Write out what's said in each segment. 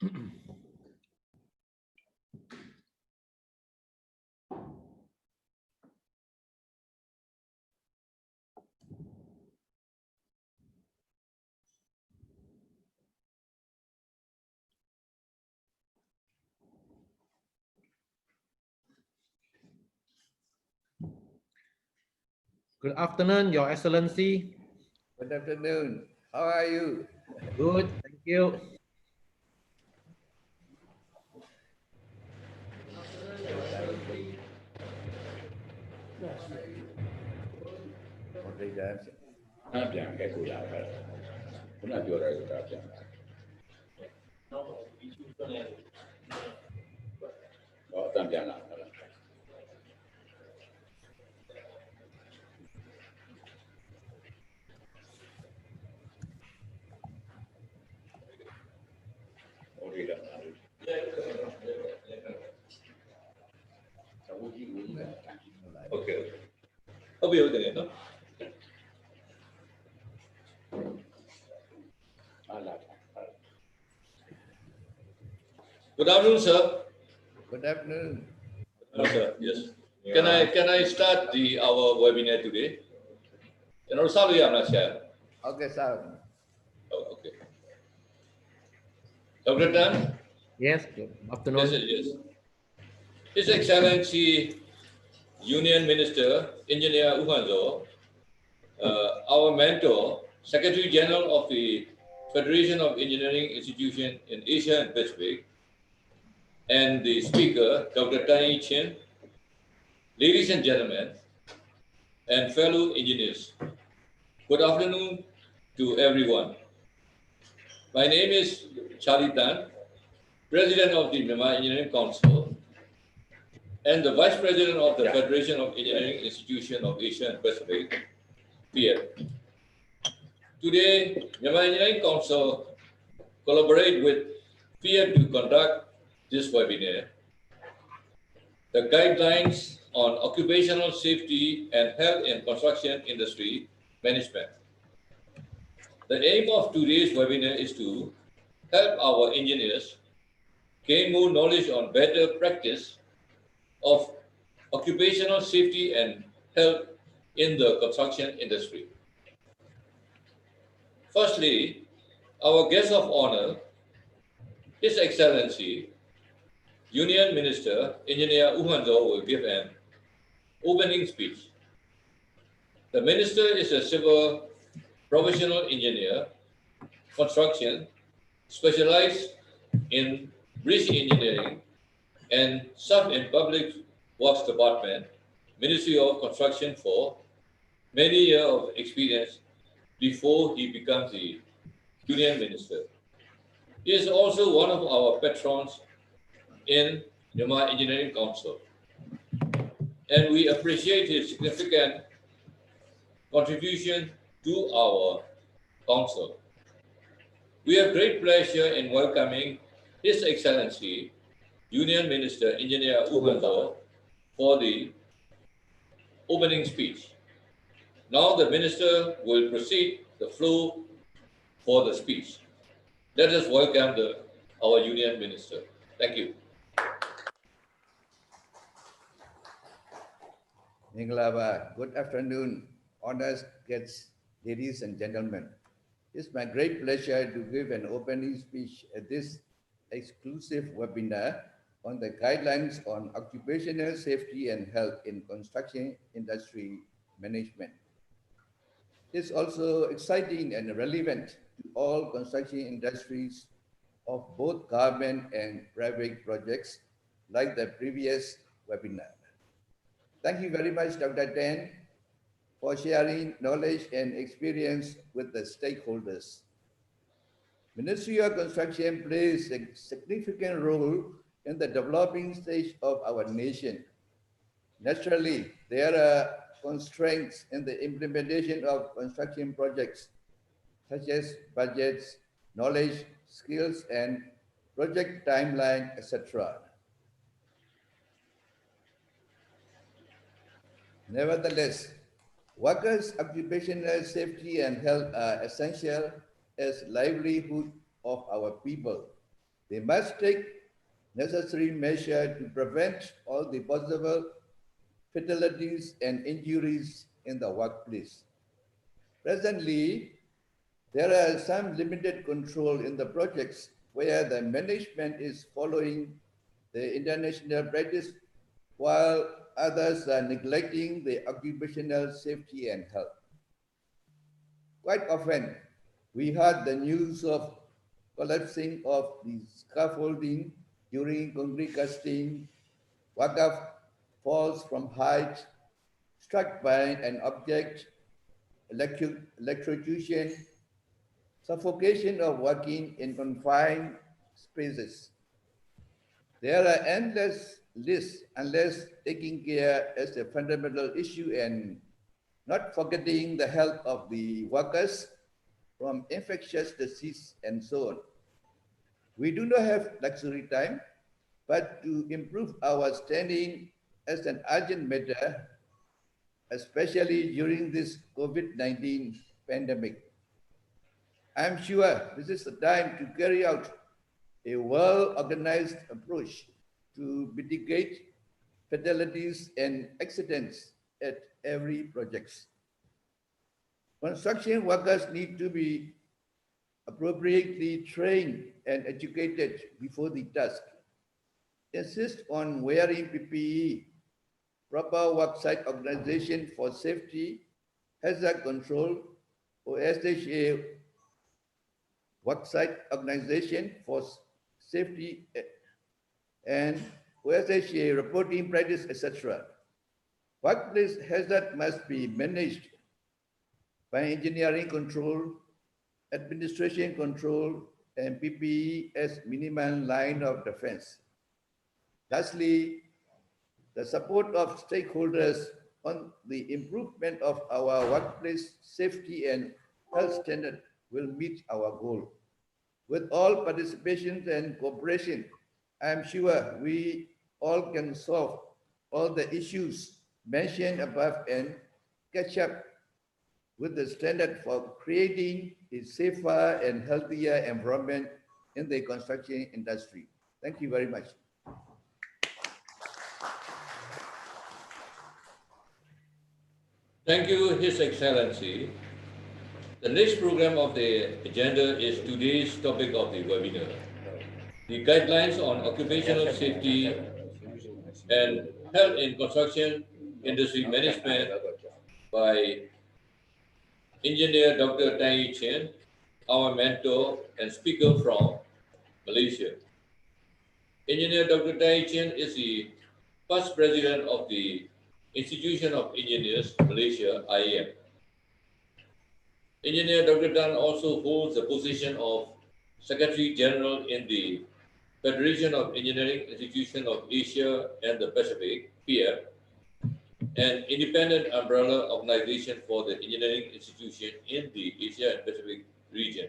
Good afternoon, Your Excellency. Good afternoon. How are you? Good, thank you. Okay. Hope you okay, no? Good afternoon, sir. Good afternoon. Hello, sir. Yes. Can I start our webinar today? Can I start with you, Okay, sir. Oh, okay. Dr. Tan? Yes, good afternoon. Yes. His Excellency Union Minister Engineer Uhanzo, our mentor, Secretary General of the Federation of Engineering Institutions in Asia and Pacific, and the speaker, Dr. Tani Chen, ladies and gentlemen, and fellow engineers, good afternoon to everyone. My name is Charlie Tan, President of the Myanmar Engineering Council and the Vice President of the Federation of Engineering Institutions of Asia and Pacific, FIEP. Today, Myanmar Engineering Council collaborate with FIEP to conduct this webinar. The guidelines on occupational safety and health in construction industry management. The aim of today's webinar is to help our engineers gain more knowledge on better practice of occupational safety and health in the construction industry. Firstly, our guest of honor, His Excellency, Union Minister Engineer Uhanzo will give an opening speech. The Minister is a civil professional engineer, construction, specialized in bridge engineering and served in Public Works Department, Ministry of Construction for many years of experience before he becomes the Union Minister. He is also one of our patrons in Myanmar Engineering Council, and we appreciate his significant contribution to our council. We have great pleasure in welcoming His Excellency Union Minister Engineer Uhanzo for the opening speech. Now the Minister will proceed the flow for the speech. Let us welcome our Union Minister. Thank you. Mingalaba, good afternoon, honored guests, ladies and gentlemen. It's my great pleasure to give an opening speech at this exclusive webinar on the guidelines on occupational safety and health in construction industry management. It's also exciting and relevant to all construction industries of both government and private projects like the previous webinar. Thank you very much, Dr. Tan, for sharing knowledge and experience with the stakeholders. Ministry of Construction plays a significant role in the developing stage of our nation. Naturally, there are constraints in the implementation of construction projects, such as budgets, knowledge, skills, and project timeline, etc. Nevertheless, workers' occupational safety and health are essential as livelihood of our people. They must take necessary measures to prevent all the possible fatalities and injuries in the workplace. Presently, there are some limited control in the projects where the management is following the international practice while others are neglecting the occupational safety and health. Quite often, we heard the news of collapsing of the scaffolding during concrete casting, worker falls from height, struck by an object, electrocution, suffocation of working in confined spaces. There are endless lists unless taking care as a fundamental issue and not forgetting the health of the workers from infectious disease and so on. We do not have luxury time, but to improve our standing as an urgent matter, especially during this COVID-19 pandemic. I'm sure this is the time to carry out a well-organized approach to mitigate fatalities and accidents at every project. Construction workers need to be appropriately trained and educated before the task. Insist on wearing PPE, proper worksite organization for safety, hazard control, OSHCIM worksite organization for safety and OSHCIM reporting practice, etc. Workplace hazard must be managed by engineering control, administration control, and PPE as minimum line of defense. Lastly, the support of stakeholders on the improvement of our workplace safety and health standard will meet our goal. With all participation and cooperation, I am sure we all can solve all the issues mentioned above and catch up with the standard for creating a safer and healthier environment in the construction industry. Thank you very much. Thank you, His Excellency. The next program of the agenda is today's topic of the webinar, the guidelines on occupational safety and health in construction industry management by Engineer Dr. Tan Yean, our mentor and speaker from Malaysia. Engineer Dr. Tan Yean is the first president of the Institution of Engineers Malaysia, IEM. Engineer Dr. Tan also holds the position of Secretary General in the Federation of Engineering Institutions of Asia and the Pacific, PF, an independent umbrella organization for the engineering institution in the Asia and Pacific region.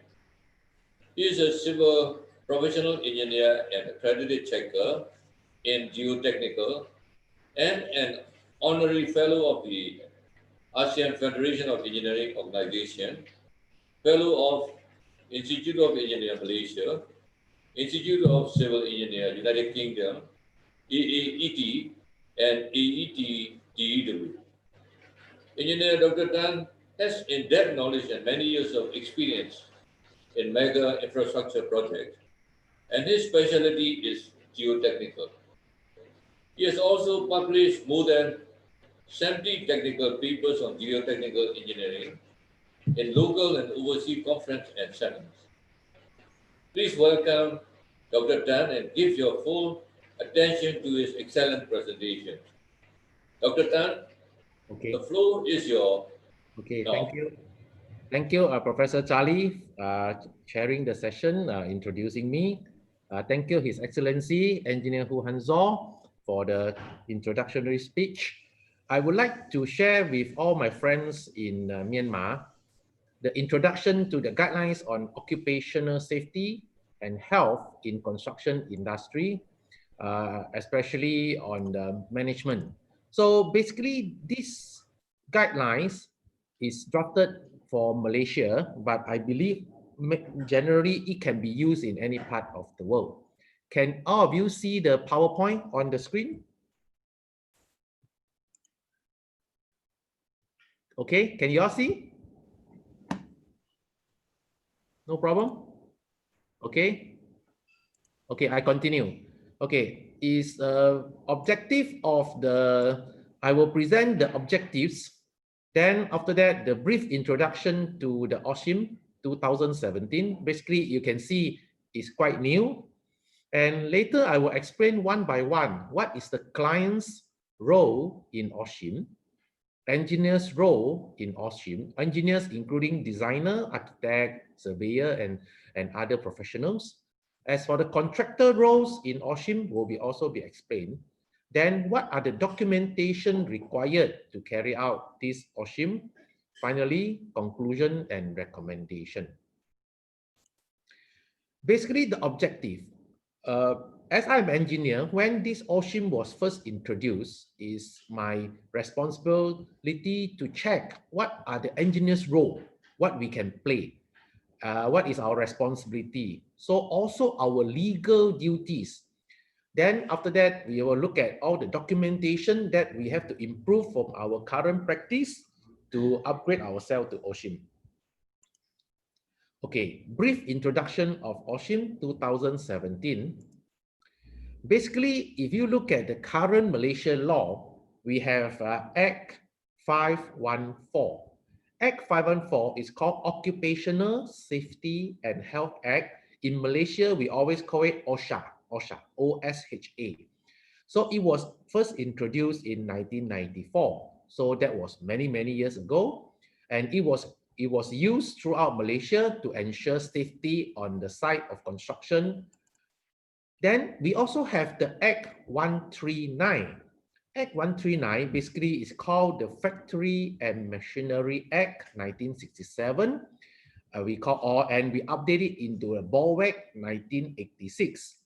He is a civil professional engineer and accredited checker in geotechnical and an honorary fellow of the ASEAN Federation of Engineering Organization, fellow of Institute of Engineer Malaysia, Institute of Civil Engineer United Kingdom, EAET, and AET-DEW. Engineer Dr. Tan has in-depth knowledge and many years of experience in mega infrastructure projects, and his specialty is geotechnical. He has also published more than 70 technical papers on geotechnical engineering in local and overseas conferences and seminars. Please welcome Dr. Tan and give your full attention to his excellent presentation. Dr. Tan, Okay. the floor is yours. Okay. No. Thank you. Thank you, Professor Charlie, chairing the session, introducing me. Thank you, His Excellency, Engineer Hu Hanzo, for the introductory speech. I would like to share with all my friends in Myanmar the introduction to the guidelines on occupational safety and health in construction industry, especially on the management. So basically, these guidelines is drafted for Malaysia, but I believe generally it can be used in any part of the world. Can all of you see the PowerPoint on the screen? Okay, can you all see? No problem? Okay. Okay, I continue. Okay, is objective of I will present the objectives. Then after that, the brief introduction to the OSHCIM 2017. Basically, you can see it's quite new. And later I will explain one by one, what is the client's role in OSHCIM, engineer's role in OSHCIM, engineers including designer, architect, surveyor, and other professionals. As for the contractor roles in OSHCIM will also be explained. Then what are the documentation required to carry out this OSHCIM? Finally, conclusion and recommendation. Basically, the objective. As I'm an engineer, when this OSHCIM was first introduced, is my responsibility to check what are the engineer's role, what we can play, what is our responsibility. So also our legal duties. Then after that, we will look at all the documentation that we have to improve from our current practice to upgrade ourselves to OSHCIM. Okay, brief introduction of OSHCIM 2017. Basically, if you look at the current Malaysia law, we have Act 514. Act 514 is called Occupational Safety and Health Act. In Malaysia, we always call it OSHA, OSHA. So it was first introduced in 1994. So that was many, many years ago. And it was used throughout Malaysia to ensure safety on the site of construction. Then we also have the Act 139. Act 139 basically is called the Factory and Machinery Act 1967. And we update it into the BOWAC 1986.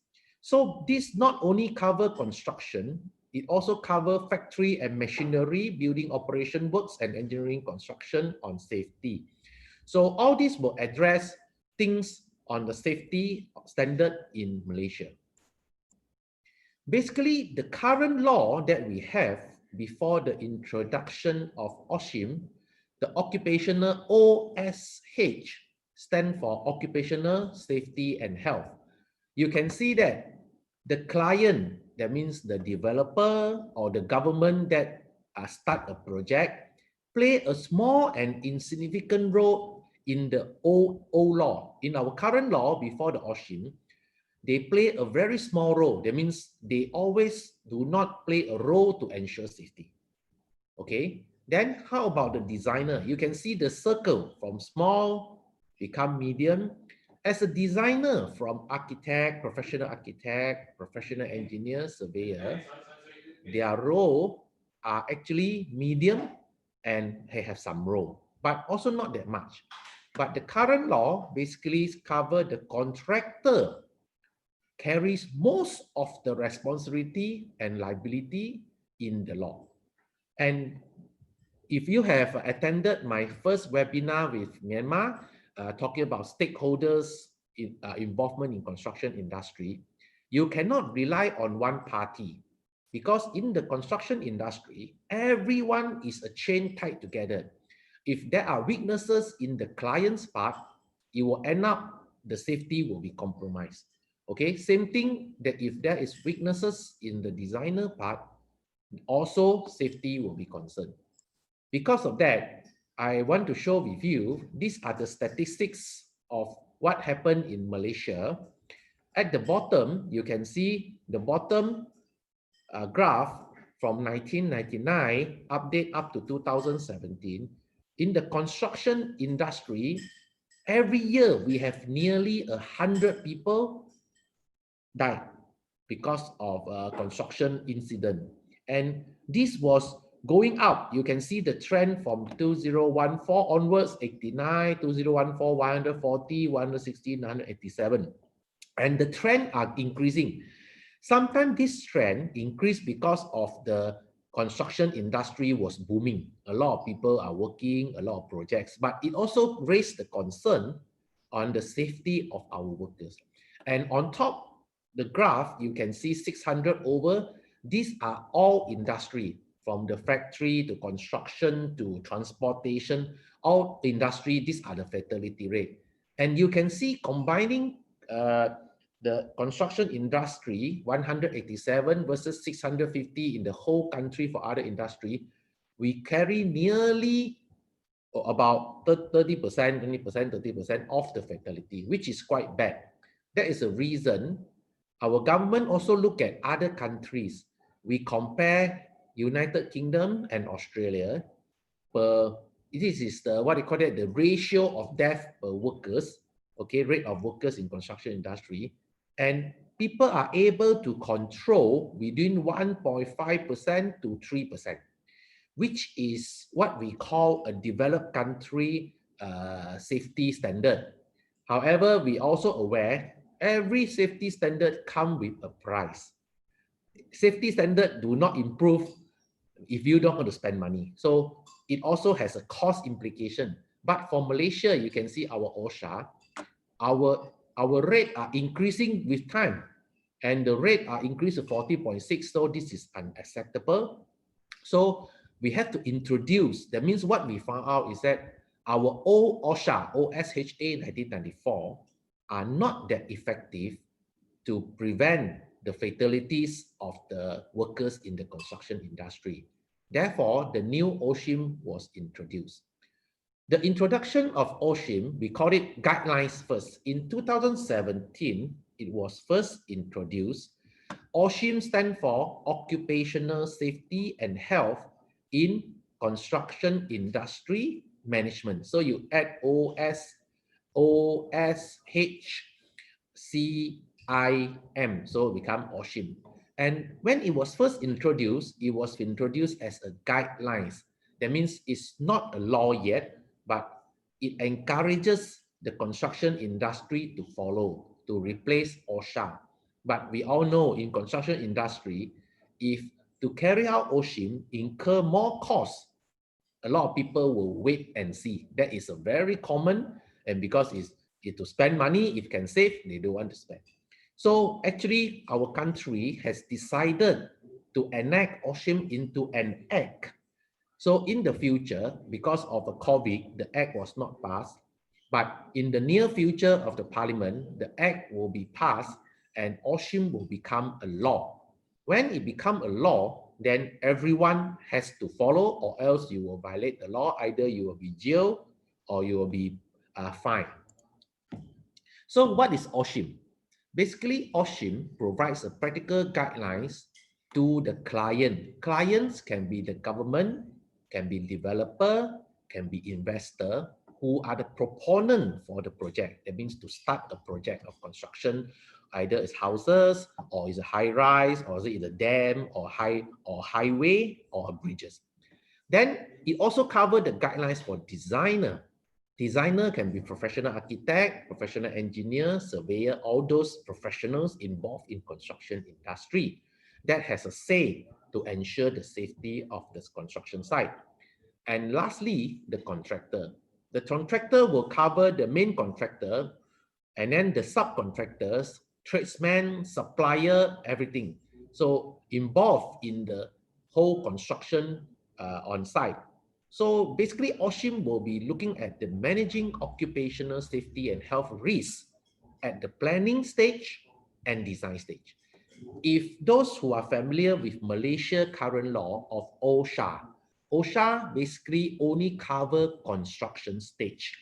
So this not only cover construction, it also cover factory and machinery, building operation works, and engineering construction on safety. So all this will address things on the safety standard in Malaysia. Basically, the current law that we have before the introduction of OSHCIM, the occupational OSH stand for Occupational Safety and Health. You can see that the client, that means the developer or the government that start a project, play a small and insignificant role in the old law. In our current law, before the OSHCIM, they play a very small role. That means they always do not play a role to ensure safety. Okay, then how about the designer? You can see the circle from small become medium. As a designer, from architect, professional engineer, surveyor, their role are actually medium and they have some role, but also not that much. But the current law basically covers the contractor carries most of the responsibility and liability in the law. And if you have attended my first webinar with Myanmar, talking about stakeholders involvement in construction industry, you cannot rely on one party, because in the construction industry, everyone is a chain tied together. If there are weaknesses in the client's part, it will end up the safety will be compromised. Okay, same thing that if there is weaknesses in the designer part, also safety will be concerned. Because of that, I want to show with you, these are the statistics of what happened in Malaysia. At the bottom, you can see the bottom graph from 1999, update up to 2017. In the construction industry, every year we have nearly 100 people died because of a construction incident. And this was going up. You can see the trend from 2014 onwards, 89, 2014, 140, 160, 187. And the trend are increasing. Sometimes this trend increased because of the construction industry was booming. A lot of people are working, a lot of projects, but it also raised the concern on the safety of our workers. And on top the graph, you can see 600 over. These are all industry, from the factory to construction to transportation, all industry, these are the fatality rate. And you can see combining the construction industry, 187 versus 650 in the whole country for other industry, we carry nearly about 30%, 20%, 30% of the fatality, which is quite bad. That is a reason our government also look at other countries. We compare United Kingdom and Australia per, this is the, what they call it, the ratio of death per workers, okay, rate of workers in construction industry. And people are able to control within 1.5% to 3%. Which is what we call a developed country safety standard. However, we also aware every safety standard comes with a price. Safety standard do not improve if you don't want to spend money. So it also has a cost implication. But for Malaysia, you can see our OSHA, our rate are increasing with time. And the rate are increased to 40.6. So this is unacceptable. So we have to introduce, that means what we found out is that our old OSHA, OSHA 1994, are not that effective to prevent the fatalities of the workers in the construction industry. Therefore, the new OSHCIM was introduced. The introduction of OSHCIM, we call it guidelines first. In 2017, it was first introduced. OSHCIM stands for Occupational Safety and Health in Construction Industry Management. So you add OSHCIM, so it becomes OSHCIM. And when it was first introduced, it was introduced as a guidelines. That means it's not a law yet, but it encourages the construction industry to follow, to replace OSHA. But we all know in construction industry, if to carry out OSHCIM incur more costs, a lot of people will wait and see. That is a very common, and because it's to spend money, if can save, they don't want to spend. So actually, our country has decided to enact OSHCIM into an act. So in the future, because of the COVID, the act was not passed. But in the near future of the parliament, the act will be passed and OSHCIM will become a law. When it becomes a law, then everyone has to follow, or else you will violate the law. Either you will be jailed or you will be fined. So what is OSHCIM? Basically, OSHCIM provides a practical guidelines to the client. Clients can be the government, can be developer, can be investor, who are the proponent for the project. That means to start a project of construction, either it's houses, or is a high-rise, or is it a dam, or highway, or bridges. Then it also covers the guidelines for designer. Designer can be professional architect, professional engineer, surveyor, all those professionals involved in construction industry that has a say to ensure the safety of this construction site. And lastly, the contractor. The contractor will cover the main contractor and then the subcontractors, tradesmen, supplier, everything. So involved in the whole construction on site. So basically, OSHCIM will be looking at the managing occupational safety and health risks at the planning stage and design stage. If those who are familiar with Malaysia current law of OSHA, OSHA basically only cover construction stage.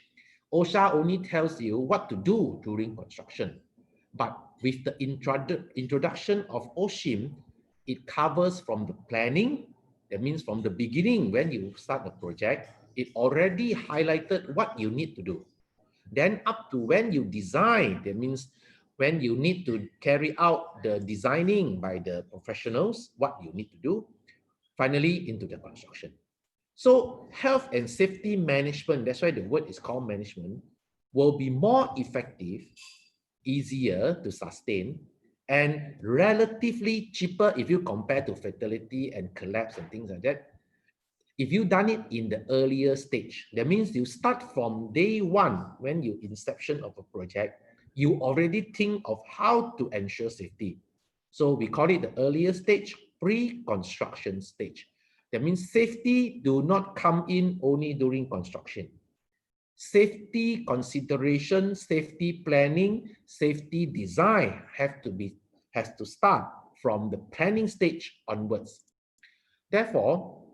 OSHA only tells you what to do during construction. But with the introduction of OSHCIM, it covers from the planning. That means from the beginning, when you start the project, it already highlighted what you need to do. Then up to when you design, that means when you need to carry out the designing by the professionals, what you need to do, finally into the construction. So health and safety management, that's why the word is called management, will be more effective, easier to sustain, and relatively cheaper if you compare to fatality and collapse and things like that. If you done it in the earlier stage, that means you start from day one when you inception of a project, you already think of how to ensure safety. So we call it the earlier stage, pre-construction stage. That means safety do not come in only during construction. Safety consideration, safety planning, safety design has to start from the planning stage onwards. Therefore,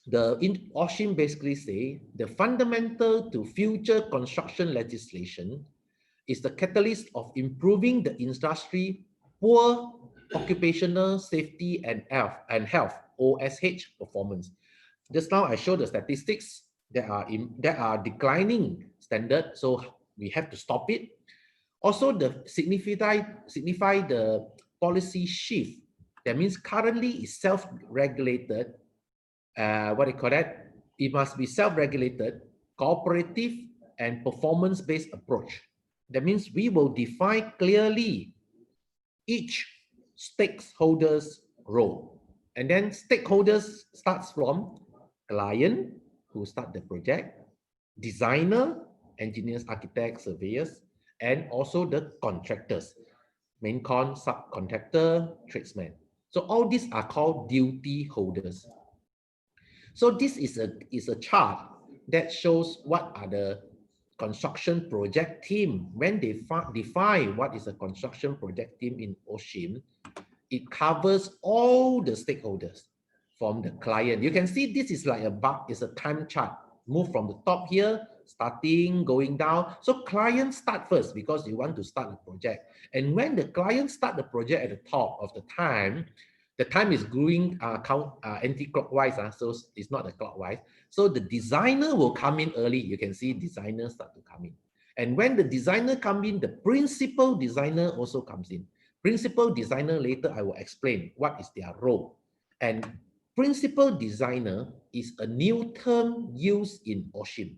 the OSHCIM basically say the fundamental to future construction legislation is the catalyst of improving the industry poor occupational safety and health OSH performance. Just now I showed the statistics that are declining standard, so we have to stop it. Also, the signify the policy shift. That means currently is self-regulated. What do you call that? It must be self-regulated, cooperative, and performance-based approach. That means we will define clearly each stakeholder's role. And then stakeholders starts from client, who start the project, designer, engineers, architects, surveyors, and also the contractors, main con, subcontractor, tradesmen. So all these are called duty holders. So this is a chart that shows what are the construction project team. When they define what is a construction project team in OSHCIM, it covers all the stakeholders from the client. You can see this is like it's a time chart. Move from the top here, starting, going down. So clients start first because you want to start the project. And when the client start the project at the top of the time is going anti-clockwise, so it's not the clockwise. So the designer will come in early. You can see designers start to come in. And when the designer comes in, the principal designer also comes in. Principal designer, later I will explain what is their role. And principal designer is a new term used in OSHCIM.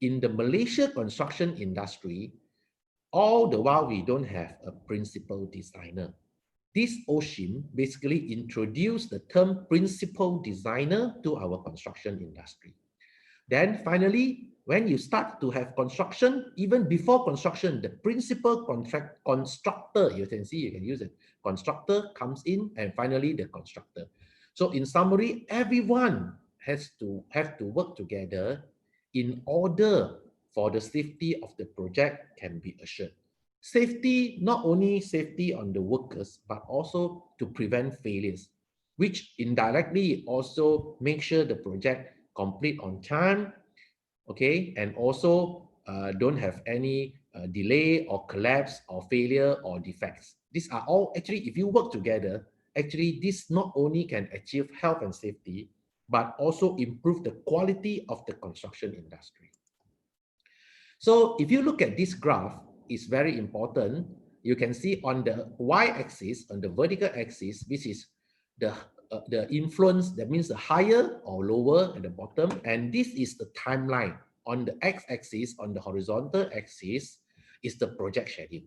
In the Malaysia construction industry, all the while we don't have a principal designer. This OSHCIM basically introduced the term principal designer to our construction industry. Then finally, when you start to have construction, even before construction, the principal constructor, you can see, you can use it. Constructor comes in, and finally the constructor. So in summary, everyone has to work together in order for the safety of the project can be assured. Safety, not only safety on the workers, but also to prevent failures, which indirectly also make sure the project complete on time, okay, and also don't have any delay or collapse or failure or defects. These are all actually, if you work together, actually this not only can achieve health and safety, but also improve the quality of the construction industry. So if you look at this graph, it's very important. You can see on the y-axis, on the vertical axis, this is the influence, that means the higher or lower at the bottom, and this is the timeline. On the x-axis, on the horizontal axis, is the project schedule.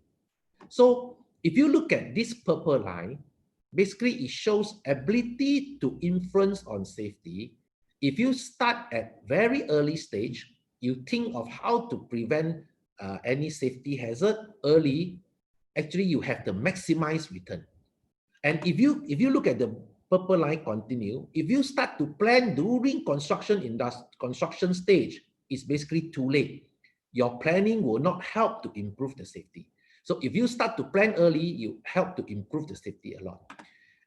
So if you look at this purple line, basically it shows ability to influence on safety. If you start at very early stage, you think of how to prevent any safety hazard early, actually you have the maximized return. And if you look at the purple line continue, if you start to plan during construction stage, it's basically too late. Your planning will not help to improve the safety. So if you start to plan early, you help to improve the safety a lot.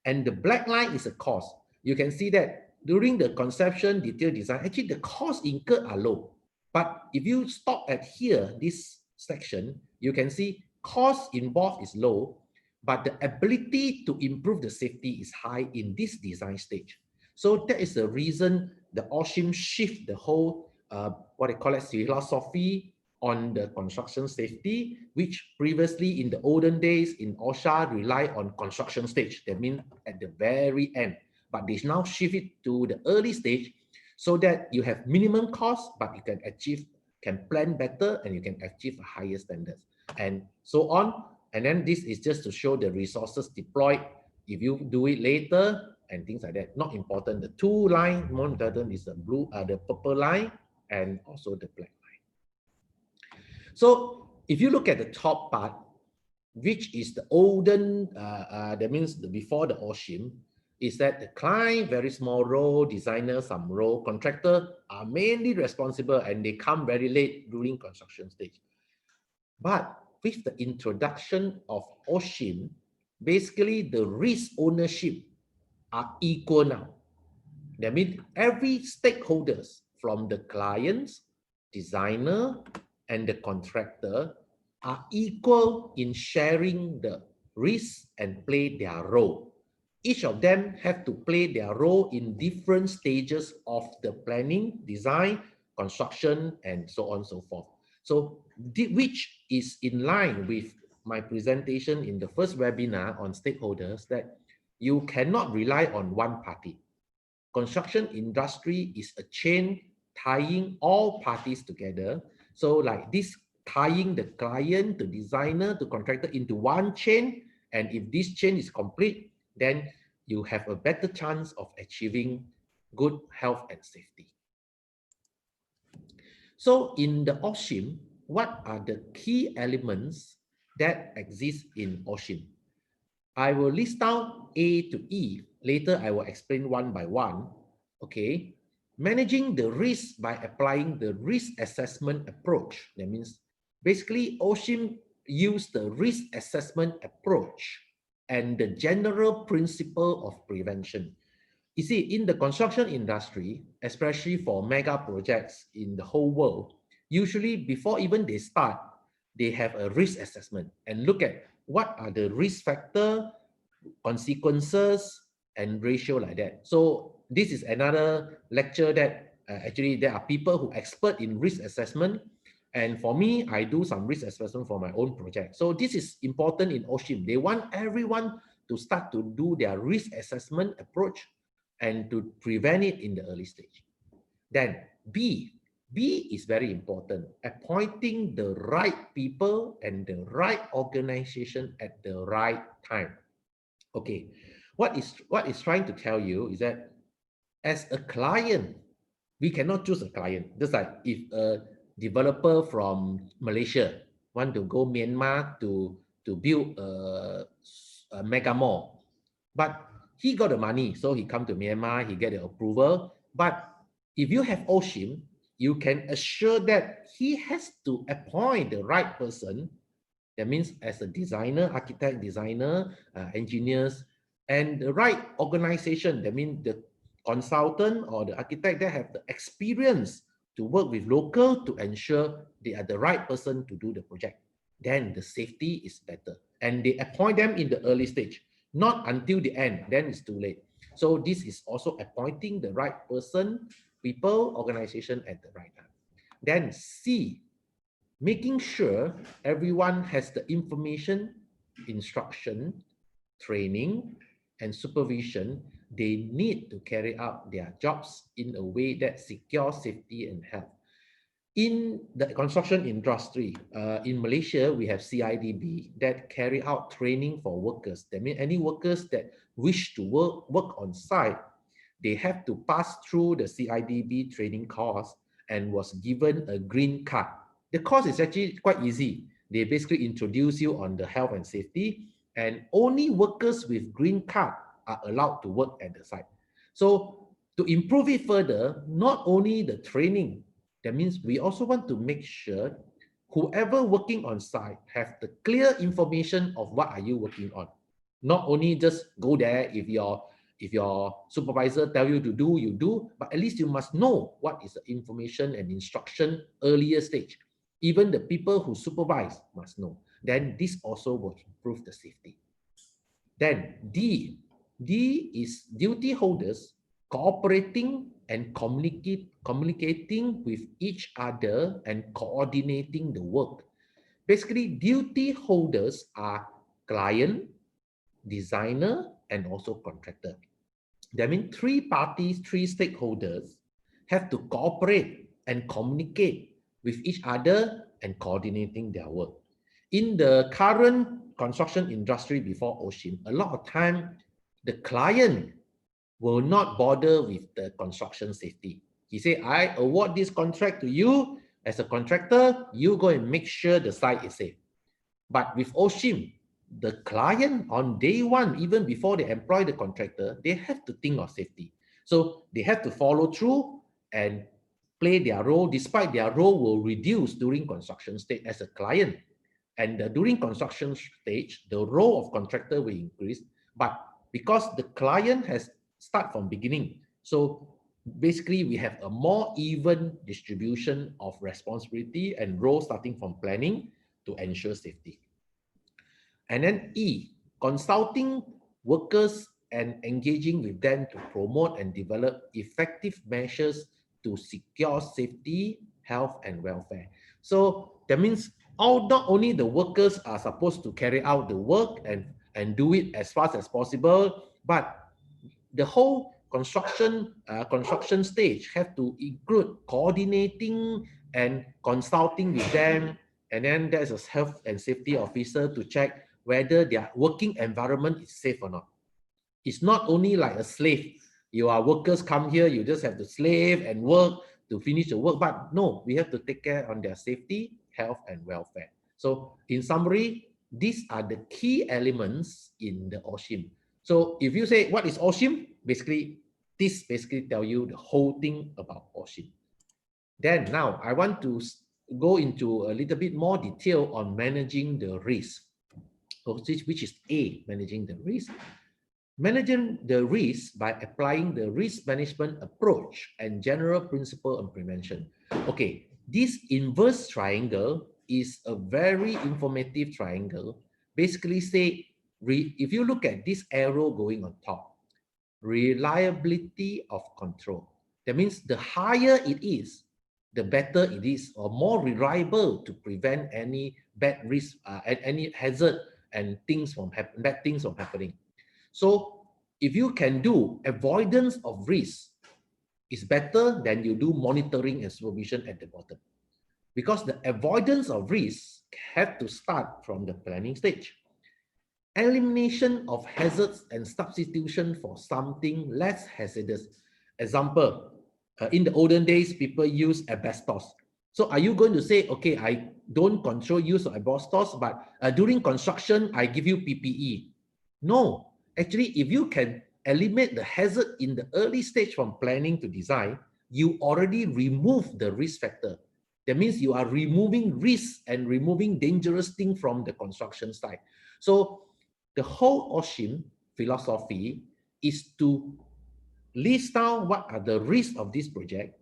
And the black line is a cost. You can see that during the conception, detail design, actually the costs incurred are low. But if you stop at here, this section, you can see cost involved is low, but the ability to improve the safety is high in this design stage. So that is the reason the OSHCIM shift the whole, what they call it, philosophy on the construction safety, which previously in the olden days in OSHA rely on construction stage. That means at the very end, but they now shift it to the early stage so that you have minimum cost, but you can plan better and you can achieve higher standards and so on. And then this is just to show the resources deployed. If you do it later and things like that, not important. The two line, more important is the blue, the purple line and also the black line. So if you look at the top part, which is the olden, that means before the OSHCIM, is that the client, very small role, designer, some role, contractor are mainly responsible and they come very late during construction stage. But with the introduction of OSHCIM, basically the risk ownership are equal now. That means every stakeholders from the clients, designer, and the contractor are equal in sharing the risk and play their role. Each of them have to play their role in different stages of the planning, design, construction, and so on and so forth. So, which is in line with my presentation in the first webinar on stakeholders, that you cannot rely on one party. Construction industry is a chain tying all parties together. So like this, tying the client, the designer, to contractor into one chain. And if this chain is complete, then you have a better chance of achieving good health and safety. So in the OSHCIM, what are the key elements that exist in OSHCIM? I will list down A to E. Later, I will explain one by one. Okay. Managing the risk by applying the risk assessment approach. That means basically OSHCIM use the risk assessment approach and the general principle of prevention. You see, in the construction industry, especially for mega projects in the whole world, usually before even they start, they have a risk assessment and look at what are the risk factor, consequences, and ratio like that. So this is another lecture that actually there are people who are expert in risk assessment. And for me, I do some risk assessment for my own project. So this is important in OSHCIM. They want everyone to start to do their risk assessment approach and to prevent it in the early stage. Then B is very important. Appointing the right people and the right organization at the right time. Okay, what is trying to tell you is that as a client, we cannot choose a client. Just like if a developer from Malaysia want to go Myanmar to build a mega mall, but he got the money, so he come to Myanmar, he get the approval. But if you have OSHCIM, you can assure that he has to appoint the right person. That means as a designer, architect, designer, engineers, and the right organization. That means the consultant or the architect that have the experience to work with local to ensure they are the right person to do the project. Then the safety is better. And they appoint them in the early stage, not until the end, then it's too late. So this is also appointing the right person, people, organization at the right time. Then C, making sure everyone has the information, instruction, training, and supervision they need to carry out their jobs in a way that secures safety and health. In the construction industry, in Malaysia, we have CIDB that carry out training for workers. That means any workers that wish to work on site, they have to pass through the CIDB training course and was given a green card. The course is actually quite easy. They basically introduce you on the health and safety, and only workers with green card are allowed to work at the site. So to improve it further, not only the training, that means we also want to make sure whoever working on site have the clear information of what are you working on. Not only just go there if your supervisor tell you to do, you do, but at least you must know what is the information and instruction earlier stage. Even the people who supervise must know. Then this also will improve the safety. Then D is duty holders cooperating and communicating with each other and coordinating the work. Basically, duty holders are client, designer, and also contractor. That means three parties, three stakeholders have to cooperate and communicate with each other and coordinating their work. In the current construction industry before OSHCIM, a lot of time the client will not bother with the construction safety. He say, I award this contract to you as a contractor, you go and make sure the site is safe. But with OSHCIM, the client on day one, even before they employ the contractor, they have to think of safety. So they have to follow through and play their role, despite their role will reduce during construction stage as a client. And during construction stage, the role of contractor will increase, but because the client has start from beginning, so basically we have a more even distribution of responsibility and role starting from planning to ensure safety. And then E, consulting workers and engaging with them to promote and develop effective measures to secure safety, health, and welfare. So that means not only the workers are supposed to carry out the work and do it as fast as possible, but the whole construction stage have to include coordinating and consulting with them, and then there's a health and safety officer to check whether their working environment is safe or not. It's not only like a slave. You are workers come here, you just have to slave and work to finish the work, but no, we have to take care on their safety, health, and welfare. So in summary, these are the key elements in the OSHCIM. So if you say, what is OSHCIM? Basically, this basically tell you the whole thing about OSHCIM. Then now I want to go into a little bit more detail on managing the risk, which is A, managing the risk. Managing the risk by applying the risk management approach and general principle on prevention. Okay, this inverse triangle is a very informative triangle. Basically say, if you look at this arrow going on top, reliability of control. That means the higher it is, the better it is, or more reliable to prevent any bad risk, any hazard and bad things from happening. So if you can do avoidance of risk, is better than you do monitoring and supervision at the bottom. Because the avoidance of risk have to start from the planning stage. Elimination of hazards and substitution for something less hazardous. Example, in the olden days, people use asbestos. So are you going to say, okay, I don't control use of asbestos, but during construction, I give you PPE? No. Actually, if you can eliminate the hazard in the early stage from planning to design, you already remove the risk factor. That means you are removing risk and removing dangerous things from the construction site. So the whole OSHCIM philosophy is to list down what are the risks of this project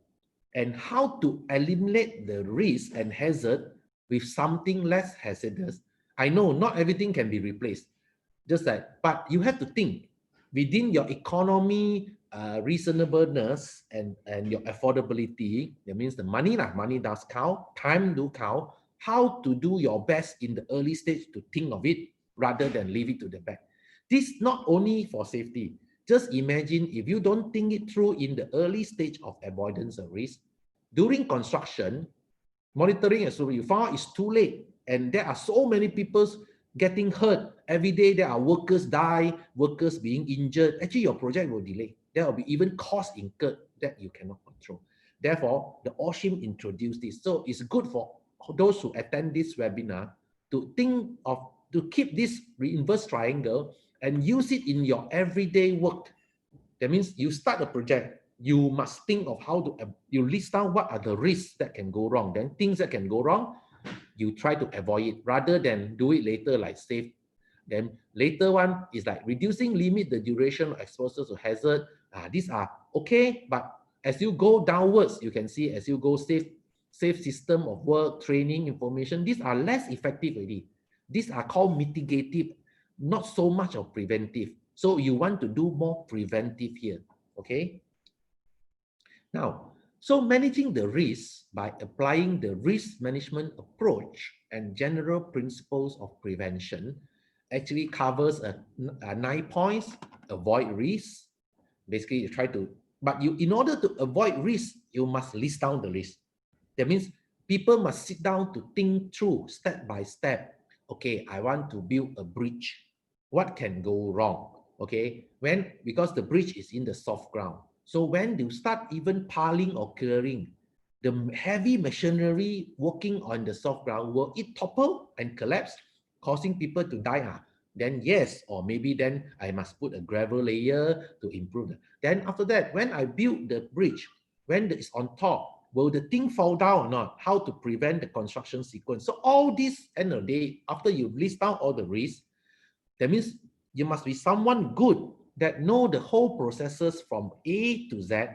and how to eliminate the risk and hazard with something less hazardous. I know not everything can be replaced, just that, but you have to think within your economy, reasonableness and your affordability. That means the money does count, time do count, how to do your best in the early stage to think of it rather than leave it to the back. This not only for safety. Just imagine if you don't think it through in the early stage of avoidance of risk, during construction, monitoring and supervision, you found it's too late. And there are so many people getting hurt. Every day there are workers die, workers being injured. Actually, your project will delay. There will be even cost incurred that you cannot control. Therefore, the OSHCIM introduced this. So it's good for those who attend this webinar to think of, to keep this inverse triangle and use it in your everyday work. That means you start a project, you must think of how to, you list down what are the risks that can go wrong. Then things that can go wrong, you try to avoid it rather than do it later like safe. Then later one is like reducing limit the duration of exposure to hazard. These are okay, but as you go downwards, you can see as you go safe system of work, training, information, these are less effective already. These are called mitigative, not so much of preventive. So you want to do more preventive here, okay? Now, so managing the risk by applying the risk management approach and general principles of prevention actually covers 9 points. Avoid risk. Basically, you try to, but you, in order to avoid risk, you must list down the risk. That means people must sit down to think through step by step. Okay, I want to build a bridge. What can go wrong? Okay, because the bridge is in the soft ground. So when you start even piling or clearing, the heavy machinery working on the soft ground, will it topple and collapse, causing people to die? then yes, or maybe then I must put a gravel layer to improve. Then after that, when I build the bridge, when it's on top, will the thing fall down or not? How to prevent the construction sequence? So all this end of the day, after you list down all the risks, that means you must be someone good that know the whole processes from A to Z.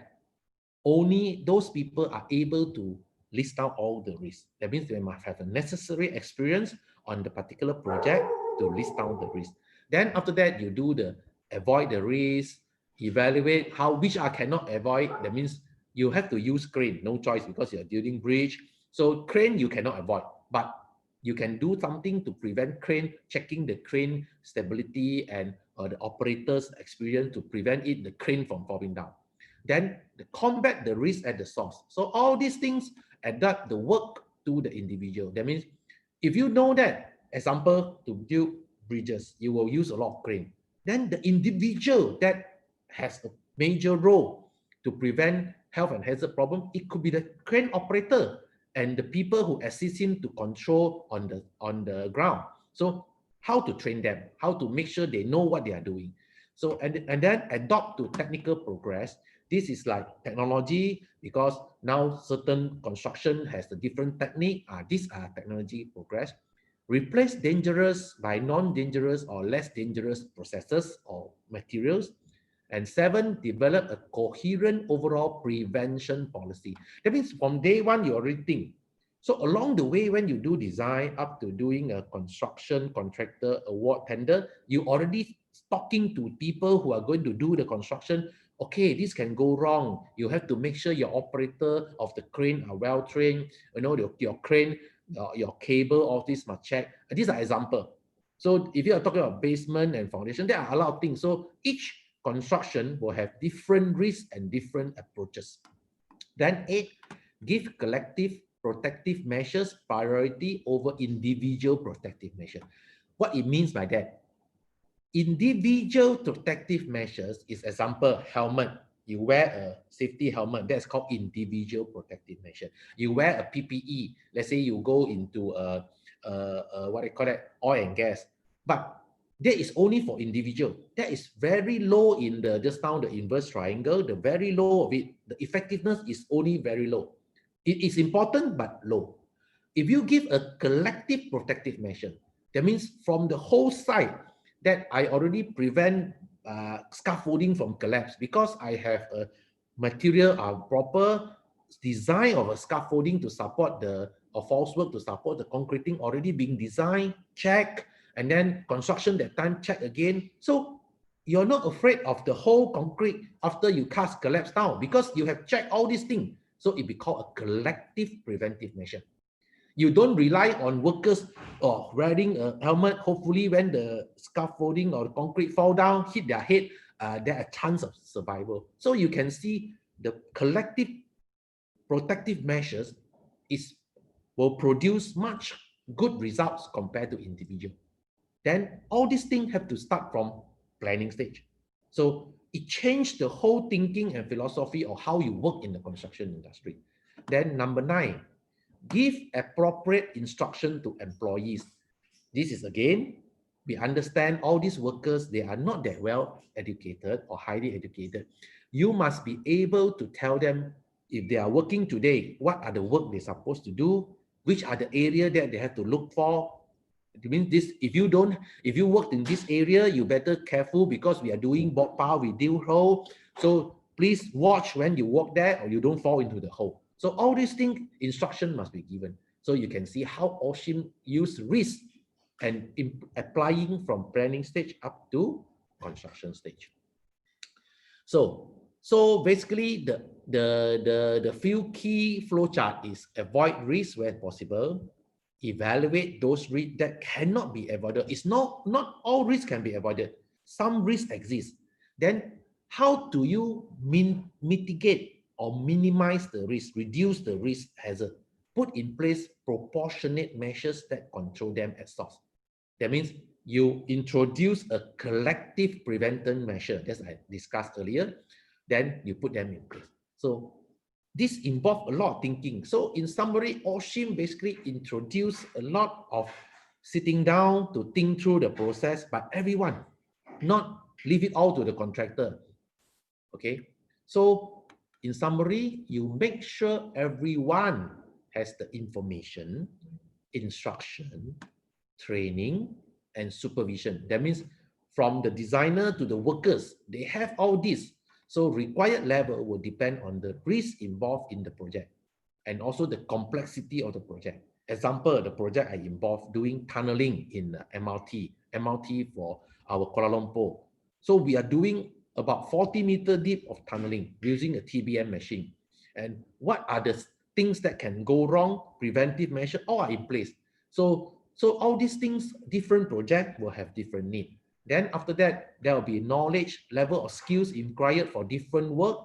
Only those people are able to list out all the risks. That means they must have a necessary experience on the particular project to list down the risk. Then after that, you do the avoid the risk, evaluate how which I cannot avoid. That means you have to use crane, no choice because you're building bridge. So crane you cannot avoid, but you can do something to prevent crane, checking the crane stability and the operator's experience to prevent the crane from falling down. Then combat the risk at the source. So all these things adapt the work to the individual. That means if you know that, example, to build bridges, you will use a lot of crane. Then the individual that has a major role to prevent health and hazard problem, it could be the crane operator and the people who assist him to control on the ground. So how to train them, how to make sure they know what they are doing. So and then adopt to technical progress. This is like technology, because now certain construction has a different technique. These are technology progress. Replace dangerous by non-dangerous or less dangerous processes or materials. And 7, develop a coherent overall prevention policy. That means from day one, you already think. So along the way, when you do design up to doing a construction contractor award tender, you already talking to people who are going to do the construction. Okay, this can go wrong. You have to make sure your operator of the crane are well trained. You know, your crane, your cable, all this must check. These are example. So if you are talking about basement and foundation, there are a lot of things. So each construction will have different risks and different approaches. Then 8, give collective protective measures priority over individual protective measures. What it means by that? Individual protective measures is example, helmet. You wear a safety helmet, that's called individual protective measure. You wear a PPE, let's say you go into what I call that, oil and gas, but that is only for individual. That is very low in the, just now the inverse triangle, the very low of it, the effectiveness is only very low. It is important, but low. If you give a collective protective measure, that means from the whole site, that I already prevent scaffolding from collapse because I have a material, proper design of a scaffolding to support the false work, to support the concreting already being designed, check, and then construction that time check again. So you're not afraid of the whole concrete after you cast collapse down because you have checked all these things. So it be called a collective preventive measure. You don't rely on workers wearing a helmet. Hopefully when the scaffolding or the concrete fall down, hit their head, there are chance of survival. So you can see the collective protective measures will produce much good results compared to individual. Then all these things have to start from planning stage. So it changed the whole thinking and philosophy of how you work in the construction industry. Then number 9, give appropriate instruction to employees. This is again, we understand all these workers, they are not that well educated or highly educated. You must be able to tell them if they are working today, what are the work they're supposed to do, which are the area that they have to look for. It means this, if you work in this area, you better careful because we are doing bog pile, we drill hole. So please watch when you walk there or you don't fall into the hole. So all these things, instruction must be given. So you can see how OSHCIM use risk and applying from planning stage up to construction stage. So basically the few key flowchart is avoid risk where possible, evaluate those risks that cannot be avoided. It's not all risks can be avoided. Some risks exist. Then how do you mitigate or minimize the risk, reduce the risk hazard? Put in place proportionate measures that control them at source. That means you introduce a collective prevention measure, as I discussed earlier, then you put them in place. So this involves a lot of thinking. So in summary, OSHCIM basically introduced a lot of sitting down to think through the process, but everyone, not leave it all to the contractor. Okay, so in summary, you make sure everyone has the information, instruction, training, and supervision. That means from the designer to the workers, they have all this. So required level will depend on the risk involved in the project and also the complexity of the project. Example, the project I involved doing tunneling in MRT for our Kuala Lumpur. So we are doing about 40-meter deep of tunneling using a TBM machine. And what are the things that can go wrong? Preventive measures all are in place. So all these things, different projects will have different needs. Then after that, there will be knowledge, level of skills required for different work,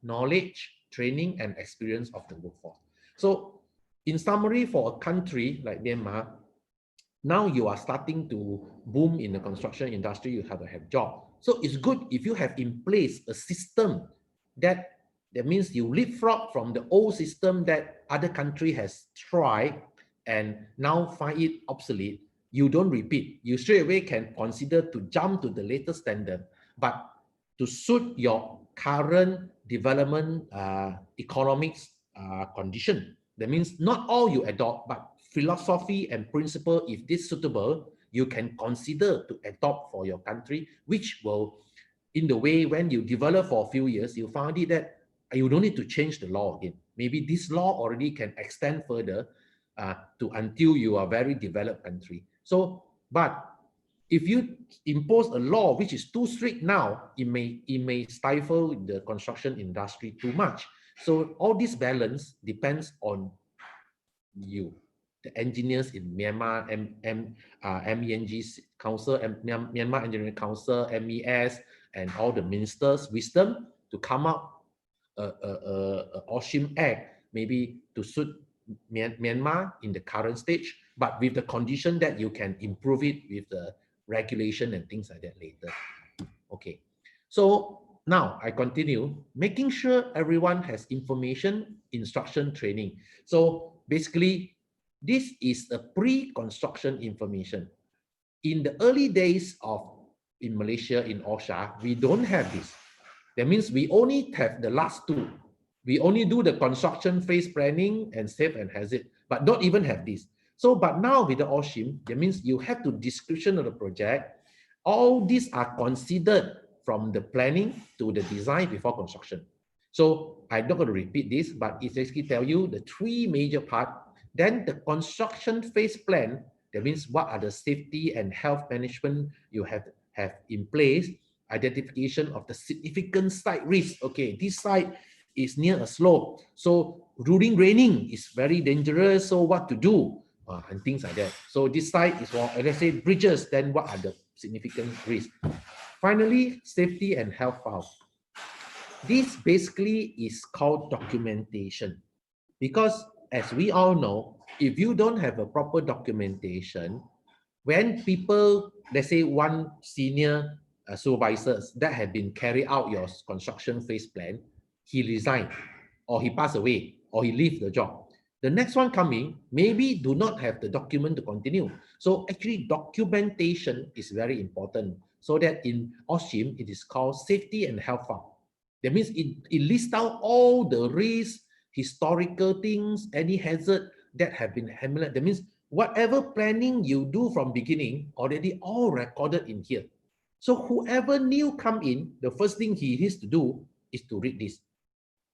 knowledge, training, and experience of the workforce. So in summary, for a country like Myanmar, now you are starting to boom in the construction industry, you have to have job. So it's good if you have in place a system that means you leapfrog from the old system that other country has tried and now find it obsolete. You don't repeat. You straight away can consider to jump to the latest standard, but to suit your current development economics condition. That means not all you adopt, but philosophy and principle, if this suitable, you can consider to adopt for your country, which will, in the way when you develop for a few years, you find it that you don't need to change the law again. Maybe this law already can extend further to until you are a very developed country. So, but if you impose a law which is too strict now, it may stifle the construction industry too much. So all this balance depends on you, the engineers in Myanmar, MENG Council, Myanmar Engineering Council, MES, and all the ministers' wisdom to come up a OSHCIM Act, maybe to suit Myanmar in the current stage, but with the condition that you can improve it with the regulation and things like that later. Okay, so now I continue, making sure everyone has information, instruction, training. So basically, this is a pre-construction information. In the early days in Malaysia, in OSHA, we don't have this. That means we only have the last two. We only do the construction phase planning and safe and hazard, but don't even have this. So, but now with the OSHCIM, that means you have to description of the project. All these are considered from the planning to the design before construction. So I'm not going to repeat this, but it basically tell you the three major parts. Then the construction phase plan, that means what are the safety and health management you have in place, identification of the significant site risk. Okay, this site is near a slope, so during raining is very dangerous, so what to do, and things like that. So this site is for, let's say, bridges, then what are the significant risks. Finally, safety and health file. This basically is called documentation, because as we all know, if you don't have a proper documentation, when people, let's say one senior supervisors that have been carried out your construction phase plan, he resigned, or he passed away, or he leave the job. The next one coming, maybe do not have the document to continue. So actually documentation is very important. So that in OSHCIM, it is called safety and health file. That means it lists out all the risks, historical things, any hazard that have been handled. That means whatever planning you do from beginning, already all recorded in here. So whoever new come in, the first thing he needs to do is to read this.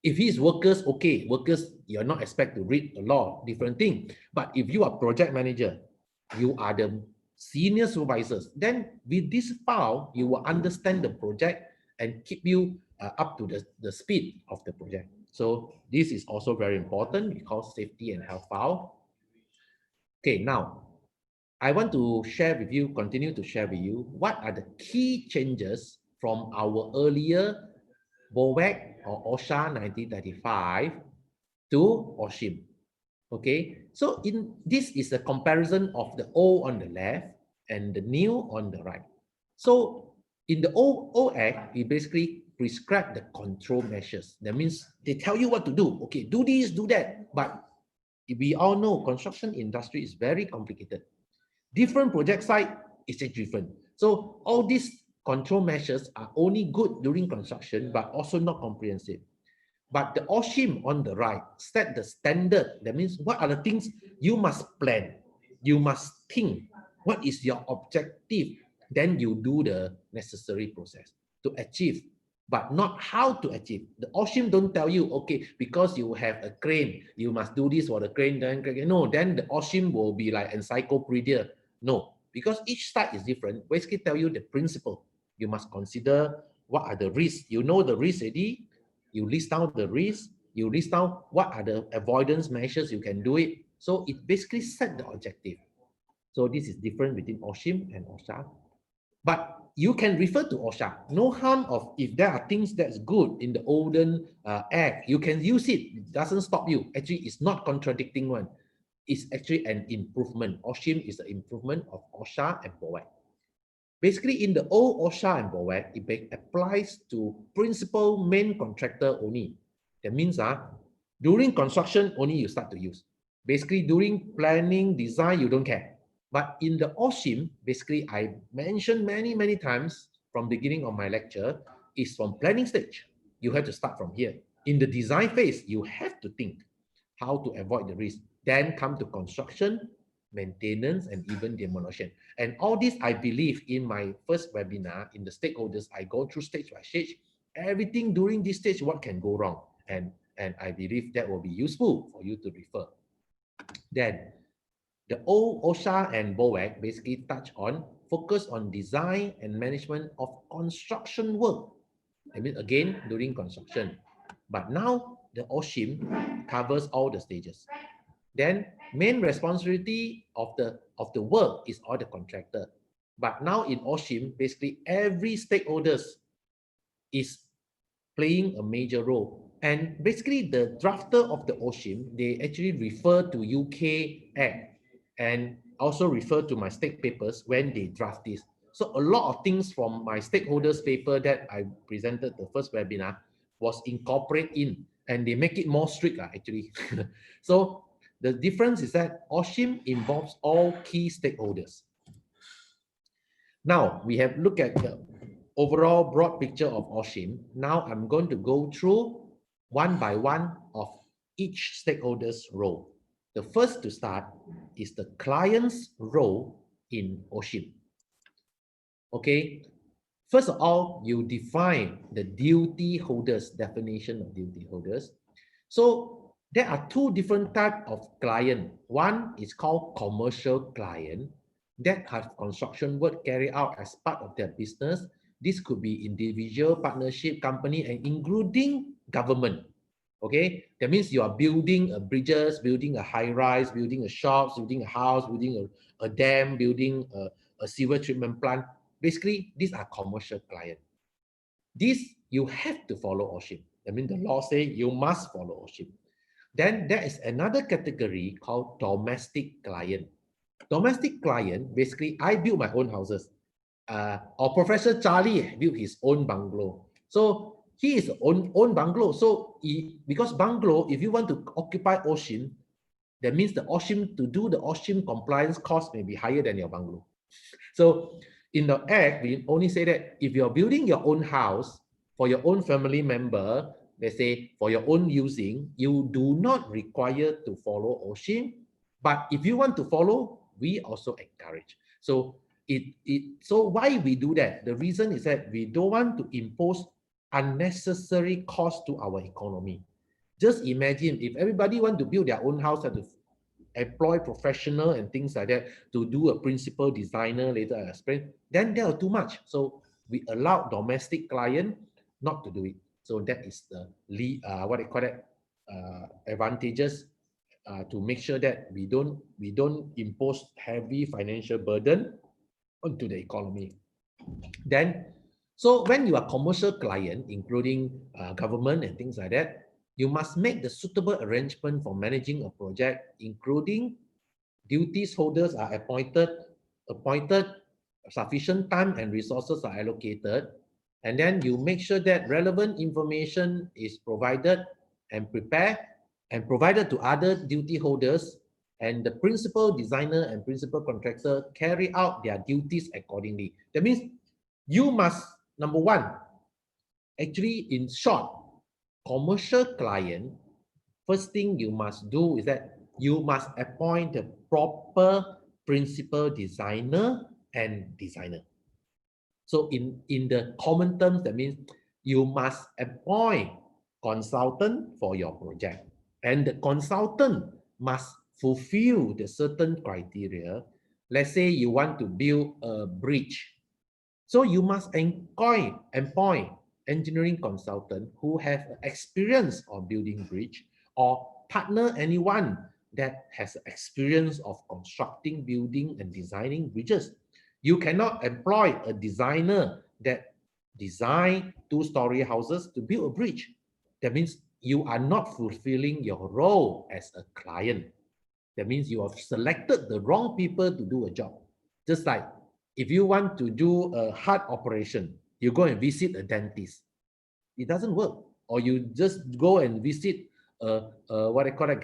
If he's workers, okay, workers, you're not expected to read a lot, different thing. But if you are project manager, you are the senior supervisors, then with this file, you will understand the project and keep you up to the speed of the project. So this is also very important because safety and health file. Okay, now I want to share with you, continue to share with you, what are the key changes from our earlier BOWAC or OSHA 1935 to OSHCIM. Okay, so this is a comparison of the old on the left and the new on the right. So in the old Act, we basically prescribe the control measures. That means they tell you what to do. Okay, do this, do that. But we all know construction industry is very complicated. Different project site is different. So all these control measures are only good during construction, but also not comprehensive. But the OSHCIM on the right set the standard. That means what are the things you must plan, you must think, what is your objective, then you do the necessary process to achieve, but not how to achieve. The OSHCIM don't tell you, okay, because you have a crane, you must do this for the crane, then no, then the OSHCIM will be like encyclopedia. No, because each site is different. Basically tell you the principle. You must consider what are the risks. You know the risk already. You list down the risks. You list down what are the avoidance measures you can do it. So it basically set the objective. So this is different between OSHCIM and OSHA. But you can refer to OSHA. No harm of if there are things that's good in the olden act, you can use it. It doesn't stop you. Actually, it's not contradicting one. It's actually an improvement. OSHCIM is an improvement of OSHA and BOAC. Basically, in the old OSHA and BOAC, it applies to principal main contractor only. That means during construction, only you start to use. Basically, during planning, design, you don't care. But in the OSHCIM, basically, I mentioned many times from the beginning of my lecture, is from planning stage. You have to start from here. In the design phase, you have to think how to avoid the risk. Then come to construction, maintenance, and even demolition. And all this, I believe, in my first webinar, in the stakeholders, I go through stage by stage, everything during this stage, what can go wrong. And I believe that will be useful for you to refer. Then, the old OSHA and BOAC basically touch on focus on design and management of construction work. I mean, again, during construction. But now, the OSHCIM covers all the stages. Then main responsibility of the work is all the contractor. But now in OSHCIM, basically every stakeholders is playing a major role. And basically the drafter of the OSHCIM, they actually refer to UK Act and also refer to my stake papers when they draft this. So a lot of things from my stakeholders paper that I presented the first webinar was incorporated in, and they make it more strict actually. So the difference is that OSHCIM involves all key stakeholders. Now we have looked at the overall broad picture of OSHCIM. Now I'm going to go through one by one of each stakeholder's role. The first to start is the client's role in OSHCIM. Okay, first of all, you define the duty holders, definition of duty holders. So there are two different types of client. One is called commercial client that have construction work carried out as part of their business. This could be individual, partnership, company, and including government. Okay, that means you are building a bridges, building a high-rise, building a shops, building a house, building a dam, building a sewer treatment plant. Basically, these are commercial clients. This you have to follow OSHCIM. I mean, the law says you must follow OSHCIM. Then there is another category called domestic client. Domestic client, basically, I build my own houses. Or Professor Charlie built his own bungalow. So he is own bungalow. So because bungalow, if you want to occupy OSHCIM, that means the OSHCIM, to do the OSHCIM compliance cost may be higher than your bungalow. So in the Act, we only say that if you're building your own house for your own family member, let's say for your own using, you do not require to follow OSHCIM. But if you want to follow, we also encourage. So so why we do that? The reason is that we don't want to impose unnecessary cost to our economy. Just imagine if everybody want to build their own house, have to employ professional and things like that to do a principal designer later I explain, then they are too much. So we allow domestic client not to do it. So that is the what they call that advantages to make sure that we don't impose heavy financial burden onto the economy. Then, so when you are commercial client, including government and things like that, you must make the suitable arrangement for managing a project, including duties holders are appointed, sufficient time and resources are allocated, and then you make sure that relevant information is provided and prepared and provided to other duty holders and the principal designer and principal contractor carry out their duties accordingly. That means you must, number one, actually in short, commercial client, first thing you must do is that you must appoint the proper principal designer and designer. So in the common terms, that means you must appoint consultant for your project, and the consultant must fulfill the certain criteria. Let's say you want to build a bridge. So you must appoint engineering consultant who have experience of building bridge, or partner anyone that has experience of constructing, building, and designing bridges. You cannot employ a designer that design two-story houses to build a bridge. That means you are not fulfilling your role as a client. That means you have selected the wrong people to do a job. Just like if you want to do a heart operation, you go and visit a dentist. It doesn't work. Or you just go and visit what they call a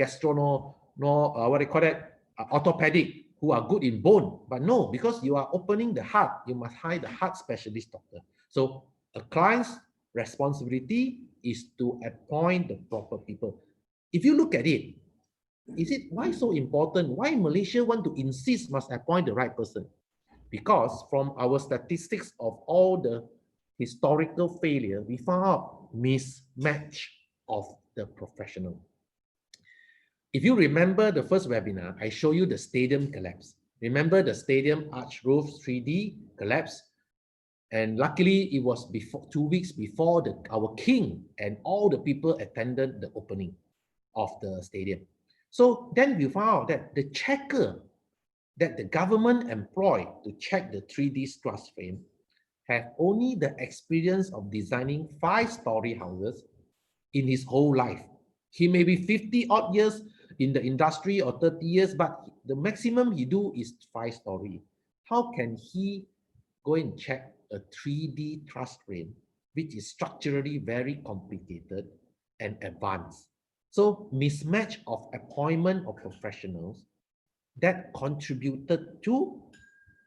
orthopedic, who are good in bone. But no, because you are opening the heart, you must hire the heart specialist doctor. So a client's responsibility is to appoint the proper people. If you look at it, is it why so important? Why Malaysia want to insist must appoint the right person? Because from our statistics of all the historical failure, we found out mismatch of the professional. If you remember the first webinar, I show you the stadium collapse. Remember the stadium arch roof 3D collapse? And luckily, it was before 2 weeks before our king and all the people attended the opening of the stadium. So then we found out that the checker that the government employed to check the 3D truss frame have only the experience of designing 5-story houses in his whole life. He may be 50 odd years in the industry or 30 years, but the maximum he do is 5-story. How can he go and check a 3D truss frame, which is structurally very complicated and advanced? So mismatch of appointment of professionals that contributed to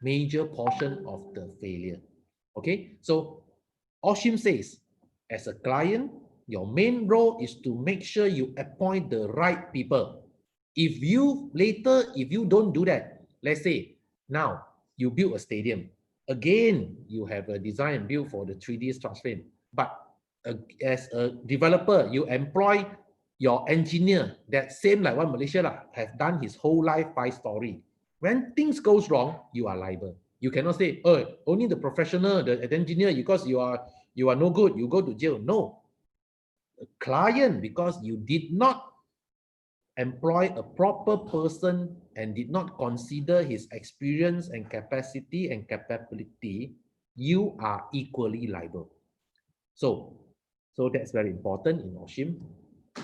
major portion of the failure. Okay, so OSHCIM says, as a client, your main role is to make sure you appoint the right people. If you don't do that, let's say now you build a stadium, again, you have a design and build for the 3D truss frame, but as a developer, you employ your engineer that same like what Malaysia have done his whole life 5-story. When things goes wrong, you are liable. You cannot say, oh, only the professional, the engineer, because you are no good, you go to jail. No. A client, because you did not employ a proper person and did not consider his experience and capacity and capability, you are equally liable. So that's very important in OSHCIM.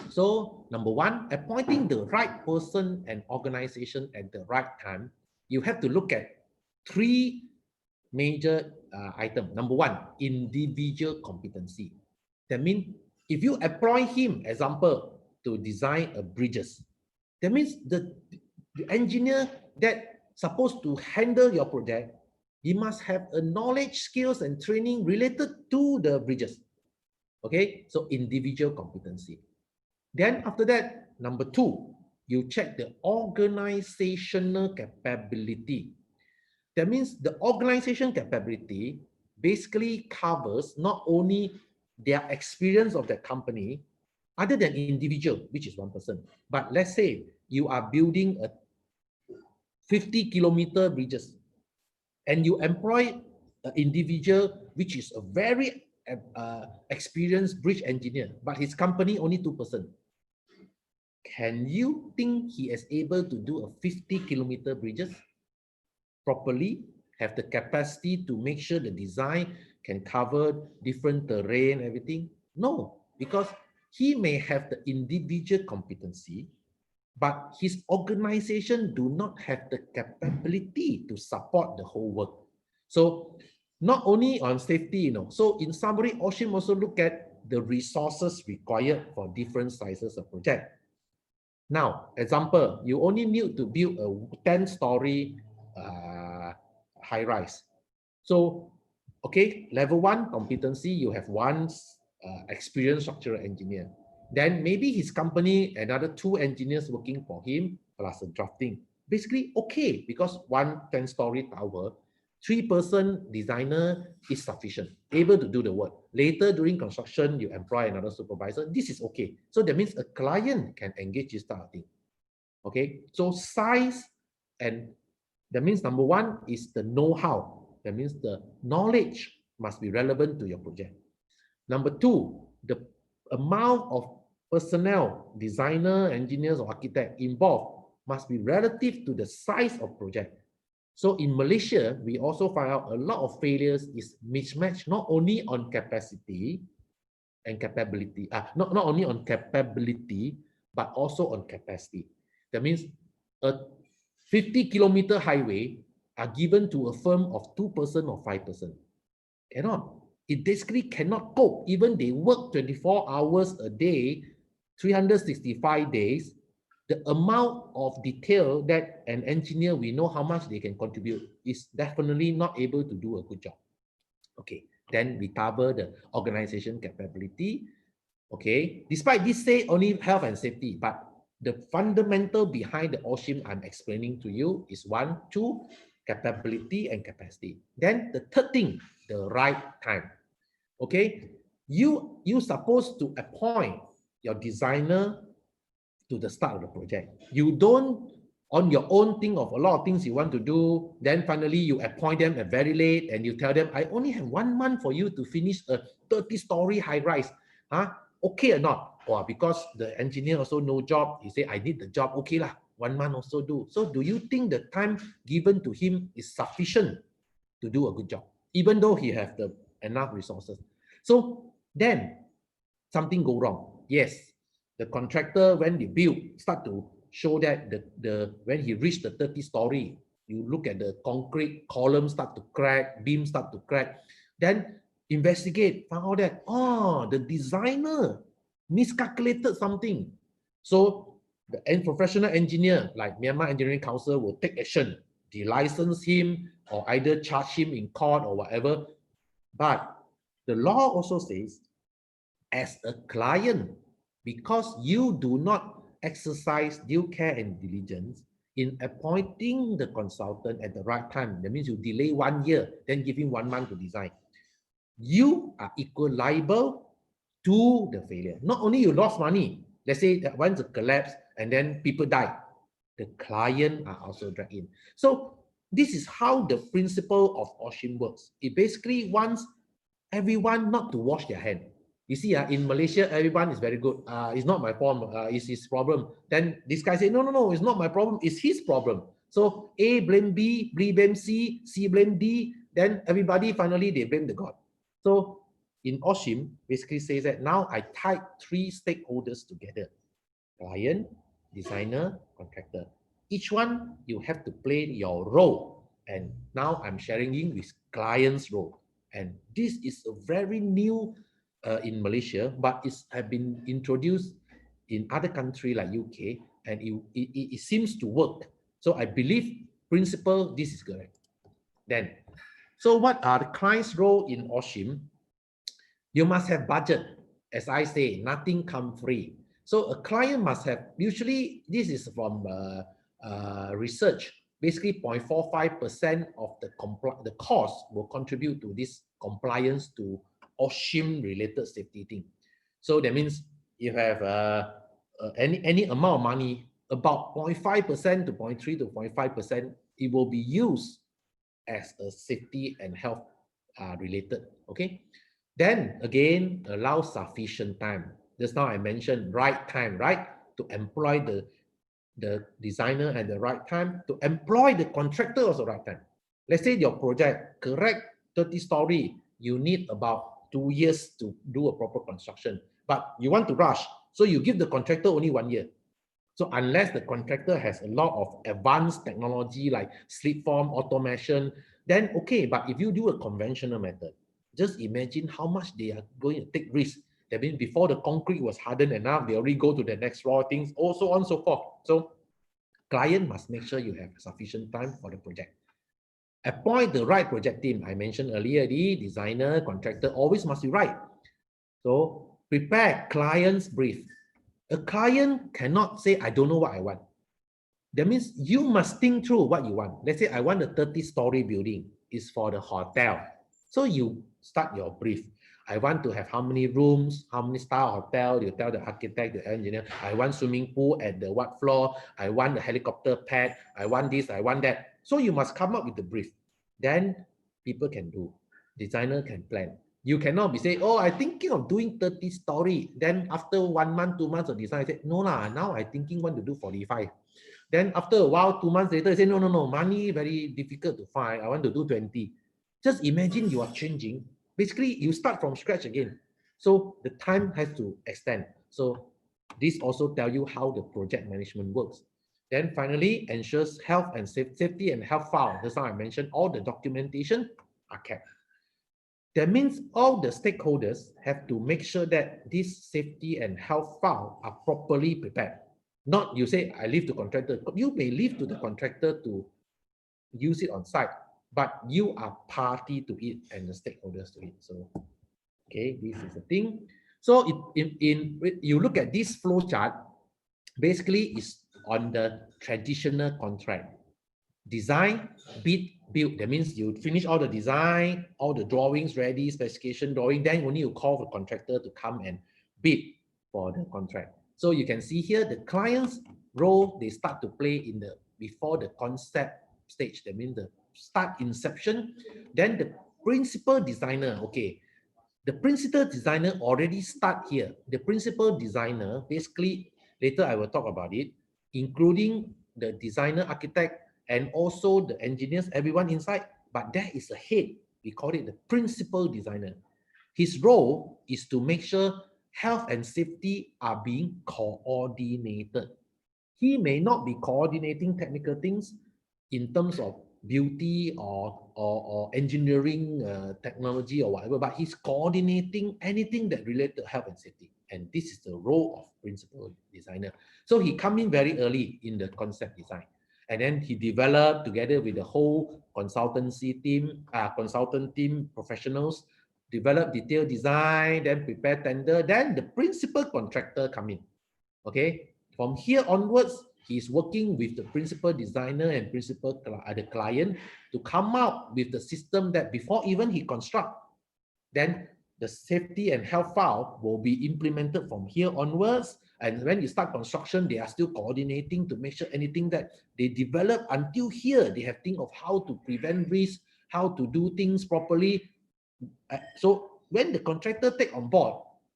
So number one, appointing the right person and organization at the right time, you have to look at 3 major items. Number one, individual competency. That means if you employ him, example, to design a bridges, that means the engineer that supposed to handle your project, he must have a knowledge, skills, and training related to the bridges. Okay, so individual competency. Then after that, number 2, you check the organizational capability. That means the organization capability basically covers not only their experience of the company, other than individual, which is 1 person. But let's say you are building a 50-kilometer bridges and you employ an individual which is a very experienced bridge engineer, but his company only 2 person. Can you think he is able to do a 50-kilometer bridges properly, have the capacity to make sure the design can cover different terrain, everything? No, because he may have the individual competency, but his organization do not have the capability to support the whole work. So not only on safety, so in summary, OSHCIM also look at the resources required for different sizes of project. Now, example, you only need to build a 10-story high-rise. So, okay, level 1 competency, you have one experienced structural engineer. Then maybe his company, another 2 engineers working for him, plus a drafting. Basically, okay, because one 10-story tower, 3-person designer is sufficient, able to do the work. Later, during construction, you employ another supervisor. This is okay. So that means a client can engage this type of thing. Okay, so size, and that means number 1 is the know-how. That means the knowledge must be relevant to your project. Number 2, the amount of personnel, designer, engineers, or architect involved must be relative to the size of project. So in Malaysia, we also find out a lot of failures is mismatched not only on capacity and capability, not only on capability, but also on capacity. That means a 50-kilometer highway are given to a firm of 2-person or 5-person. Cannot. It basically cannot cope. Even they work 24 hours a day, 365 days, the amount of detail that an engineer, we know how much they can contribute, is definitely not able to do a good job. Okay, then we cover the organization capability. Okay, despite this say only health and safety, but the fundamental behind the OSHCIM I'm explaining to you is 1, 2, capability and capacity. Then the third thing, the right time. Okay, you're supposed to appoint your designer to the start of the project. You don't on your own think of a lot of things you want to do, then finally you appoint them at very late and you tell them, I only have 1 month for you to finish a 30-story high-rise. Huh? Okay or not? Or because the engineer also no job, he say, I need the job, okay lah, 1 month also do. So do you think the time given to him is sufficient to do a good job, even though he have the enough resources? So then something go wrong. Yes, the contractor, when they build, start to show that when he reached the 30-story, you look at the concrete columns start to crack, beams start to crack. Then investigate, found out that, the designer miscalculated something. So the professional engineer, like Myanmar Engineering Council, will take action, de-license him or either charge him in court or whatever. But the law also says, as a client, because you do not exercise due care and diligence in appointing the consultant at the right time, that means you delay 1 year, then give him 1 month to design, you are equal liable to the failure. Not only you lost money, let's say that once it collapsed and then people die, the client are also dragged in. So this is how the principle of OSHCIM works. It basically wants everyone not to wash their hand. You see, in Malaysia, everyone is very good. It's not my problem, it's his problem. Then this guy say, no, it's not my problem, it's his problem. So A blame B, B blame C, C blame D, then everybody finally they blame the God. So in OSHCIM, basically says that now I tied 3 stakeholders together: client, designer, contractor. Each one, you have to play your role. And now I'm sharing in with client's role. And this is a very new in Malaysia, but it's have been introduced in other countries like UK, and it seems to work. So I believe principle, this is correct. Then, so what are the client's role in OSHCIM? You must have budget. As I say, nothing come free. So a client must have, usually this is from research, basically 0.45% of the cost will contribute to this compliance to OSHCIM related safety thing. So that means you have any amount of money, about 0.5% to 0.3 to 0.5%, it will be used as a safety and health related. Okay. Then again, allow sufficient time. Just now I mentioned right time, right? To employ the designer at the right time, to employ the contractor also right time. Let's say your project, correct 30-story, you need about 2 years to do a proper construction, but you want to rush, so you give the contractor only 1 year. So unless the contractor has a lot of advanced technology like slip form, automation, then okay. But if you do a conventional method, just imagine how much they are going to take risk. That means before the concrete was hardened enough, they already go to the next floor, things, so on and so forth. So client must make sure you have sufficient time for the project. Appoint the right project team. I mentioned earlier, the designer, contractor always must be right. So prepare client's brief. A client cannot say, I don't know what I want. That means you must think through what you want. Let's say I want a 30-story building. It's for the hotel. So you start your brief. I want to have how many rooms, how many star hotel, you tell the architect, the engineer, I want swimming pool at the what floor, I want the helicopter pad, I want this, I want that. So you must come up with the brief. Then people can do. Designer can plan. You cannot be saying, oh, I'm thinking of doing 30-story. Then after 1 month, 2 months of design, I said, no lah, now I'm thinking want to do 45. Then after a while, 2 months later, I say, no, money very difficult to find. I want to do 20. Just imagine you are changing. Basically, you start from scratch again. So the time has to extend. So this also tells you how the project management works. Then finally, ensures health and safety and health file. That's how I mentioned all the documentation are kept. That means all the stakeholders have to make sure that this safety and health file are properly prepared. Not you say, I leave to contractor. You may leave to the contractor to use it on site, but you are party to it and the stakeholders to it. So, okay, this is the thing. So you look at this flow chart, basically is on the traditional contract. Design, bid, build. That means you finish all the design, all the drawings ready, specification drawing, then only you call the contractor to come and bid for the contract. So you can see here the client's role, they start to play in the before the concept stage. That means the start inception. Then the principal designer, okay. The principal designer already start here. The principal designer, basically, later I will talk about it, including the designer, architect, and also the engineers, everyone inside, but there is a head. We call it the principal designer. His role is to make sure health and safety are being coordinated. He may not be coordinating technical things in terms of beauty or engineering technology or whatever, but he's coordinating anything that relates to health and safety. And this is the role of principal designer. So he come in very early in the concept design. And then he developed together with the whole consultancy team, consultant team professionals, develop detailed design, then prepare tender, then the principal contractor come in. Okay, from here onwards, he's working with the principal designer and principal the client to come up with the system that before even he construct, then the safety and health file will be implemented from here onwards. And when you start construction, they are still coordinating to make sure anything that they develop until here, they have think of how to prevent risk, how to do things properly. So when the contractor take on board,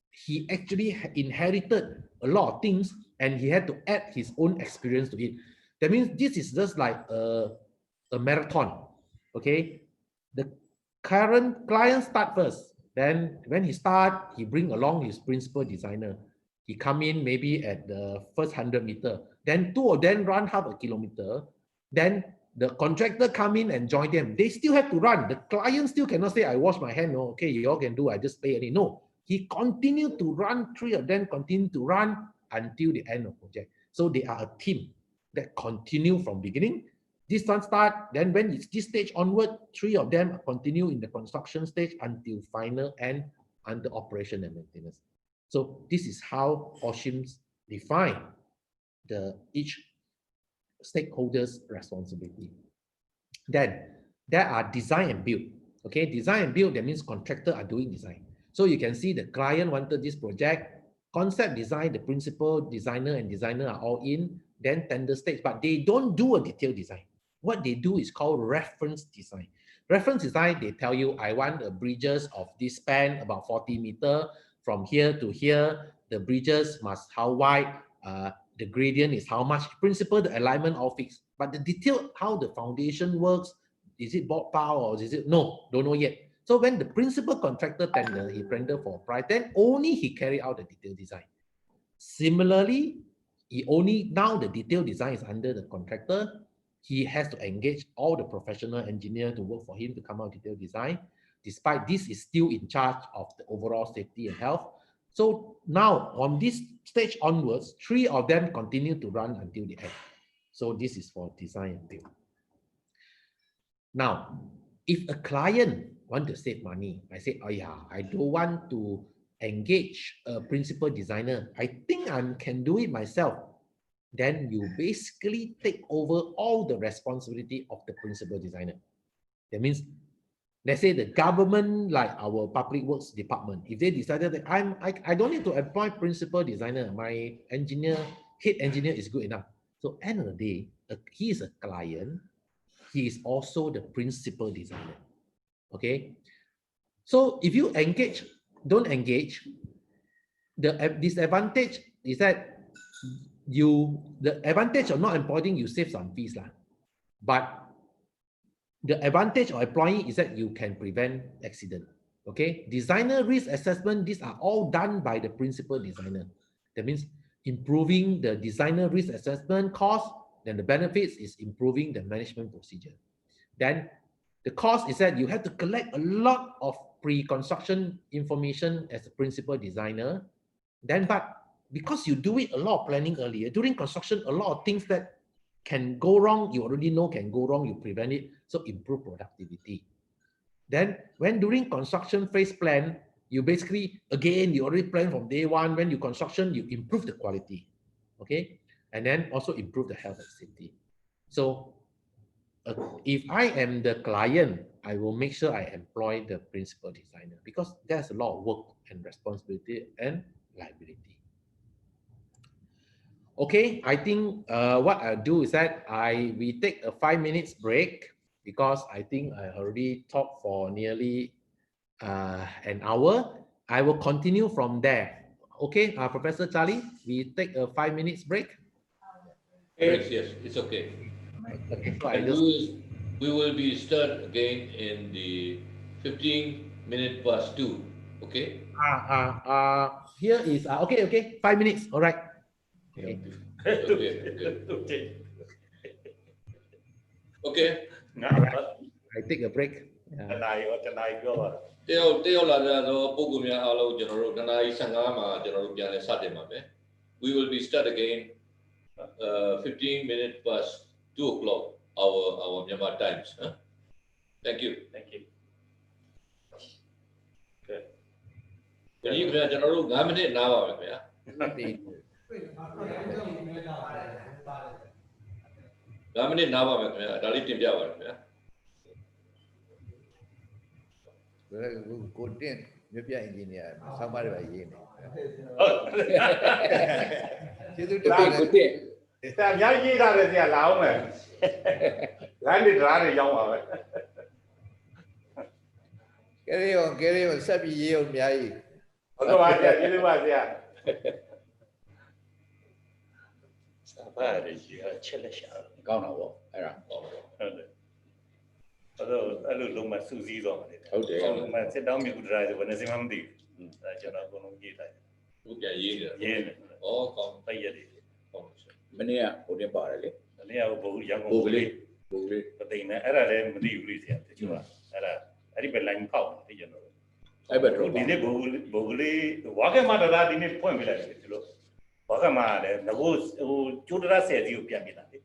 he actually inherited a lot of things and he had to add his own experience to it. That means this is just like a marathon, okay? The current client start first. Then when he start, he bring along his principal designer. He come in maybe at the first 100 meter. Then two of them run half a kilometer. Then the contractor come in and join them. They still have to run. The client still cannot say, I wash my hand. No, okay, you all can do, I just pay any. No, he continued to run, three of them continue to run until the end of project. So they are a team that continue from beginning. This one start, then when it's this stage onward, three of them continue in the construction stage until final end under operation and maintenance. So this is how OSHCIM define each stakeholders' responsibility. Then there are design and build. Okay, design and build, that means contractor are doing design. So you can see the client wanted this project, concept design, the principal designer and designer are all in, then tender stage, but they don't do a detailed design. What they do is called reference design. Reference design, they tell you, I want the bridges of this span about 40 meters from here to here. The bridges must how wide, the gradient is how much. Principle, the alignment all fixed. But the detail, how the foundation works, is it bought power or is it, no, don't know yet. So when the principal contractor tender, he tender for price, then only he carry out the detailed design. Similarly, now the detailed design is under the contractor. He has to engage all the professional engineer to work for him to come out detailed design. Despite this is still in charge of the overall safety and health. So now on this stage onwards, 3 of them continue to run until the end. So this is for design and build. Now, if a client want to save money, I say, oh yeah, I don't want to engage a principal designer. I think I can do it myself. Then you basically take over all the responsibility of the principal designer. That means, let's say the government, like our public works department, if they decided that I don't need to employ principal designer, my engineer, head engineer is good enough. So end of the day, he is a client, he is also the principal designer. Okay. So if you don't engage, the disadvantage is that the advantage of not employing, you save some fees lah. But the advantage of employing is that you can prevent accident. Okay, designer risk assessment, these are all done by the principal designer. That means improving the designer risk assessment cost, then the benefits is improving the management procedure. Then the cost is that you have to collect a lot of pre-construction information as a principal designer. Then, but because you do it a lot of planning earlier, during construction, a lot of things that can go wrong, you already know can go wrong, you prevent it, so improve productivity. Then when during construction phase plan, you basically, again, you already plan from day one, when you construction, you improve the quality, okay? And then also improve the health and safety. So if I am the client, I will make sure I employ the principal designer because there's a lot of work and responsibility and liability. Okay, I think what I'll do is that we take a 5 minutes break because I think I already talked for nearly an hour. I will continue from there. Okay, Professor Charlie, we take a 5 minutes break. Breaks, yes, it's okay. Okay, so And we will be start again in the 15 minute past 2. Okay? Here is okay, 5 minutes. All right. Okay. Okay. I take a break. တယောက်လာတဲ့တော့ပုံကူများအားလုံးကျွန်တော်တို့တနားကြီး15မှာကျွန်တော်တို့ပြန်လဲစတင်ပါမယ် We will be start again 15 minutes past 2 o'clock our Myanmar times. Huh? Thank you. Thank you. Okay. ဒီကကျွန်တော်တို့5မိနစ်နားပါမယ်ခင်ဗျာ 5မိနစ်နားပါမယ်ခင်ဗျာဒါလေးတင်ပြပါမယ်ခင်ဗျာ ကိုတင်မြပြအင်ဂျင်နီယာဆောင်းပါးတွေပါရေးနေကျေးဇူးတင်ပါတယ်ကိုတင်ဆရာအများကြီးရေးထားတယ်ဆရာလာအောင်မယ်လမ်းတွေဓာတ်တွေရောင်းပါပဲကဲရောဆက်ပြီးရေးအောင်အများကြီးဟုတ်ကဲ့ပါဆရာကျေးဇူးပါဆရာစာပါရည်ချက်လက်ရှာကောင်းတာပေါ့အဲ့ဒါဟုတ်တယ်အဲ့လိုလုံးမစူးစီးတော့တယ်ဟုတ်တယ်လုံးမစစ်တောင်းမြူဒရာဆိုဘယ်နှစင်မှမသိဘူးအဲကျွန်တော်အကုန်လုံးရေးလိုက်ဟုတ်ပြန်ရေးတယ်ရေးတယ်ဩကောင်းတိုက်ရတယ်ဟုတ်မနေ့ကဟိုတင်ပါတယ်လေမနေ့ကဘိုးရန်ကုန်ဘိုးကလေးပသိနေအဲ့ဒါလည်းမသိဘူးလေဆရာတချို့ကအဲ့ဒီပဲ line ဖောက်တယ်ကျွန်တော်အဲ့ဘက်တော့ဒီနေ့ဘိုးကလေးဝါကမတရာဒီနေ့ဖွင့်ပြလိုက်တယ်ဒီလိုဝါကမလည်းငကိုဟိုကျိုးတရဆယ်စီကိုပြန်ပြတာလေ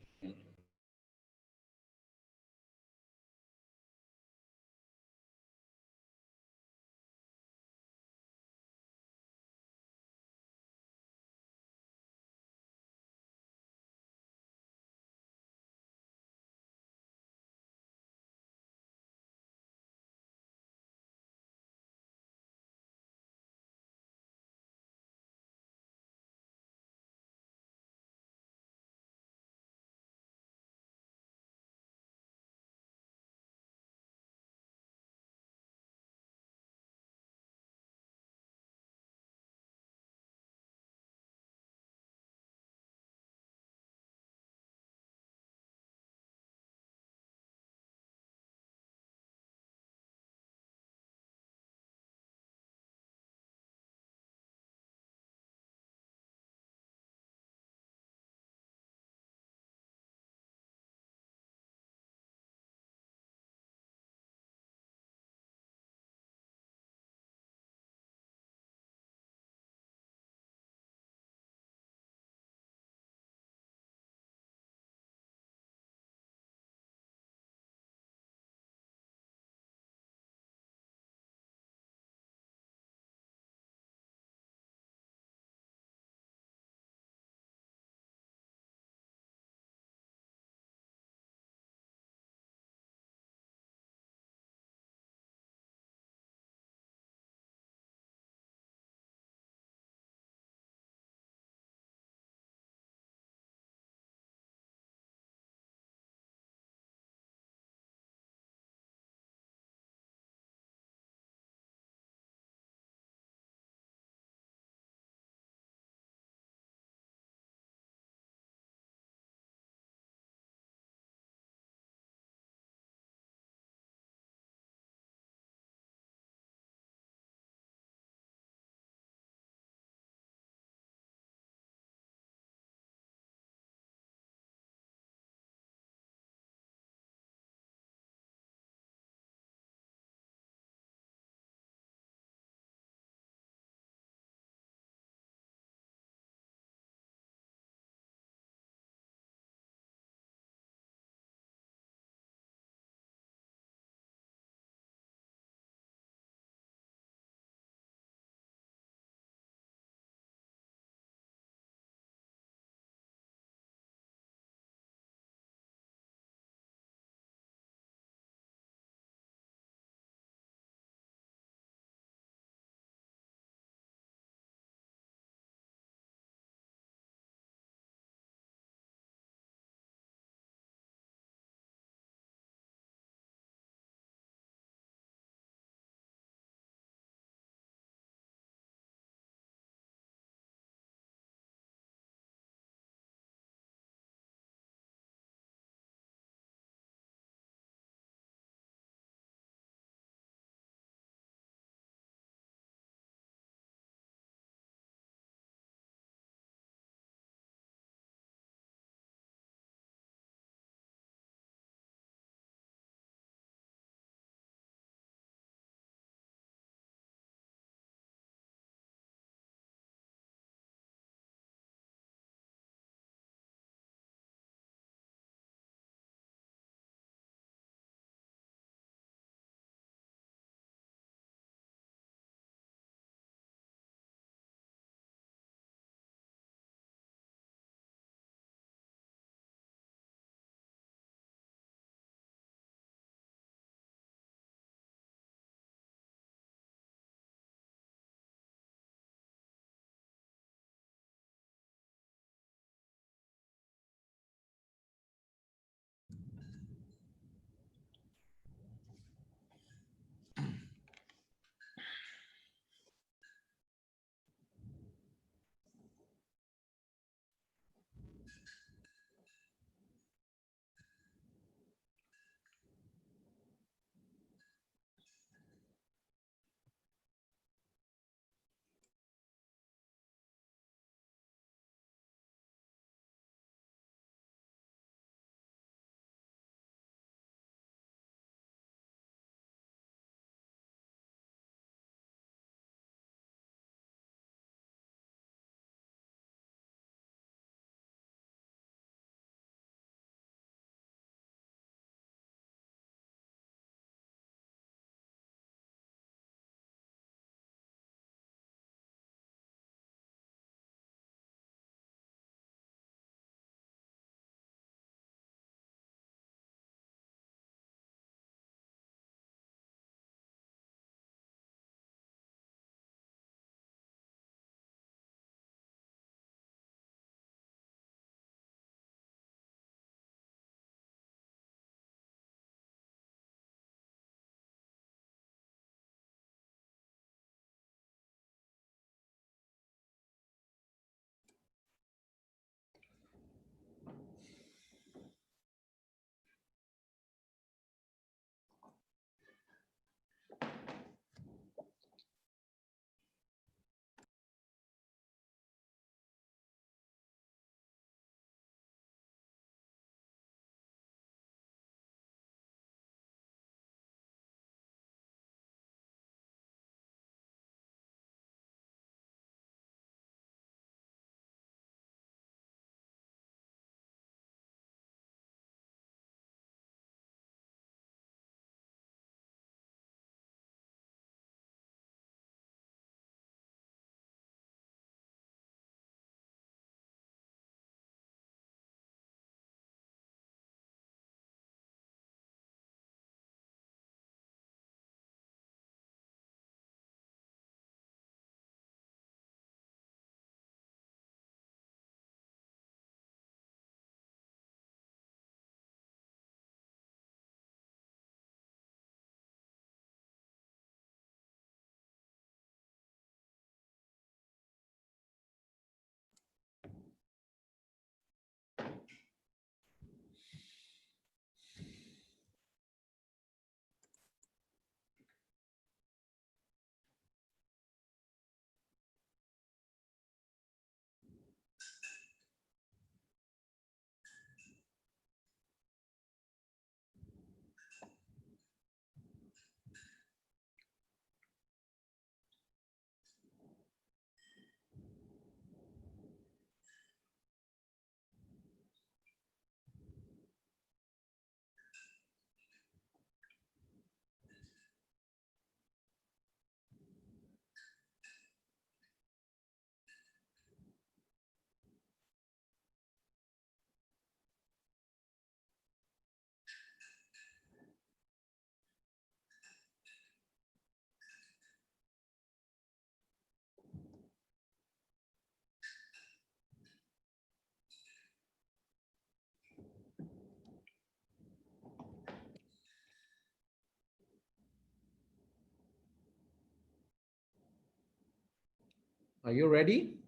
Are you ready?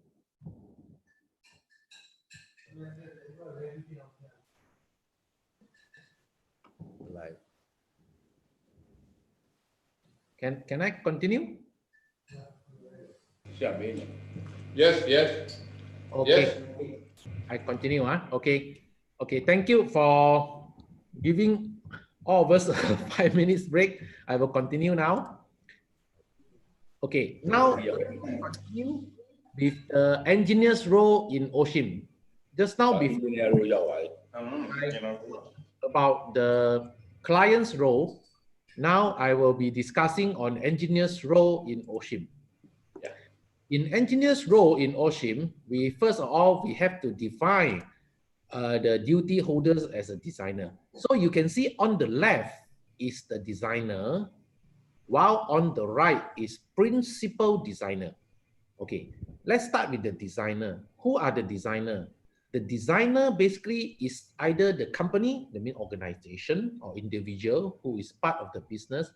Live. Can I continue? Yes, yes, Okay, yes. I continue. Okay. Okay, thank you for giving all of us a 5 minutes break. I will continue now. Okay, now continue with the engineer's role in OSHCIM. Just now before about the client's role, now I will be discussing on engineer's role in OSHCIM. Yeah. In engineer's role in OSHCIM, we first of all, we have to define the duty holders as a designer. So you can see on the left is the designer, while on the right is principal designer. Okay, let's start with the designer. Who are the designer? The designer basically is either the company, the main organization, or individual who is part of the business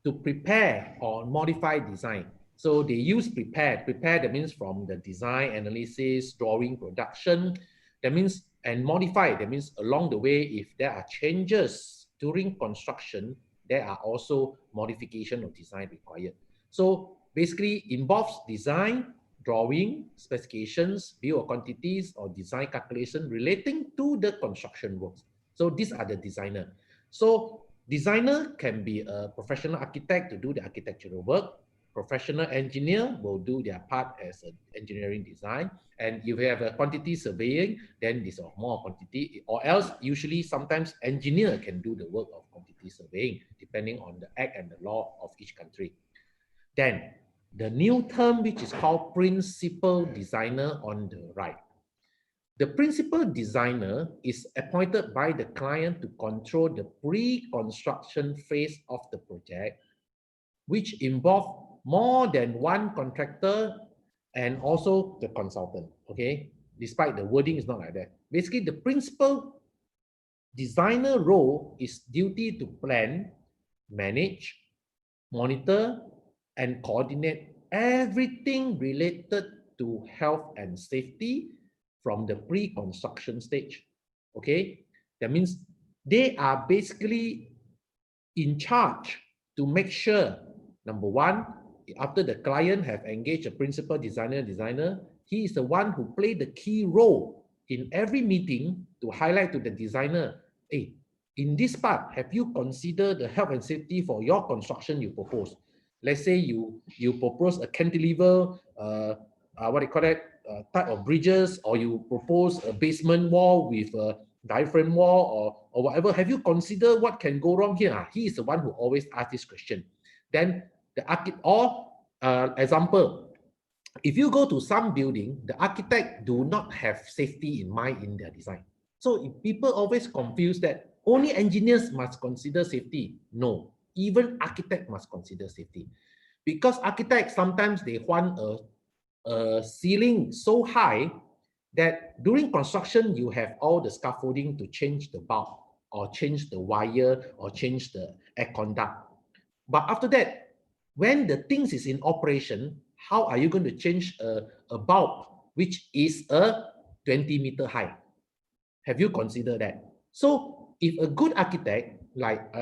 to prepare or modify design. So they use prepare. Prepare, that means from the design, analysis, drawing, production. That means, and modify, that means along the way, if there are changes during construction, there are also modification of design required. So basically involves design, drawing, specifications, bill of quantities, or design calculation relating to the construction works. So these are the designer. So designer can be a professional architect to do the architectural work. Professional engineer will do their part as an engineering design. And if you have a quantity surveying, then this is more quantity, or else usually sometimes engineer can do the work of quantity surveying, depending on the act and the law of each country. Then the new term, which is called principal designer on the right. The principal designer is appointed by the client to control the pre-construction phase of the project, which involve more than one contractor and also the consultant, okay? Despite the wording is not like that. Basically, the principal designer role is duty to plan, manage, monitor, and coordinate everything related to health and safety from the pre-construction stage. Okay, that means they are basically in charge to make sure, number one, after the client have engaged a principal designer, he is the one who played the key role in every meeting to highlight to the designer, hey, in this part, have you considered the health and safety for your construction you propose? Let's say you propose a cantilever, what do you call that, type of bridges, or you propose a basement wall with a diaphragm wall or whatever. Have you considered what can go wrong here? He is the one who always asks this question. Then the architect, or example, if you go to some building, the architect do not have safety in mind in their design. So if people always confuse that only engineers must consider safety. No, even architect must consider safety. Because architects, sometimes they want a ceiling so high that during construction, you have all the scaffolding to change the bulb or change the wire or change the air conduct. But after that, when the things is in operation, how are you going to change a bulb which is a 20-meter high? Have you considered that? So if a good architect, like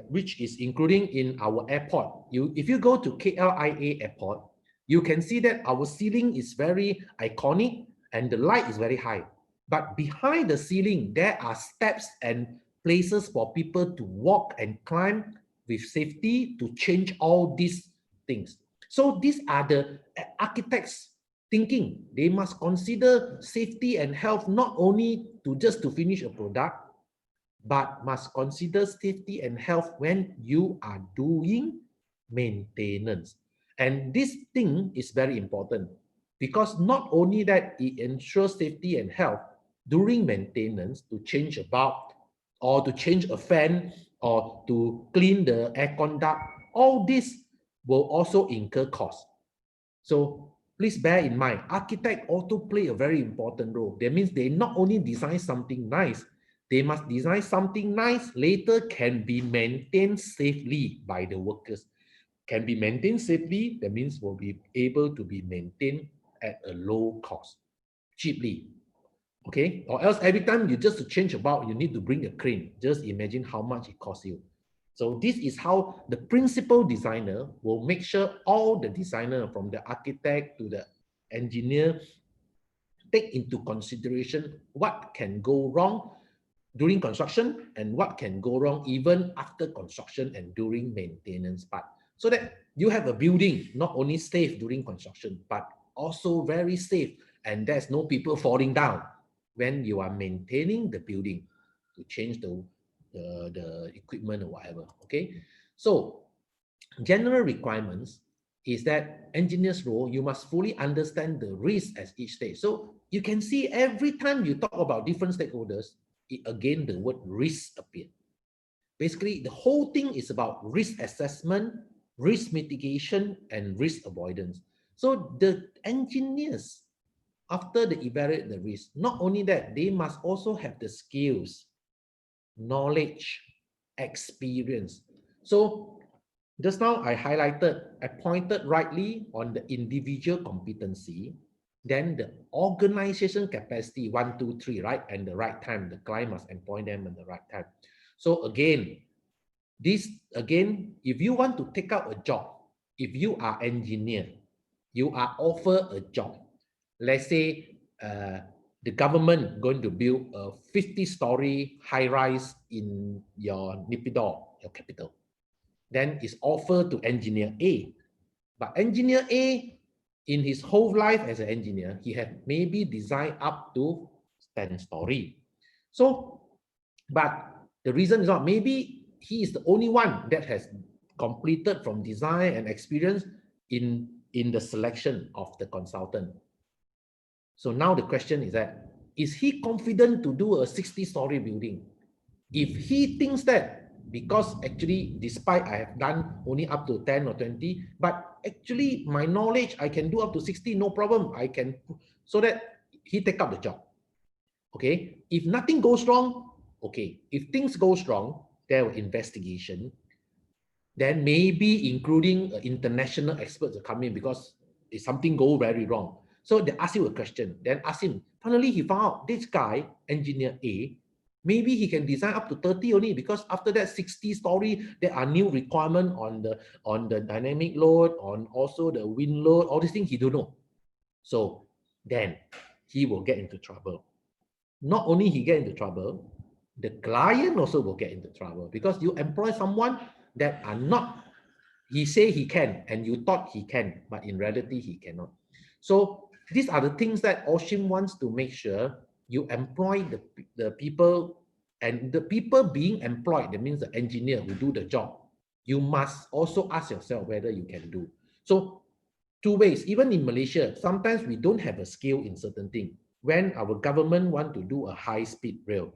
which is including in our airport, if you go to KLIA airport, you can see that our ceiling is very iconic and the light is very high. But behind the ceiling, there are steps and places for people to walk and climb with safety to change all these things. So these are the architects thinking. They must consider safety and health not only just to finish a product, but must consider safety and health when you are doing maintenance. And this thing is very important because not only that it ensures safety and health during maintenance to change a bulb or to change a fan or to clean the air conduct, all this will also incur cost. So please bear in mind, architects also play a very important role. That means they not only design something nice, they must design something nice later can be maintained safely by the workers. Can be maintained safely, that means will be able to be maintained at a low cost, cheaply. Okay, or else every time you just to change a bulb, you need to bring a crane. Just imagine how much it costs you. So this is how the principal designer will make sure all the designer, from the architect to the engineer, take into consideration what can go wrong during construction and what can go wrong even after construction and during maintenance part. So that you have a building not only safe during construction, but also very safe, and there's no people falling down when you are maintaining the building to change the equipment or whatever. Okay, so general requirements is that engineer's role, you must fully understand the risk at each stage. So you can see every time you talk about different stakeholders, again the word risk appeared. Basically, the whole thing is about risk assessment, risk mitigation, and risk avoidance. So the engineers, after they evaluate the risk, not only that, they must also have the skills, knowledge, experience. So just now I pointed rightly on the individual competency, then the organization capacity, 1, 2, 3, right? And the right time, the client must employ them at the right time. So again, if you want to take out a job, if you are engineer, you are offered a job. Let's say the government going to build a 50-story high-rise in your Nipidor, your capital. Then it's offered to engineer A. But engineer A, in his whole life as an engineer, he had maybe designed up to 10-story. So, but the reason is not, maybe he is the only one that has completed from design and experience in the selection of the consultant. So now the question is that, is he confident to do a 60-story building? If he thinks that, because actually, despite I have done only up to 10 or 20, but actually my knowledge, I can do up to 60, no problem. I can, so that he take up the job. Okay, if nothing goes wrong, okay. If things goes wrong, there will investigation. Then maybe including international experts to come in, because if something go very wrong. So they ask you a question, then ask him. Finally, he found out this guy, engineer A, maybe he can design up to 30 only, because after that 60-story, there are new requirements on the dynamic load, on also the wind load, all these things he don't know. So then he will get into trouble. Not only he get into trouble, the client also will get into trouble, because you employ someone that are not, he say he can, and you thought he can, but in reality he cannot. So these are the things that OSHCIM wants to make sure you employ the people, and the people being employed, that means the engineer who do the job, you must also ask yourself whether you can do. So two ways, even in Malaysia, sometimes we don't have a skill in certain things. When our government want to do a high-speed rail,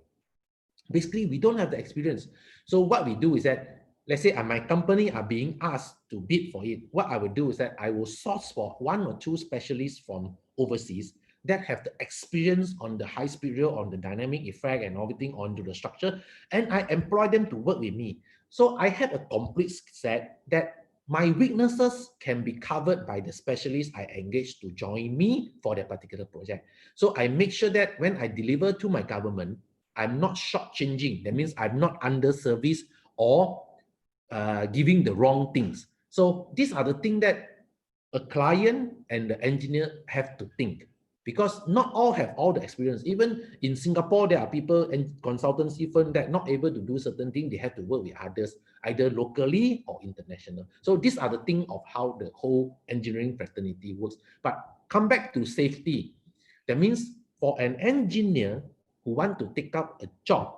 basically we don't have the experience. So what we do is that, let's say my company are being asked to bid for it. What I will do is that I will source for 1 or 2 specialists from overseas that have the experience on the high-speed rail, on the dynamic effect and everything onto the structure, and I employ them to work with me. So I have a complete set that my weaknesses can be covered by the specialists I engage to join me for that particular project. So I make sure that when I deliver to my government, I'm not shortchanging. That means I'm not under service or giving the wrong things. So these are the things that a client and the engineer have to think, because not all have all the experience. Even in Singapore, there are people and consultancy firms that not able to do certain things. They have to work with others, either locally or international. So these are the things of how the whole engineering fraternity works. But come back to safety. That means for an engineer who want to take up a job,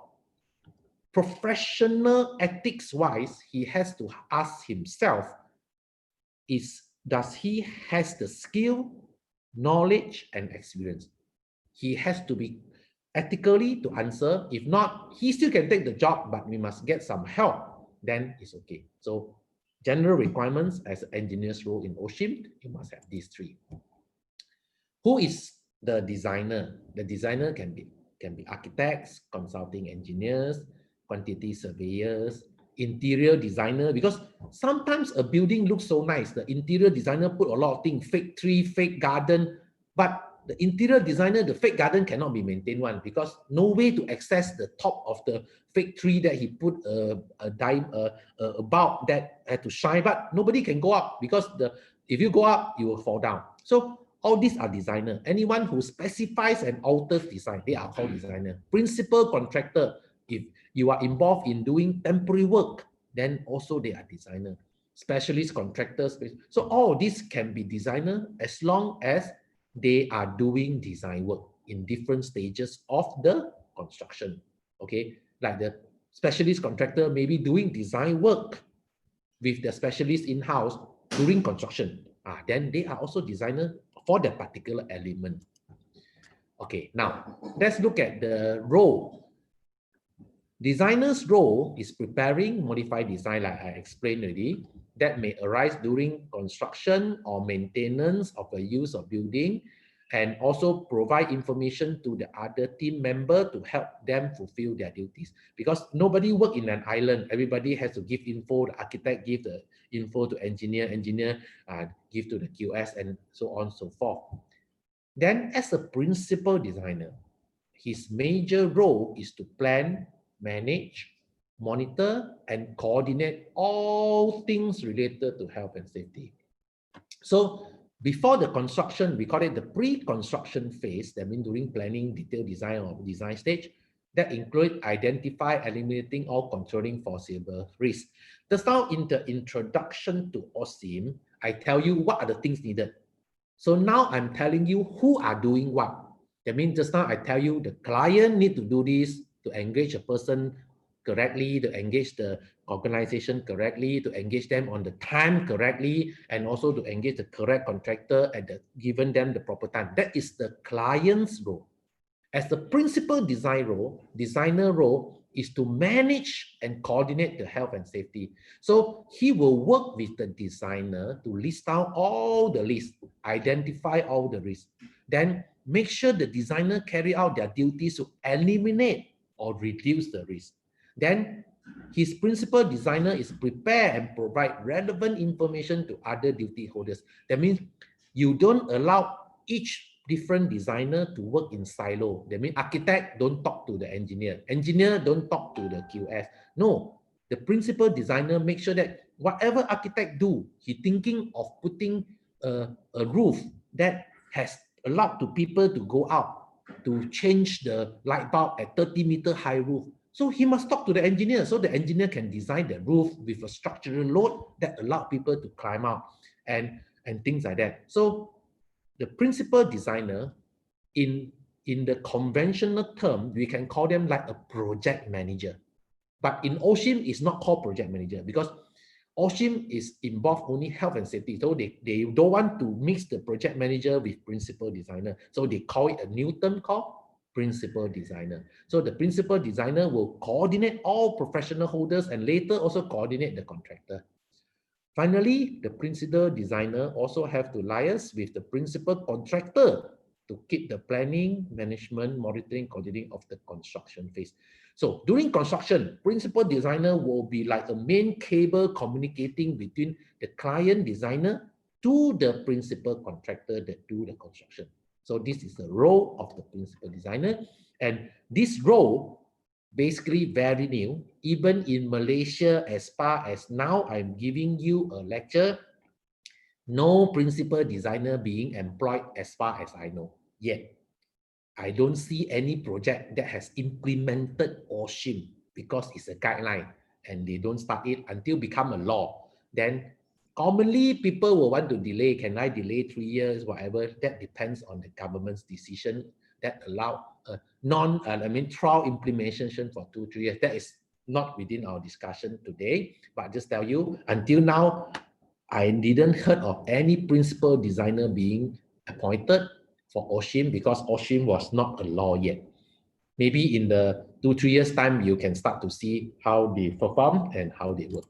professional ethics wise, he has to ask himself, does he has the skill, knowledge, and experience? He has to be ethically to answer. If not, he still can take the job, but we must get some help, then it's okay. So general requirements as an engineer's role in OSHCIM, you must have these 3. Who is the designer? The designer can be architects, consulting engineers, quantity surveyors, interior designer, because sometimes a building looks so nice. The interior designer put a lot of things, fake tree, fake garden, But the interior designer, the fake garden cannot be maintained one because no way to access the top of the fake tree that he put a bulb that had to shine, but nobody can go up because if you go up, you will fall down. So all these are designer. Anyone who specifies and alters design, they are called designer. Principal contractor, if you are involved in doing temporary work, then also they are designer. Specialist contractors. So all this can be designer as long as they are doing design work in different stages of the construction. Okay, like the specialist contractor may be doing design work with the specialist in-house during construction. Then they are also designer for that particular element. Okay, now let's look at the role. Designer's role is preparing modified design, like I explained already, that may arise during construction or maintenance of a use of building, and also provide information to the other team member to help them fulfill their duties. Because nobody work in an island, everybody has to give info, the architect give the info to engineer, give to the QS, and so on and so forth. Then as a principal designer, his major role is to plan, manage, monitor, and coordinate all things related to health and safety. So before the construction, we call it the pre-construction phase, that means during planning, detailed design or design stage, that include identify, eliminating, or controlling foreseeable risks. Just now in the introduction to OSHCIM, I tell you what are the things needed. So now I'm telling you who are doing what. That means just now I tell you the client need to do this to engage a person correctly, to engage the organization correctly, to engage them on the time correctly, and also to engage the correct contractor at given them the proper time. That is the client's role. As the principal designer role is to manage and coordinate the health and safety. So he will work with the designer to list out all the lists, identify all the risks, then make sure the designer carry out their duties to eliminate or reduce the risk. Then his principal designer is prepare and provide relevant information to other duty holders. That means you don't allow each different designer to work in silo. That means architect don't talk to the engineer. Engineer don't talk to the QS. No, the principal designer make sure that whatever architect do, he thinking of putting a roof that has allowed to people to go out to change the light bulb at 30-meter high roof. So he must talk to the engineer, so the engineer can design the roof with a structural load that allow people to climb out and things like that. So the principal designer, in the conventional term, we can call them like a project manager. But in OSHCIM, it's not called project manager because OSHCIM is involved only health and safety. So they don't want to mix the project manager with principal designer. So they call it a new term called principal designer. So the principal designer will coordinate all professional holders and later also coordinate the contractor. Finally, the principal designer also have to liaise with the principal contractor to keep the planning, management, monitoring, coordinating of the construction phase. So during construction, principal designer will be like a main cable communicating between the client designer to the principal contractor that do the construction. So this is the role of the principal designer. And this role basically very new, even in Malaysia. As far as now I'm giving you a lecture, no principal designer being employed as far as I know yet. I don't see any project that has implemented OSHCIM because it's a guideline and they don't start it until become a law. Then commonly people will want to delay. Can I delay 3 years, whatever? That depends on the government's decision that allow trial implementation for 2-3 years. That is not within our discussion today, but just tell you, until now, I didn't heard of any principal designer being appointed for OSHCIM because OSHCIM was not a law yet. Maybe in the 2-3 years time, you can start to see how they perform and how they work.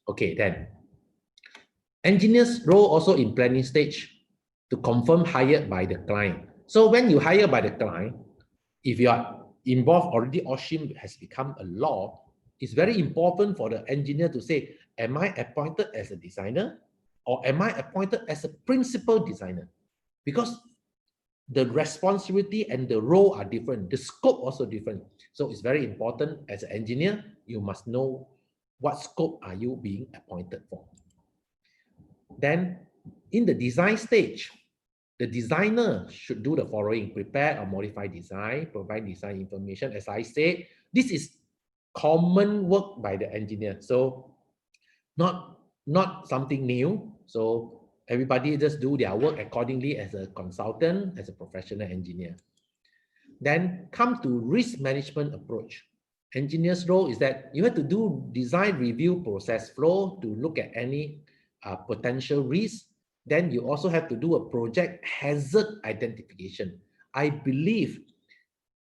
Okay, then. Engineer's role also in planning stage to confirm hired by the client. So when you hire by the client, if you are involved already, OSHCIM has become a law, it's very important for the engineer to say, am I appointed as a designer or am I appointed as a principal designer? Because the responsibility and the role are different. The scope also different. So it's very important as an engineer, you must know what scope are you being appointed for. Then in the design stage, the designer should do the following: prepare or modify design, provide design information. As I said, this is common work by the engineer. So not something new. So everybody just do their work accordingly as a consultant, as a professional engineer. Then come to risk management approach. Engineer's role is that you have to do design review process flow to look at any potential risk. Then you also have to do a project hazard identification. I believe.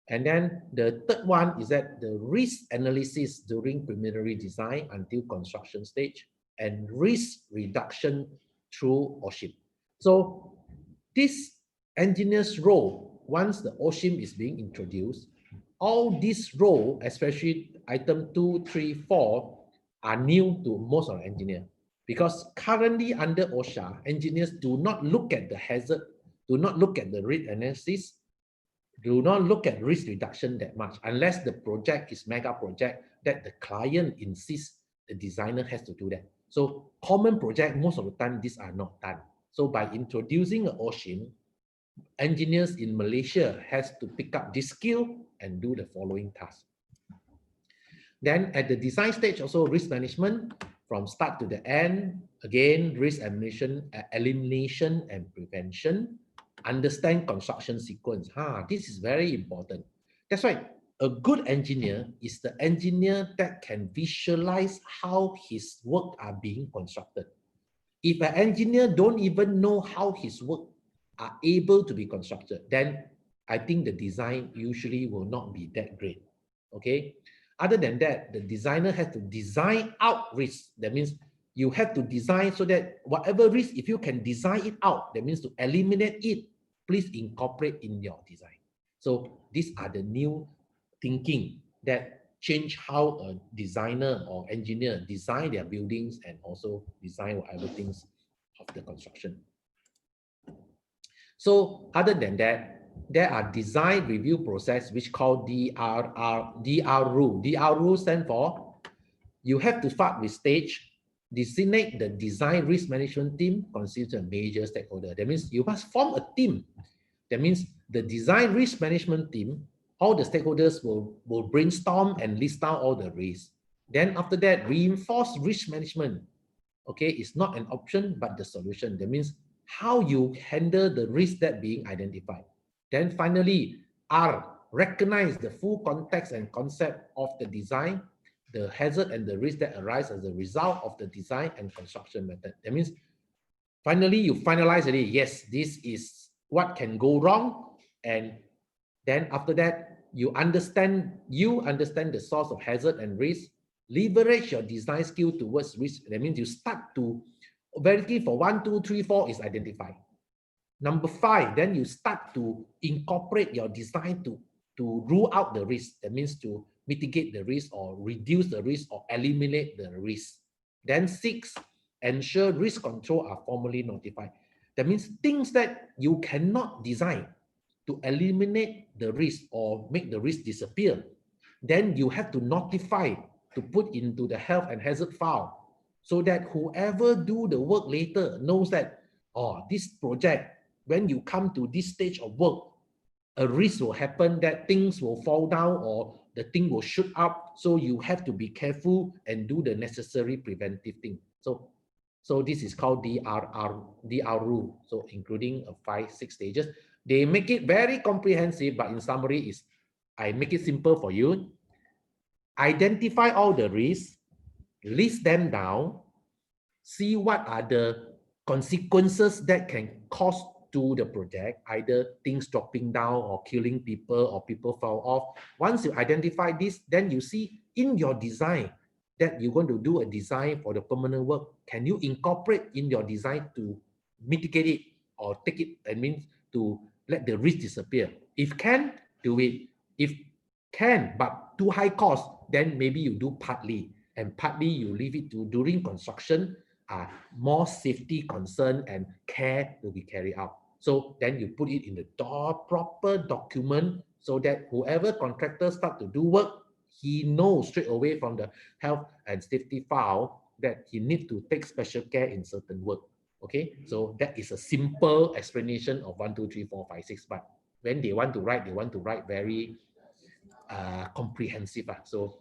And then the third one is that the risk analysis during preliminary design until construction stage, and risk reduction through OSHCIM. So this engineer's role, once the OSHCIM is being introduced, all these roles, especially item 2, 3, 4, are new to most of the engineers. Because currently under OSHA, engineers do not look at the hazard, do not look at the risk analysis, do not look at risk reduction that much, unless the project is mega project that the client insists the designer has to do that. So common project, most of the time, these are not done. So by introducing an OSHCIM, engineers in Malaysia has to pick up this skill and do the following tasks. Then at the design stage, also risk management from start to the end. Again, risk elimination and prevention. Understand construction sequence. This is very important. That's why a good engineer is the engineer that can visualize how his work are being constructed. If an engineer don't even know how his work are able to be constructed, then I think the design usually will not be that great. Okay. Other than that, the designer has to design out risk. That means you have to design so that whatever risk, if you can design it out, that means to eliminate it, please incorporate in your design. So these are the new thinking that change how a designer or engineer design their buildings and also design whatever things of the construction. So other than that, there are design review process which called DR rule. DR rule stands for you have to start with stage, designate the design risk management team, consider a major stakeholder. That means you must form a team. That means the design risk management team, all the stakeholders will brainstorm and list down all the risks. Then after that, reinforce risk management. Okay, it's not an option, but the solution. That means how you handle the risk that being identified. Then finally, R, recognize the full context and concept of the design, the hazard and the risk that arise as a result of the design and construction method. That means finally you finalize it. Yes, this is what can go wrong. And then after that, you understand the source of hazard and risk, leverage your design skill towards risk. That means you start to vertically for 1, 2, 3, 4 is identified. Number 5, then you start to incorporate your design to rule out the risk. That means to mitigate the risk or reduce the risk or eliminate the risk. Then 6, ensure risk control are formally notified. That means things that you cannot design to eliminate the risk or make the risk disappear. Then you have to notify to put into the health and hazard file so that whoever do the work later knows that, oh, this project, when you come to this stage of work, a risk will happen that things will fall down or the thing will shoot up. So you have to be careful and do the necessary preventive thing. So this is called DR rule. So including 5, 6 stages. They make it very comprehensive, but in summary is, I make it simple for you. Identify all the risks, list them down, see what are the consequences that can cause to the project, either things dropping down or killing people or people fall off. Once you identify this, then you see in your design that you're going to do a design for the permanent work. Can you incorporate in your design to mitigate it or take it, I mean, to let the risk disappear? If can, do it. If can, but too high cost, then maybe you do partly, and partly you leave it to during construction, more safety concern and care will be carried out. So then you put it in the proper document so that whoever contractor start to do work, he knows straight away from the health and safety file that he need to take special care in certain work. Okay, so that is a simple explanation of 1, 2, 3, 4, 5, 6. But when they want to write very comprehensive. So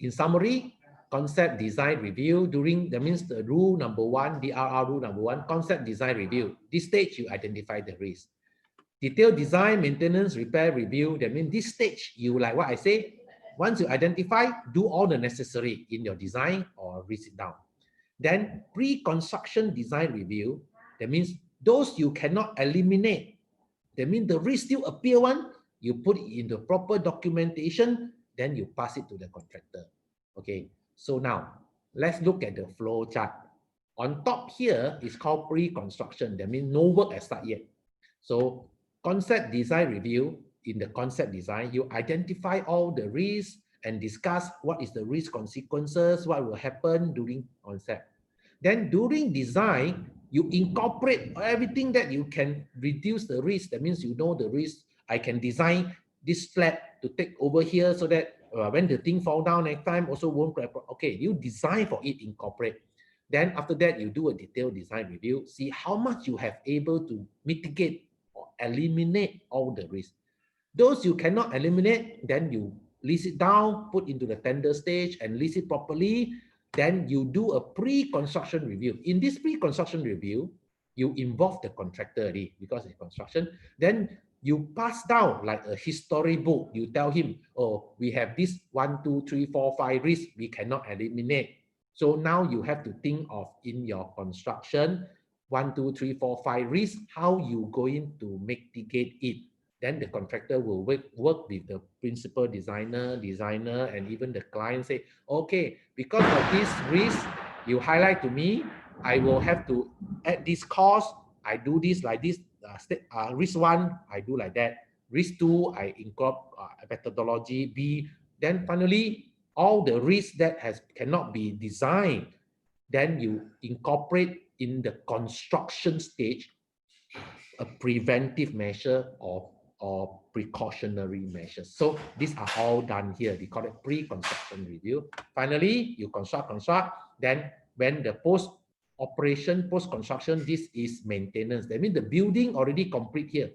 in summary, concept design review during, that means the rule number 1, DRR rule number 1, concept design review. This stage you identify the risk. Detailed design, maintenance, repair, review. That means this stage you, like what I say, once you identify, do all the necessary in your design or write it down. Then pre-construction design review. That means those you cannot eliminate. That means the risk still appear one, you put it in the proper documentation, then you pass it to the contractor. Okay, so now let's look at the flow chart. On top here is called pre-construction. That means no work has started yet. So concept design review, in the concept design, you identify all the risks and discuss what is the risk consequences, what will happen during concept. Then during design, you incorporate everything that you can reduce the risk. That means you know the risk. I can design this slab to take over here so that when the thing fall down next time also won't crack. Okay, you design for it, incorporate. Then after that, you do a detailed design review, see how much you have able to mitigate or eliminate all the risks. Those you cannot eliminate, then you list it down, put into the tender stage and list it properly. Then you do a pre-construction review. In this pre-construction review, you involve the contractor already because it's construction. Then you pass down like a history book. You tell him, oh, we have this 1, 2, 3, 4, 5 risks we cannot eliminate. So now you have to think of in your construction, 1, 2, 3, 4, 5 risks, how you going to mitigate it. Then the contractor will work with the principal designer, and even the client say, okay, because of this risk you highlight to me, I will have to add this cost. I do this like this. Risk 1, I do like that. Risk 2, I incorporate methodology B. Then finally, all the risks that cannot be designed, then you incorporate in the construction stage a preventive measure or precautionary measures. So these are all done here. We call it pre-construction review. Finally, you construct. Then when the post-operation, post-construction, this is maintenance. That means the building already complete here.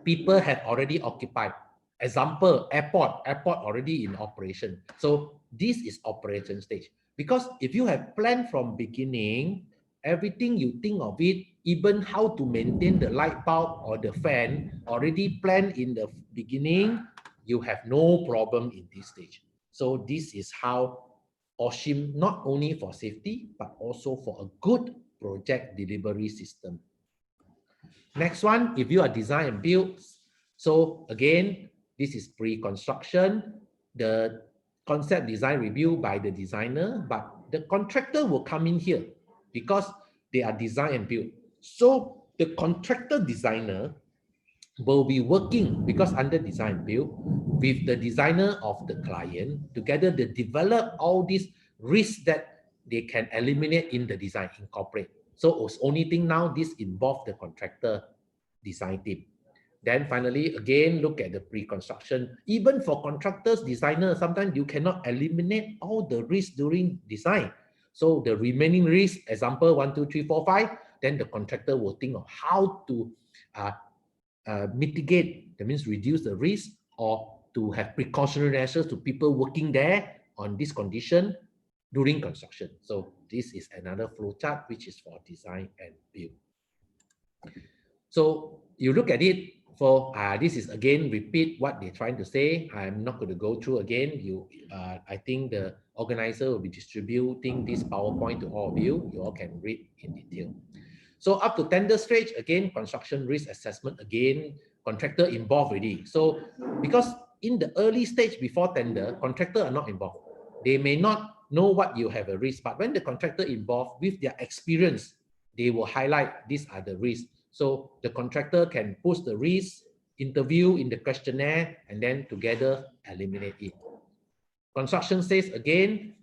People have already occupied. Example, airport already in operation. So this is operation stage. Because if you have planned from beginning, everything you think of it, even how to maintain the light bulb or the fan, already planned in the beginning, you have no problem in this stage. So this is how OSHCIM, not only for safety, but also for a good project delivery system. Next one, if you are design and build. So again, this is pre-construction, the concept design review by the designer, but the contractor will come in here because they are design and build. So the contractor designer will be working, because under design and build, with the designer of the client, together they develop all these risks that they can eliminate in the design, incorporate. So it's only thing now, this involves the contractor design team. Then finally, again, look at the pre-construction. Even for contractors, designers, sometimes you cannot eliminate all the risks during design. So the remaining risk, example 1, 2, 3, 4, 5, then the contractor will think of how to mitigate, that means reduce the risk, or to have precautionary measures to people working there on this condition during construction. So this is another flow chart, which is for design and build. So you look at it for, this is again, repeat what they're trying to say. I'm not going to go through again. I think the organizer will be distributing this PowerPoint to all of you. You all can read in detail. So up to tender stage, again, construction risk assessment, again, contractor involved already. So because in the early stage before tender, contractor are not involved. They may not know what you have a risk, but when the contractor involved with their experience, they will highlight these are the risks. So the contractor can post the risk, interview in the questionnaire, and then together eliminate it. Construction says again,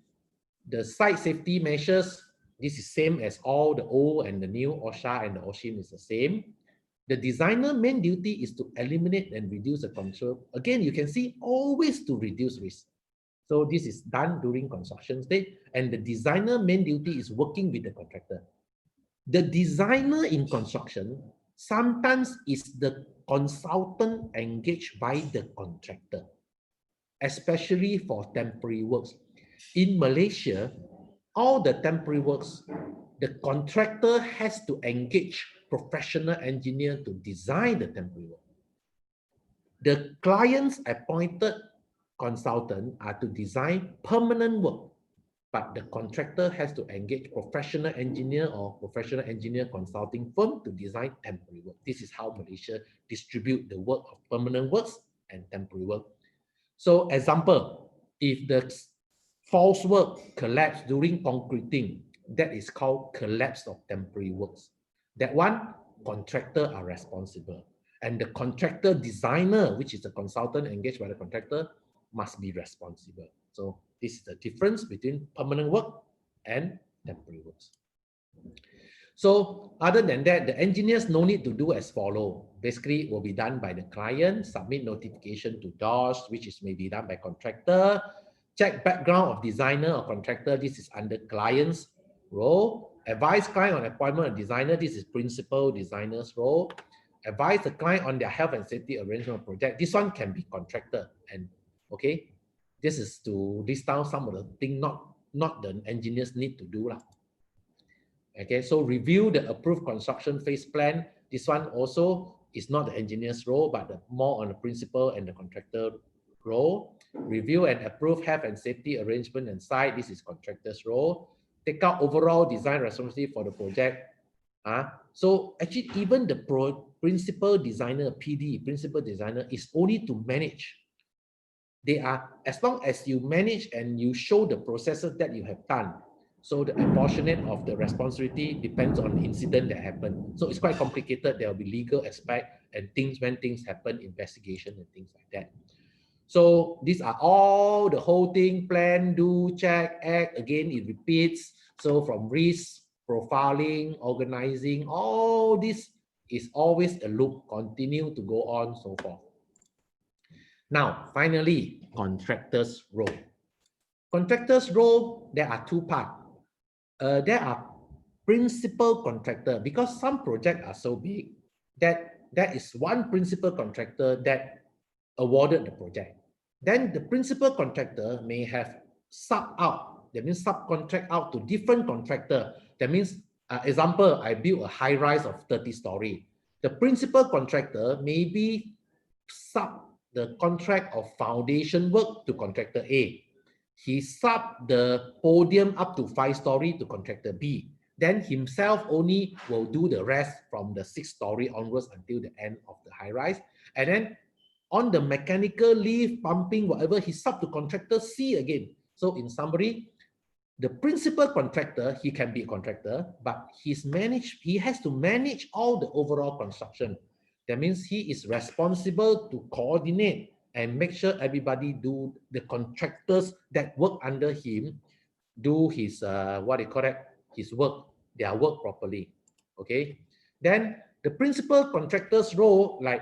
the site safety measures This is same as all the old and the new OSHA and the OSHCIM is the same. The designer main duty is to eliminate and reduce the control. Again, you can see always to reduce risk. So this is done during construction stage, and the designer main duty is working with the contractor. The designer in construction sometimes is the consultant engaged by the contractor, especially for temporary works. In Malaysia, all the temporary works, the contractor has to engage professional engineer to design the temporary work. The client's appointed consultant are to design permanent work, but the contractor has to engage professional engineer or professional engineer consulting firm to design temporary work. This is how Malaysia distribute the work of permanent works and temporary work. So example, if the false work collapse during concreting, that is called collapse of temporary works. That one, contractor are responsible. And the contractor designer, which is the consultant engaged by the contractor, must be responsible. So this is the difference between permanent work and temporary works. So other than that, the engineers no need to do as follow. Basically, it will be done by the client, submit notification to DOS, which is maybe done by contractor, check background of designer or contractor, this is under client's role, advise client on appointment of designer, this is principal designer's role, advise the client on their health and safety arrangement project, this one can be contractor. And okay, this is to list down some of the things not the engineers need to do. Okay, so review the approved construction phase plan. This one also is not the engineer's role, but more on the principal and the contractor role. Review and approve health and safety arrangement and site. This is contractor's role. Take out overall design responsibility for the project. So actually, even the principal designer, PD, principal designer, is only to manage. They are, as long as you manage and you show the processes that you have done. So the apportionment of the responsibility depends on the incident that happened. So it's quite complicated. There will be legal aspect and things when things happen, investigation and things like that. So these are all the whole thing, plan, do, check, act. Again, it repeats. So from risk, profiling, organizing, all this is always a loop, continue to go on, so forth. Now, finally, contractor's role. Contractor's role, there are two parts. There are principal contractor, because some projects are so big that there is one principal contractor that awarded the project. Then the principal contractor may have sub out, that means subcontract out to different contractor. That means, example, I built a high rise of 30 story. The principal contractor maybe sub the contract of foundation work to contractor A. He sub the podium up to 5 story to contractor B. Then himself only will do the rest from the 6 story onwards until the end of the high rise. And then on the mechanical lift, pumping, whatever, he sub to contractor C again. So in summary, the principal contractor, he can be a contractor, but he has to manage all the overall construction. That means he is responsible to coordinate and make sure everybody do, the contractors that work under him do his, his work, their work properly, okay? Then the principal contractor's role, like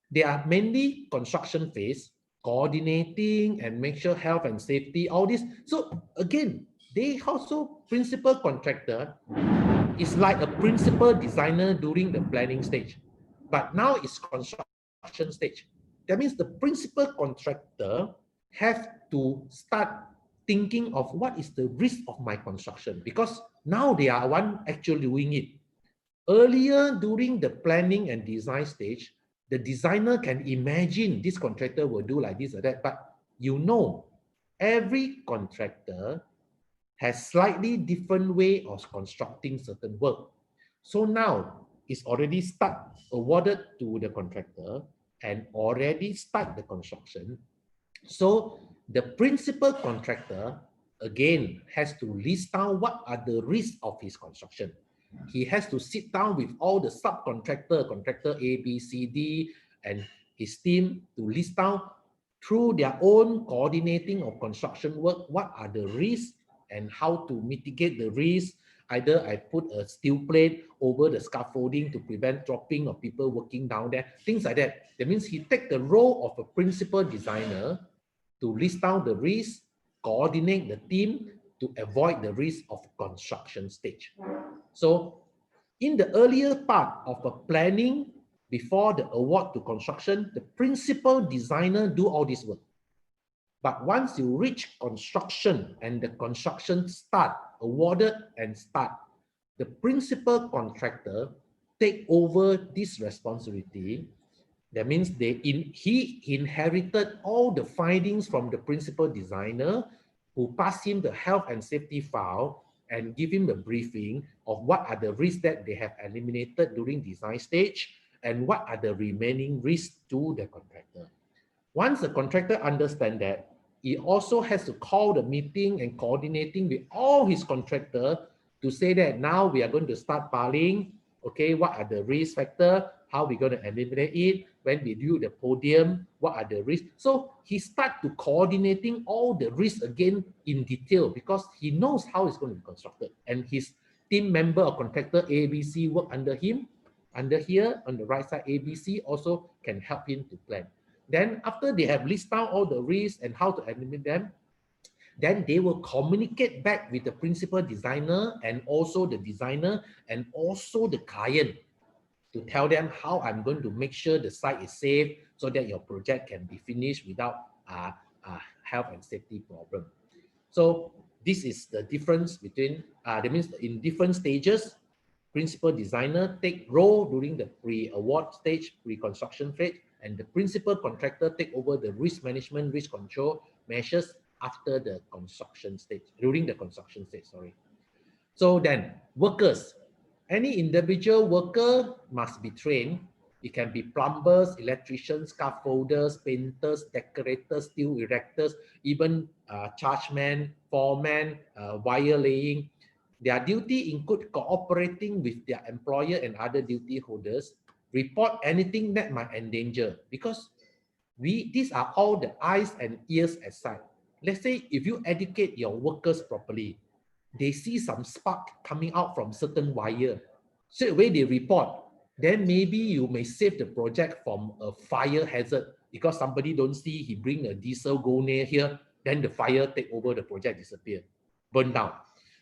they are mainly construction phase, coordinating and make sure health and safety, all this. So again, they also, principal contractor is like a principal designer during the planning stage, but now it's construction stage. That means the principal contractor have to start thinking of what is the risk of my construction, because now they are one actually doing it. Earlier during the planning and design stage, the designer can imagine this contractor will do like this or that, but you know, every contractor has slightly different way of constructing certain work. So now it's already awarded to the contractor and already start the construction. So the principal contractor again has to list down what are the risks of his construction. He has to sit down with all the subcontractor, contractor A, B, C, D, and his team to list down through their own coordinating of construction work, what are the risks and how to mitigate the risk, Either I put a steel plate over the scaffolding to prevent dropping of people working down there, things like that. That means he take the role of a principal designer to list down the risk, coordinate the team to avoid the risk of construction stage. So in the earlier part of the planning, before the award to construction, the principal designer do all this work. But once you reach construction and the construction start, awarded and start, the principal contractor take over this responsibility. That means he inherited all the findings from the principal designer, who passed him the health and safety file and give him the briefing of what are the risks that they have eliminated during design stage and what are the remaining risks to the contractor. Once the contractor understands that, he also has to call the meeting and coordinating with all his contractor to say that now we are going to start piling. Okay, what are the risk factor? How we're going to eliminate it? When we do the podium, what are the risks? So he start to coordinating all the risks again in detail because he knows how it's going to be constructed. And his team member or contractor ABC work under him. Under here on the right side, ABC also can help him to plan. Then after they have listed down all the risks and how to eliminate them, then they will communicate back with the principal designer and also the designer and also the client to tell them how I'm going to make sure the site is safe so that your project can be finished without health and safety problem. So this is the difference between, that means in different stages, principal designer take role during the pre-award stage, pre-construction phase, and the principal contractor take over the risk management, risk control measures after the construction stage, during the construction stage, sorry. So then, workers, any individual worker must be trained. It can be plumbers, electricians, scaffolders, painters, decorators, steel erectors, even chargemen, foremen, wire laying. Their duty include cooperating with their employer and other duty holders, report anything that might endanger, because these are all the eyes and ears aside. Let's say if you educate your workers properly, they see some spark coming out from certain wire, straight away they report, then maybe you may save the project from a fire hazard because somebody don't see, he bring a diesel go near here, then the fire take over, the project disappear, burn down.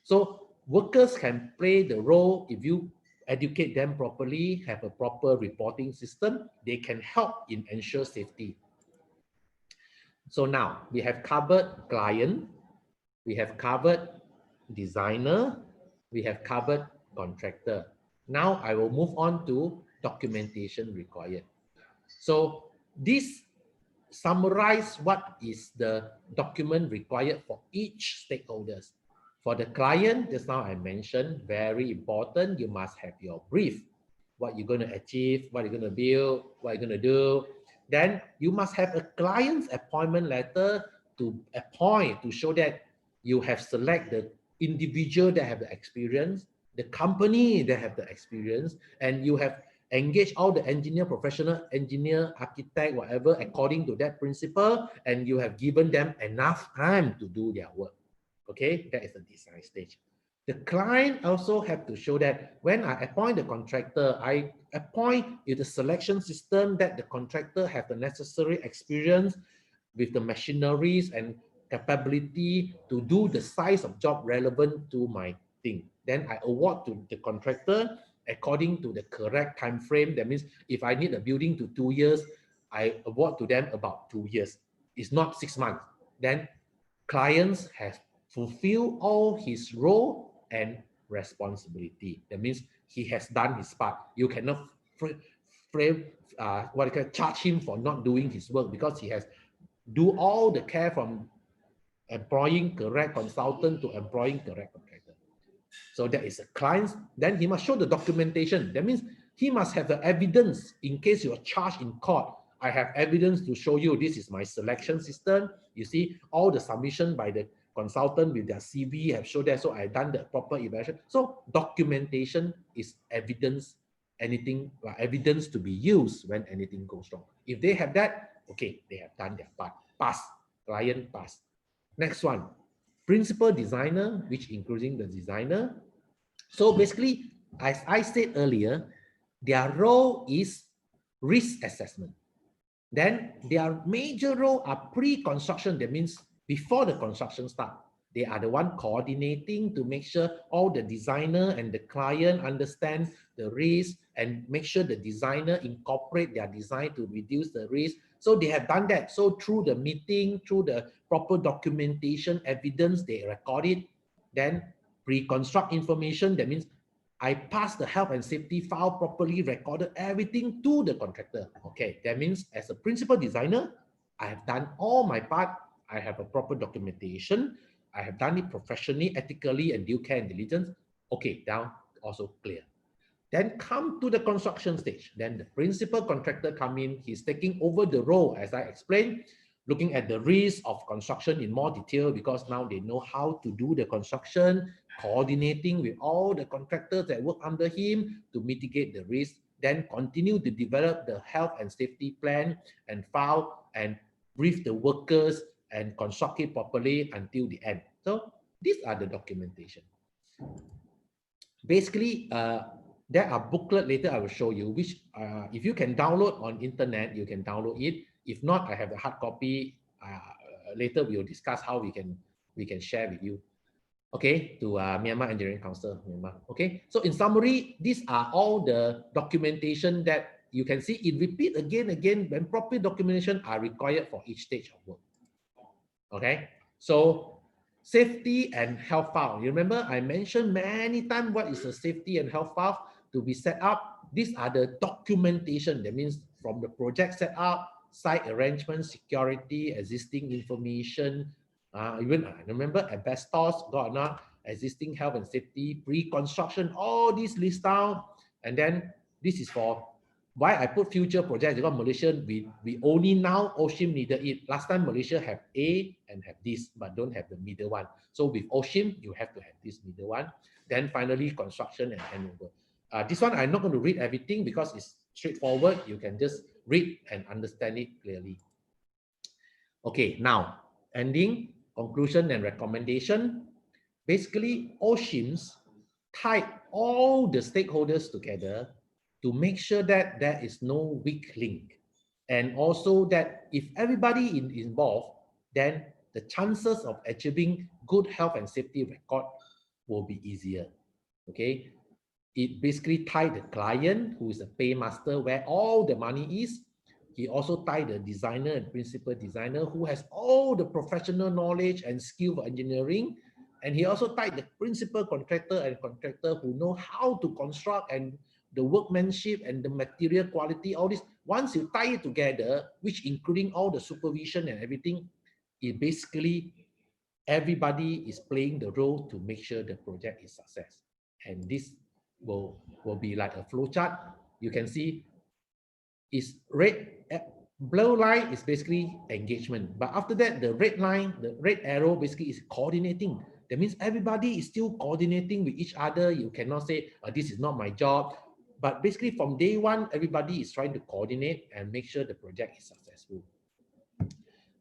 So workers can play the role if you educate them properly, have a proper reporting system, they can help in ensure safety. So now we have covered client, we have covered designer, we have covered contractor. Now I will move on to documentation required. So this summarize what is the document required for each stakeholders. For the client, just now I mentioned, very important, you must have your brief. What you're going to achieve, what you're going to build, what you're going to do. Then you must have a client's appointment letter to appoint, to show that you have selected the individual that have the experience, the company that have the experience, and you have engage all the engineer, professional engineer, architect, whatever, according to that principle, and you have given them enough time to do their work. Okay, that is the design stage. The client also have to show that when I appoint the contractor, I appoint with the selection system that the contractor have the necessary experience with the machineries and capability to do the size of job relevant to my thing. Then I award to the contractor according to the correct time frame. That means if I need a building to 2 years, I award to them about 2 years. It's not 6 months. Then clients have fulfilled all his role and responsibility. That means he has done his part. You cannot charge him for not doing his work because he has do all the care from employing correct consultant to employing correct contractor. So that is a client. Then he must show the documentation. That means he must have the evidence in case you are charged in court. I have evidence to show you this is my selection system. You see, all the submission by the consultant with their CV have showed that, so I've done the proper evaluation. So documentation is evidence, evidence to be used when anything goes wrong. If they have that, okay, they have done their part. Pass, client pass. Next one, principal designer, which including the designer, So basically, as I said earlier, their role is risk assessment. Then their major role are pre-construction. That means before the construction start, they are the one coordinating to make sure all the designer and the client understand the risk and make sure the designer incorporate their design to reduce the risk. So they have done that. So through the meeting, through the proper documentation, evidence, they record it. Then pre-construct information, that means I pass the health and safety file properly, recorded everything to the contractor. Okay, that means as a principal designer, I have done all my part. I have a proper documentation. I have done it professionally, ethically, and due care and diligence. Okay, now also clear. Then come to the construction stage. Then the principal contractor come in. He's taking over the role, as I explained, looking at the risk of construction in more detail because now they know how to do the construction, coordinating with all the contractors that work under him to mitigate the risk, then continue to develop the health and safety plan and file and brief the workers and construct it properly until the end. So these are the documentation. Basically, there are booklet later I will show you, which if you can download on internet, you can download it. If not, I have the hard copy. Later we will discuss how we can share with you. Okay, to Myanmar Engineering Council, Myanmar. Okay, so in summary, these are all the documentation that you can see. It repeat again when proper documentation are required for each stage of work. Okay, so safety and health file. You remember I mentioned many times what is a safety and health file to be set up. These are the documentation. That means from the project setup, site arrangement, security, existing information, even remember asbestos, got or not, existing health and safety, pre-construction, all these list down. And then this is for why I put future projects, because Malaysia, we only now OSHCIM needed it. Last time Malaysia have A and have this, but don't have the middle one. So with OSHCIM, you have to have this middle one. Then finally, construction and handover. This one, I'm not going to read everything because it's straightforward. You can just read and understand it clearly. Okay, now, ending, conclusion and recommendation. Basically, OSHCIMs tied all the stakeholders together to make sure that there is no weak link. And also that if everybody is involved, then the chances of achieving good health and safety record will be easier. Okay, it basically tied the client, who is a paymaster, where all the money is. He also tied the designer and principal designer, who has all the professional knowledge and skill for engineering. And he also tied the principal contractor and contractor who know how to construct and the workmanship and the material quality, all this. Once you tie it together, which including all the supervision and everything, it basically everybody is playing the role to make sure the project is success. And this will be like a flow chart. You can see is red, blue line is basically engagement. But after that, the red line, the red arrow basically is coordinating. That means everybody is still coordinating with each other. You cannot say, this is not my job. But basically from day one, everybody is trying to coordinate and make sure the project is successful.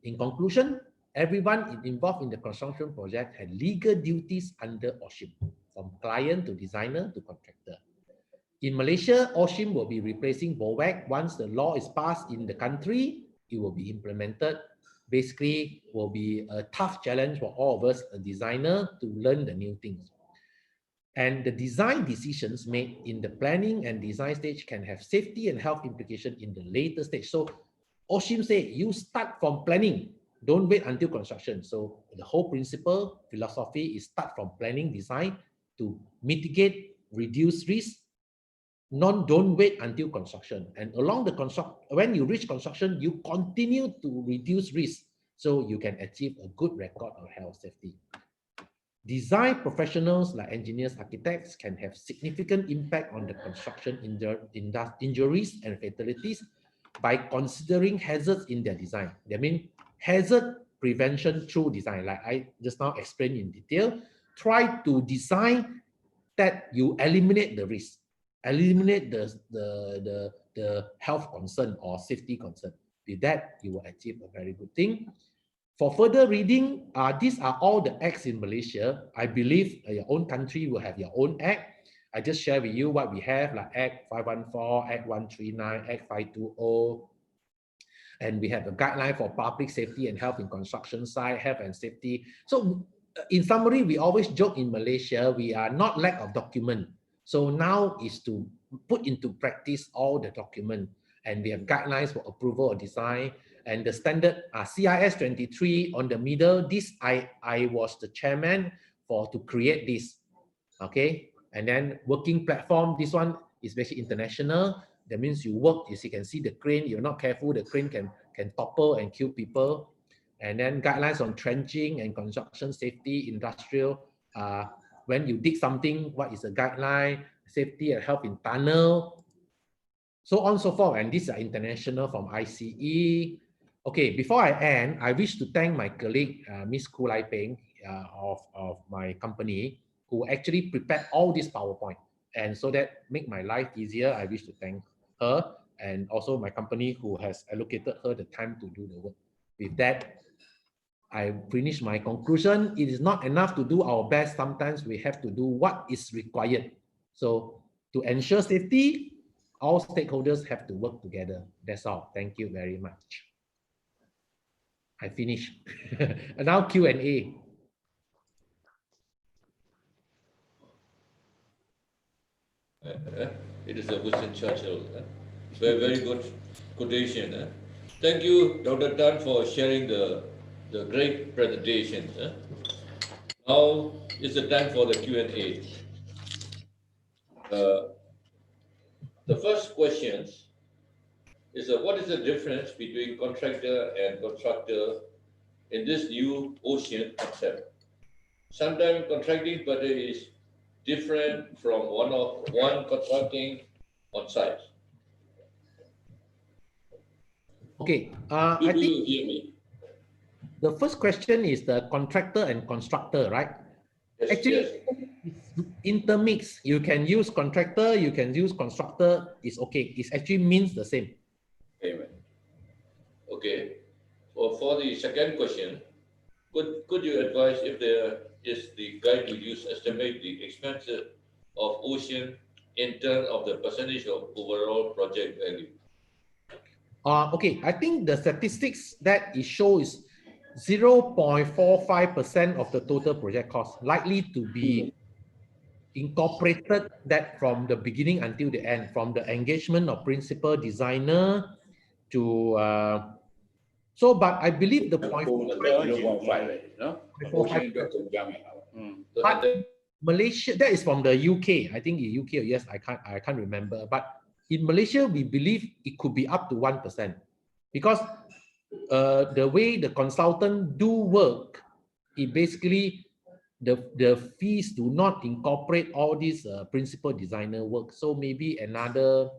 In conclusion, everyone involved in the construction project had legal duties under OSHCIM, from client to designer to contractor. In Malaysia, OSHCIM will be replacing BOWAC. Once the law is passed in the country, it will be implemented. Basically, will be a tough challenge for all of us, a designer, to learn the new things. And the design decisions made in the planning and design stage can have safety and health implication in the later stage. So OSHCIM say, you start from planning, don't wait until construction. So the whole principle, philosophy is start from planning design to mitigate, reduce risk. Don't wait until construction. And along the when you reach construction, you continue to reduce risk so you can achieve a good record of health safety. Design professionals like engineers, architects can have significant impact on the construction injuries and fatalities by considering hazards in their design. That means hazard prevention through design, like I just now explained in detail. Try to design that you eliminate the risk, eliminate the health concern or safety concern. With that, you will achieve a very good thing. For further reading, these are all the acts in Malaysia. I believe your own country will have your own act. I just share with you what we have, like Act 514, Act 139, Act 520, and we have a guideline for public safety and health in construction site, health and safety. So in summary, we always joke in Malaysia, we are not lack of document. So now is to put into practice all the document, and we have guidelines for approval or design, and the standard CIS 23 on the middle. This I was the chairman to create this, okay? And then working platform, this one is basically international. That means you work, as you can see the crane, you're not careful, the crane can topple and kill people. And then guidelines on trenching and construction safety, industrial. When you dig something, what is the guideline? Safety and health in tunnel, so on and so forth. And these are international from ICE. Okay, before I end, I wish to thank my colleague, Miss Kulai Peng of my company, who actually prepared all this PowerPoint. And so that make my life easier, I wish to thank her, and also my company who has allocated her the time to do the work. With that, I finish my conclusion. It is not enough to do our best. Sometimes we have to do what is required. So to ensure safety, all stakeholders have to work together. That's all. Thank you very much. I finish. And now Q&A. It is a Winston Churchill. Very good quotation. Thank you, Dr. Tan, for sharing the great presentation. Now is the time for the Q&A. The first question is what is the difference between contractor and constructor in this new OSHCIM concept? Sometimes contracting part is different from one contracting on site. Okay. I think you hear me? The first question is the contractor and constructor, right? Yes, actually, yes. It's intermix. You can use contractor, you can use constructor. It's okay. It actually means the same. Amen. Okay. For the second question, could you advise if there is the guide to use estimate the expenses of OSHCIM in terms of the percentage of overall project value? Okay, I think the statistics that it shows 0.45% of the total project cost likely to be incorporated that from the beginning until the end, from the engagement of principal designer to but I believe the 0.45, but Malaysia, that is from the UK. I think in UK, yes, I can't remember. But in Malaysia, we believe it could be up to 1%, because the way the consultant do work, it basically the fees do not incorporate all these principal designer work. So maybe another,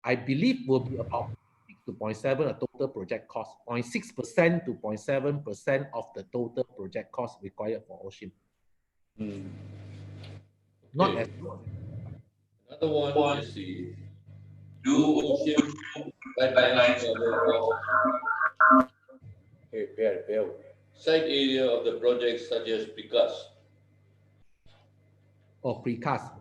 I believe, will be about 6 to 0.7 a total project cost, 0.6% to 0.7% of the total project cost required for OSHCIM. Not as much. Another one is the OSHCIM guidelines of site area of the project, such as precast. Or precast.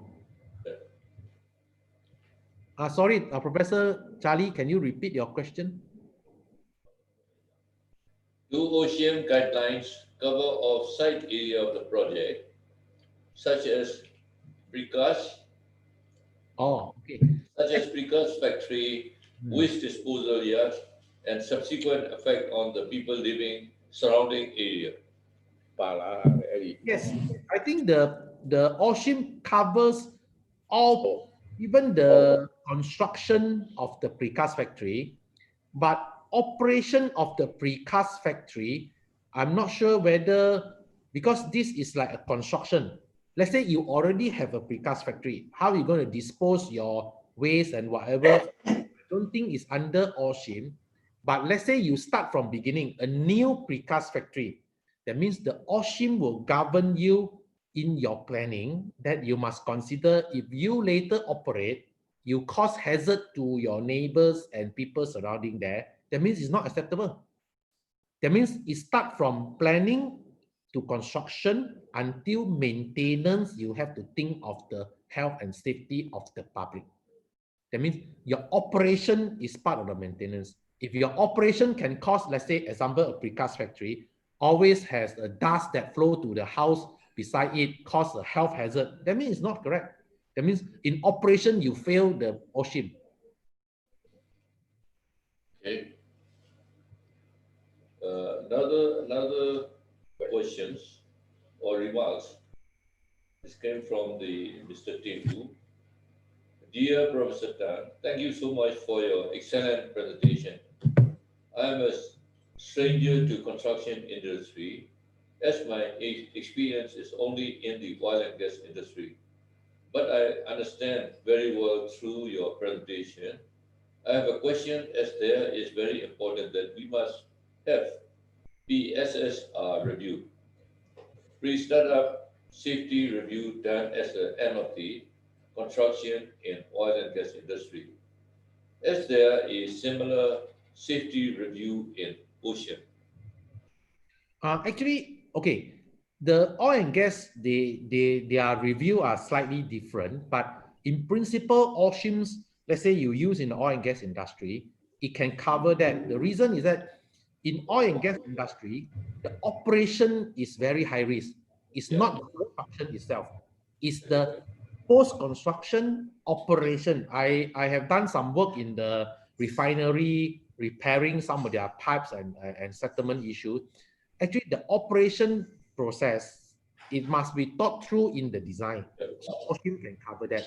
Sorry, Professor Charlie, can you repeat your question? Do OSHCIM guidelines cover of site area of the project, such as precast? Oh, okay. Such as precast factory, waste disposal yard, and subsequent effect on the people living surrounding area? Yes, I think the OSHCIM covers all, even the construction of the precast factory, but operation of the precast factory, I'm not sure whether, because this is like a construction. Let's say you already have a precast factory. How are you going to dispose your waste and whatever? I don't think it's under OSHCIM. But let's say you start from beginning, a new precast factory. That means the OSHCIM will govern you in your planning, that you must consider if you later operate, you cause hazard to your neighbors and people surrounding there. That means it's not acceptable. That means it starts from planning to construction until maintenance. You have to think of the health and safety of the public. That means your operation is part of the maintenance. If your operation can cause, let's say, example, a precast factory always has a dust that flow to the house beside it, cause a health hazard, that means it's not correct. That means in operation, you fail the OSHCIM. Okay. Another questions or remarks. This came from the Mr. Tinku. Dear Professor Tan, thank you so much for your excellent presentation. I am a stranger to construction industry as my experience is only in the oil and gas industry. But I understand very well through your presentation. I have a question as there is very important that we must have PSSR review, pre-startup safety review done at the end of the construction in oil and gas industry. As there is similar safety review in ocean. Actually, okay, the oil and gas, their review are slightly different, but in principle, OSHCIMs, let's say you use in the oil and gas industry, it can cover that. The reason is that in oil and gas industry, the operation is very high risk. It's not the construction itself. It's the post-construction operation. I have done some work in the refinery, repairing some of their pipes and settlement issues. Actually, the operation process, it must be thought through in the design. So OSHCIM can cover that.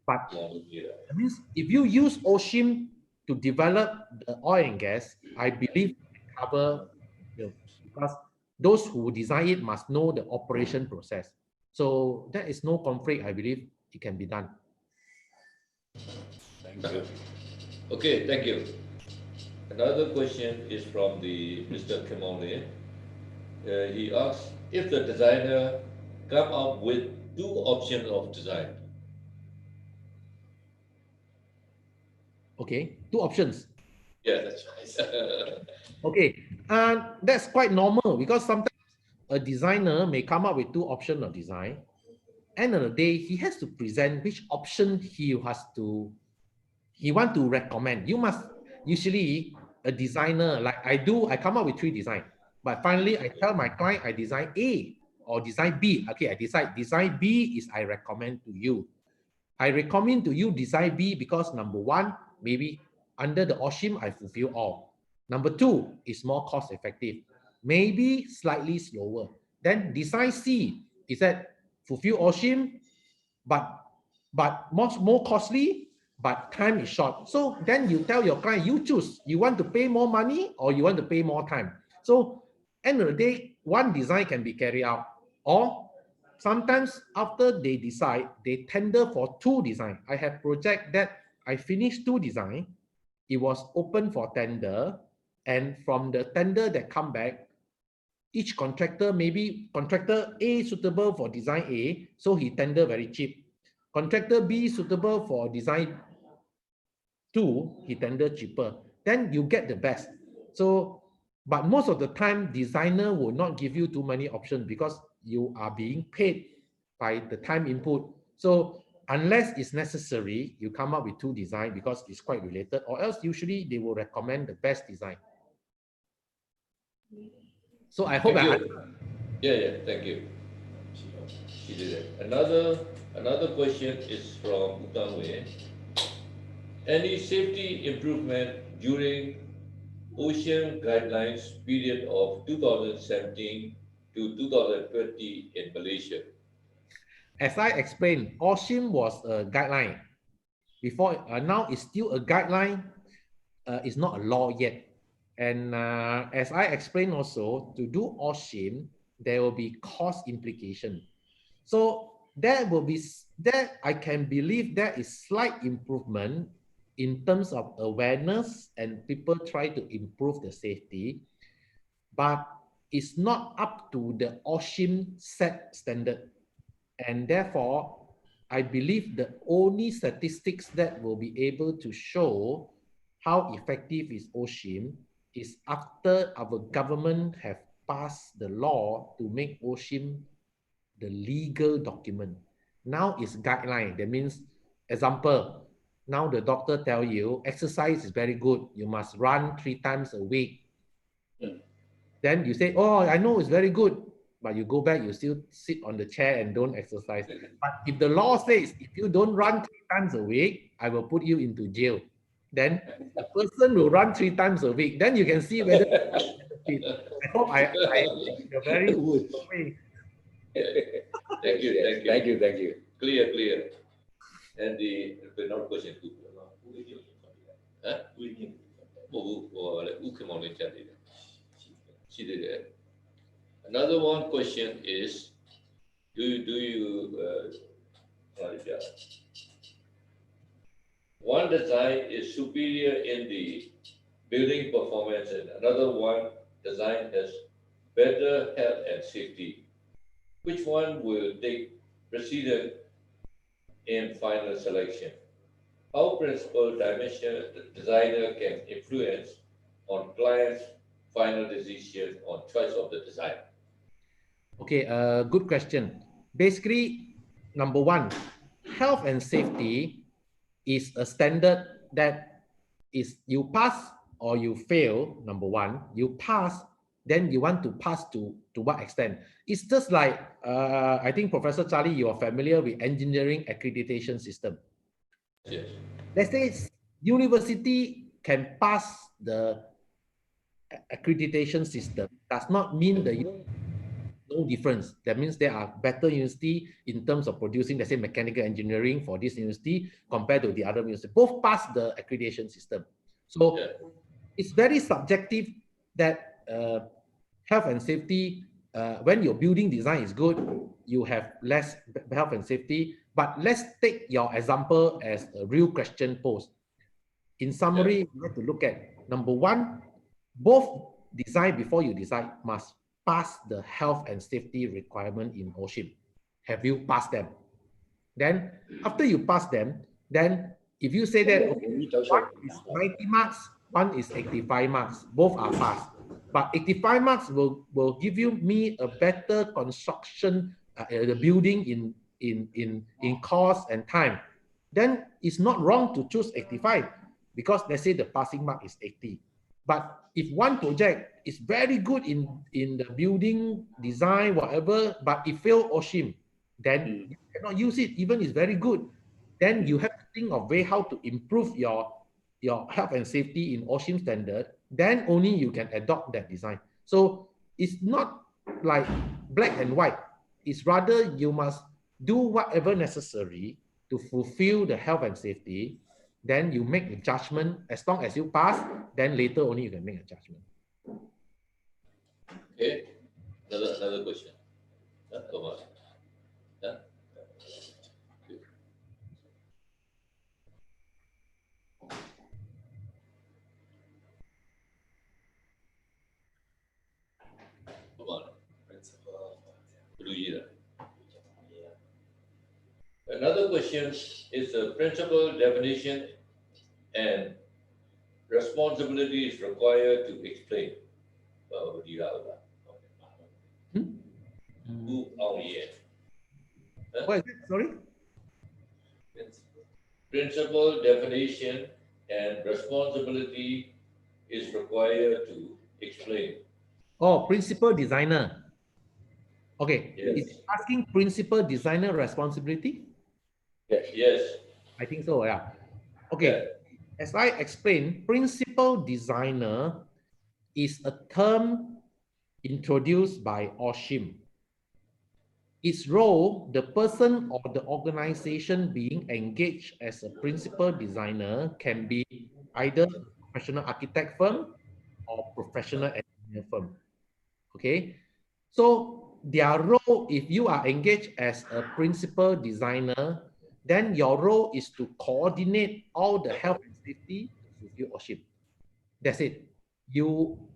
But that means if you use OSHCIM to develop the oil and gas, I believe it can cover, because those who design it must know the operation process. So there is no conflict, I believe it can be done. Thank you. Okay, thank you. Another question is from the Mr. Kimole. He asks if the designer come up with two options of design. Okay, two options. Yeah, that's right. Okay, and that's quite normal because sometimes a designer may come up with two options of design. End of the day, he has to present which option he want to recommend. You must usually a designer like I come up with three designs, but finally I tell my client I design A or design B. Okay, I decide design B is I recommend to you. I recommend to you design B because number one, maybe under the OSHCIM I fulfill all. Number two is more cost effective, maybe slightly slower. Then design C is that fulfill OSHCIM, but more costly, but time is short. So then you tell your client, you choose, you want to pay more money or you want to pay more time. So end of the day, one design can be carried out, or sometimes after they decide, they tender for two design. I have project that I finished two design. It was open for tender, and from the tender that come back, each contractor, maybe contractor A suitable for design A, so he tender very cheap. Contractor B suitable for design 2, he tender cheaper. Then you get the best. So, but most of the time, designer will not give you too many options because you are being paid by the time input. So unless it's necessary, you come up with two design because it's quite related, or else usually they will recommend the best design. So I hope Thank you. Yeah, thank you. She did it. Another question is from Utangwe. Any safety improvement during OSHCIM guidelines period of 2017 to 2020 in Malaysia? As I explained, OSHCIM was a guideline. Before, now it's still a guideline. It's not a law yet. And as I explained also, to do OSHCIM, there will be cost implication. So I can believe there is slight improvement in terms of awareness and people try to improve the safety, but it's not up to the OSHCIM set standard. And therefore, I believe the only statistics that will be able to show how effective is OSHCIM is after our government have passed the law to make OSHCIM the legal document. Now it's guideline. That means, example, now the doctor tell you exercise is very good. You must run 3 times a week. Then you say, oh, I know it's very good. But you go back, you still sit on the chair and don't exercise. But if the law says, if you don't run 3 times a week, I will put you into jail. Then the person will run 3 times a week. Then you can see whether I hope I in a very good way. Thank you, thank you. Thank you, thank you. Clear, clear. And the another question too. Huh? Another one question is, one design is superior in the building performance and another one design has better health and safety. Which one will take precedence in final selection? How principal dimension designer can influence on client's final decision on choice of the design? Okay, good question. Basically, number one, health and safety is a standard that is you pass or you fail. Number one, you pass, then you want to pass to what extent? It's just like, I think Professor Charlie, you are familiar with engineering accreditation system. Yes. Let's say university can pass the accreditation system, does not mean the no difference. That means there are better university in terms of producing, let's say, mechanical engineering for this university compared to the other university. Both pass the accreditation system. So it's very subjective that health and safety, when your building design is good, you have less health and safety. But let's take your example as a real question posed. In summary, you have to look at number one, both design before you decide must pass the health and safety requirement in OSHCIM. Have you passed them? Then after you pass them, then if you say that okay, one is 90 marks, one is 85 marks, both are passed. But 85 marks will give you me a better construction, the building in cost and time. Then it's not wrong to choose 85 because let's say the passing mark is 80. But if one project is very good in the building design, whatever, but it failed OSHCIM, then you cannot use it, even it's very good. Then you have to think of way how to improve your health and safety in OSHCIM standard. Then only you can adopt that design. So it's not like black and white. It's rather you must do whatever necessary to fulfill the health and safety. Then you make a judgment. As long as you pass, then later only you can make a judgment. Okay, another question. Come on. Come on. Another question is the principal definition and responsibility is required to explain. What is it? Sorry? Principal definition and responsibility is required to explain. Oh, principal designer. Okay, Yes. it's asking principal designer responsibility? Yes. I think so, yeah. Okay, as I explained, principal designer is a term introduced by OSHCIM. Its role, the person or the organization being engaged as a principal designer can be either a professional architect firm or professional engineer firm. Okay, so their role, if you are engaged as a principal designer, then your role is to coordinate all the health and safety to fulfill OSHCIM. That's it.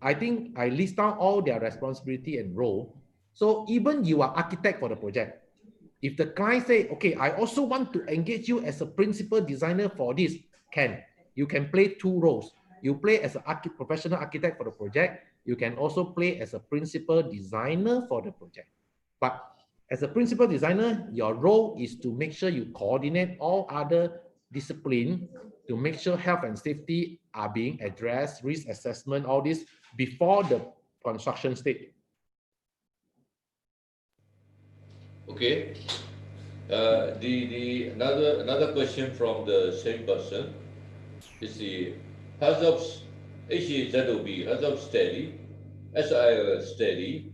I think I list down all their responsibility and role. So even you are architect for the project, if the client say, okay, I also want to engage you as a principal designer for this, you can play two roles. You play as a professional architect for the project. You can also play as a principal designer for the project. But as a principal designer, your role is to make sure you coordinate all other disciplines to make sure health and safety are being addressed, risk assessment, all this before the construction stage. Okay. Another question from the same person is the HAZOP, HAZOP, HAZOP study, SIL study,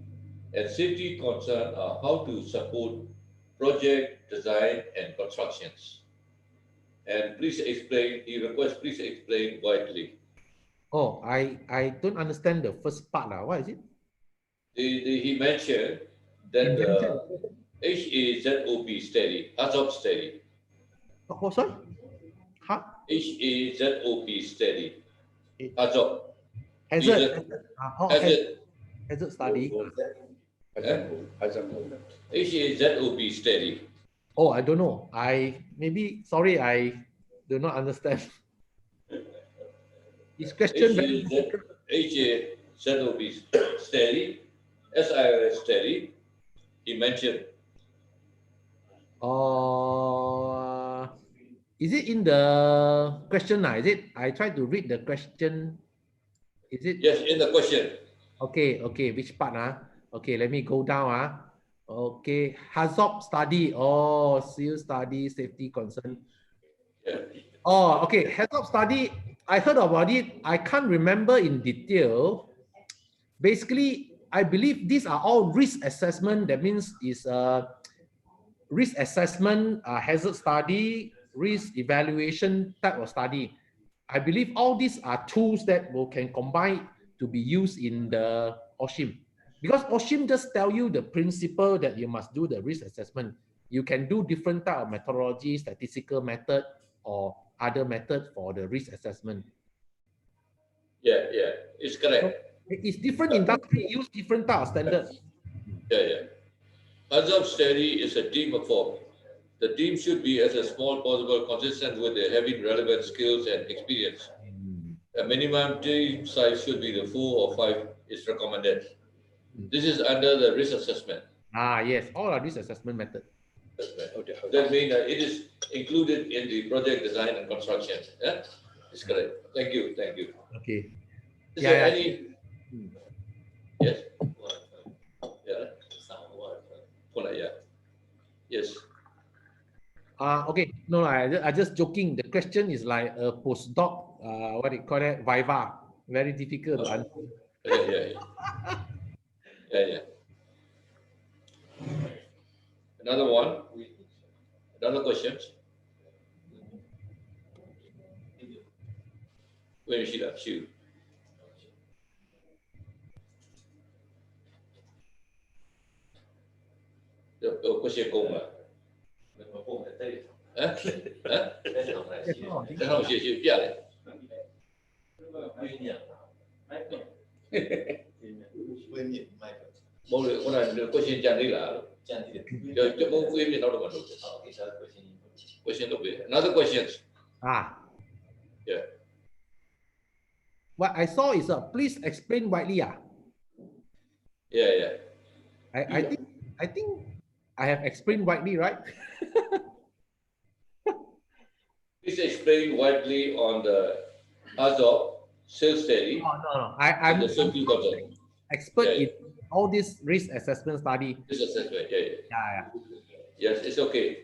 and safety concern are how to support project design and constructions. And please explain, he requests, please explain widely. Oh, I don't understand the first part. What is it? He mentioned that the HAZOP study, HAZOP study. Oh, sorry? Huh? HAZOP study. HAZOP. Hazard study. HAZOP study. Oh, I don't know. Sorry, I do not understand. This question very difficult. HAZOP study, SIL study, he mentioned. Is it in the question? Is it? I tried to read the question. Is it? Yes, in the question. Okay, which part? Okay, let me go down. Okay, HAZOP study. Oh, seal study, safety concern. Yeah. Oh, okay, HAZOP study. I heard about it. I can't remember in detail. Basically, I believe these are all risk assessment. That means is risk assessment, hazard study, risk evaluation type of study. I believe all these are tools that can combine to be used in the OSHCIM. Because OSHCIM just tell you the principle that you must do the risk assessment. You can do different type of methodology, statistical method, or other method for the risk assessment. Yeah, it's correct. So it's different industry use different type of standard. Yeah. HAZOP study is a team effort. The team should be as small possible, consistent with the having relevant skills and experience. A minimum team size should be the 4 or 5 is recommended. This is under the risk assessment. Yes, all are risk assessment method. That means it is included in the project design and construction. Yeah, it's correct. Thank you. Okay. Is there any? Yes. Yeah. Yes. Okay. No, I just joking. The question is like a postdoc. What do you call it? Viva. Very difficult to answer. Yeah. Another one. Another question. Where is she? Shoot. The question công mà. Thế không chị biết đấy. Bố luyện con này được question trang đi là. Giờ cho bố phim thì nó được mà được. Question được biết. Another questions. Yeah. What I saw is please explain widely. Yeah. I think I have explained widely, right? Please explain widely on the HAZOP sales study. No. I'm expert in all this risk assessment study. Risk assessment, yeah. Yes, it's okay.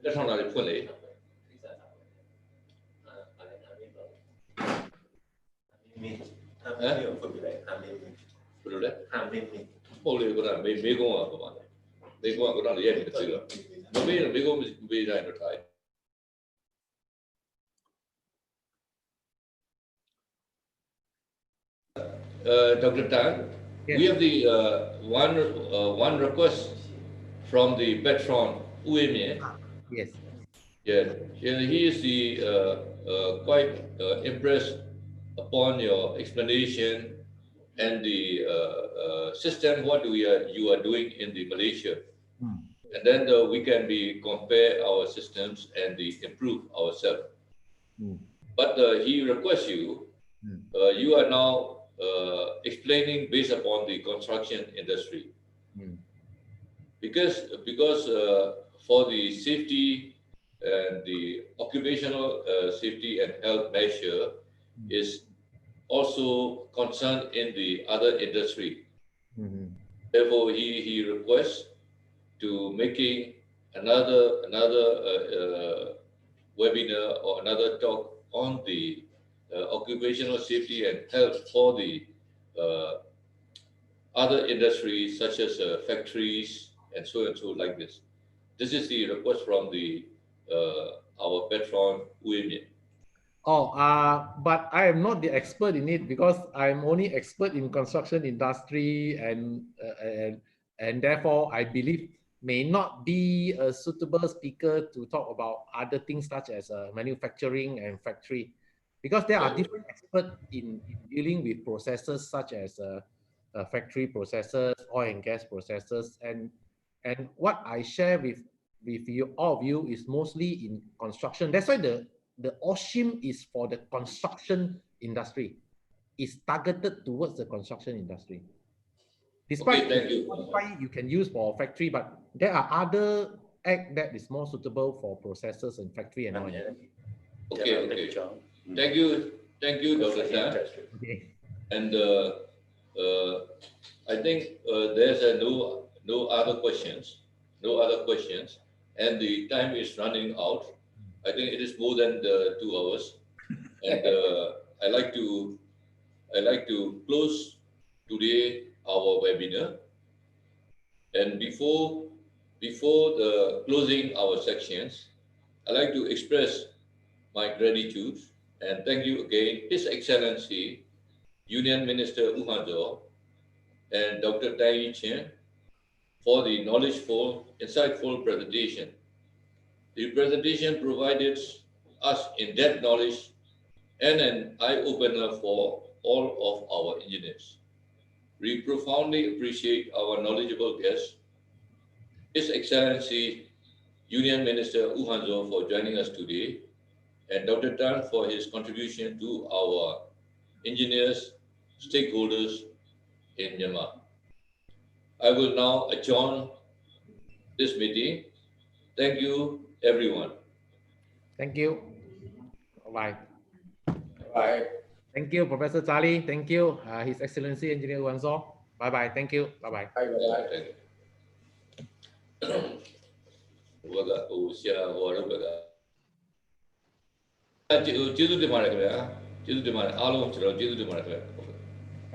That's how I put it. Only có là mấy con à các bạn. Mấy con có đang là yên cái rồi. Mà mấy con bị này nó thay. Dr. Tan, we have the one request from the patron Yean. Yes. Yeah, he is quite impressed upon your explanation and the system what you are doing in the Malaysia, and then we can compare our systems and improve ourselves. but he requests you, you are now explaining based upon the construction industry. Because for the safety and the occupational safety and health measure is also concerned in the other industry. Therefore, he requests to making another webinar or another talk on the occupational safety and health for the other industries such as factories and so like this. This is the request from the our patron Yean. Oh, but I am not the expert in it because I'm only expert in construction industry and therefore I believe may not be a suitable speaker to talk about other things such as manufacturing and factory, because there are different experts in dealing with processes such as factory processes, oil and gas processes, and what I share with you all of you is mostly in construction. That's why the OSHCIM is for the construction industry. It's targeted towards the construction industry. Despite you can use for factory, but there are other act that is more suitable for processes and factory and all. Okay. Thank you, Dr. Tan. Okay. And I think there's no other questions, and the time is running out. I think it is more than 2 hours, and I like to close today our webinar. And before the closing our sections, I like to express my gratitude and thank you again, His Excellency Union Minister Uhanzo and Dr. Tai Chen for the knowledgeful, insightful presentation. The presentation provided us in-depth knowledge and an eye-opener for all of our engineers. We profoundly appreciate our knowledgeable guest, His Excellency Union Minister Uhanzo for joining us today, and Dr. Tan for his contribution to our engineers, stakeholders in Myanmar. I will now adjourn this meeting. Thank you, everyone. Thank you. Bye. Bye. Thank you, Professor Charlie. Thank you, His Excellency Engineer Wanzo. Bye-bye. Thank you. Bye-bye. Bye. Bye.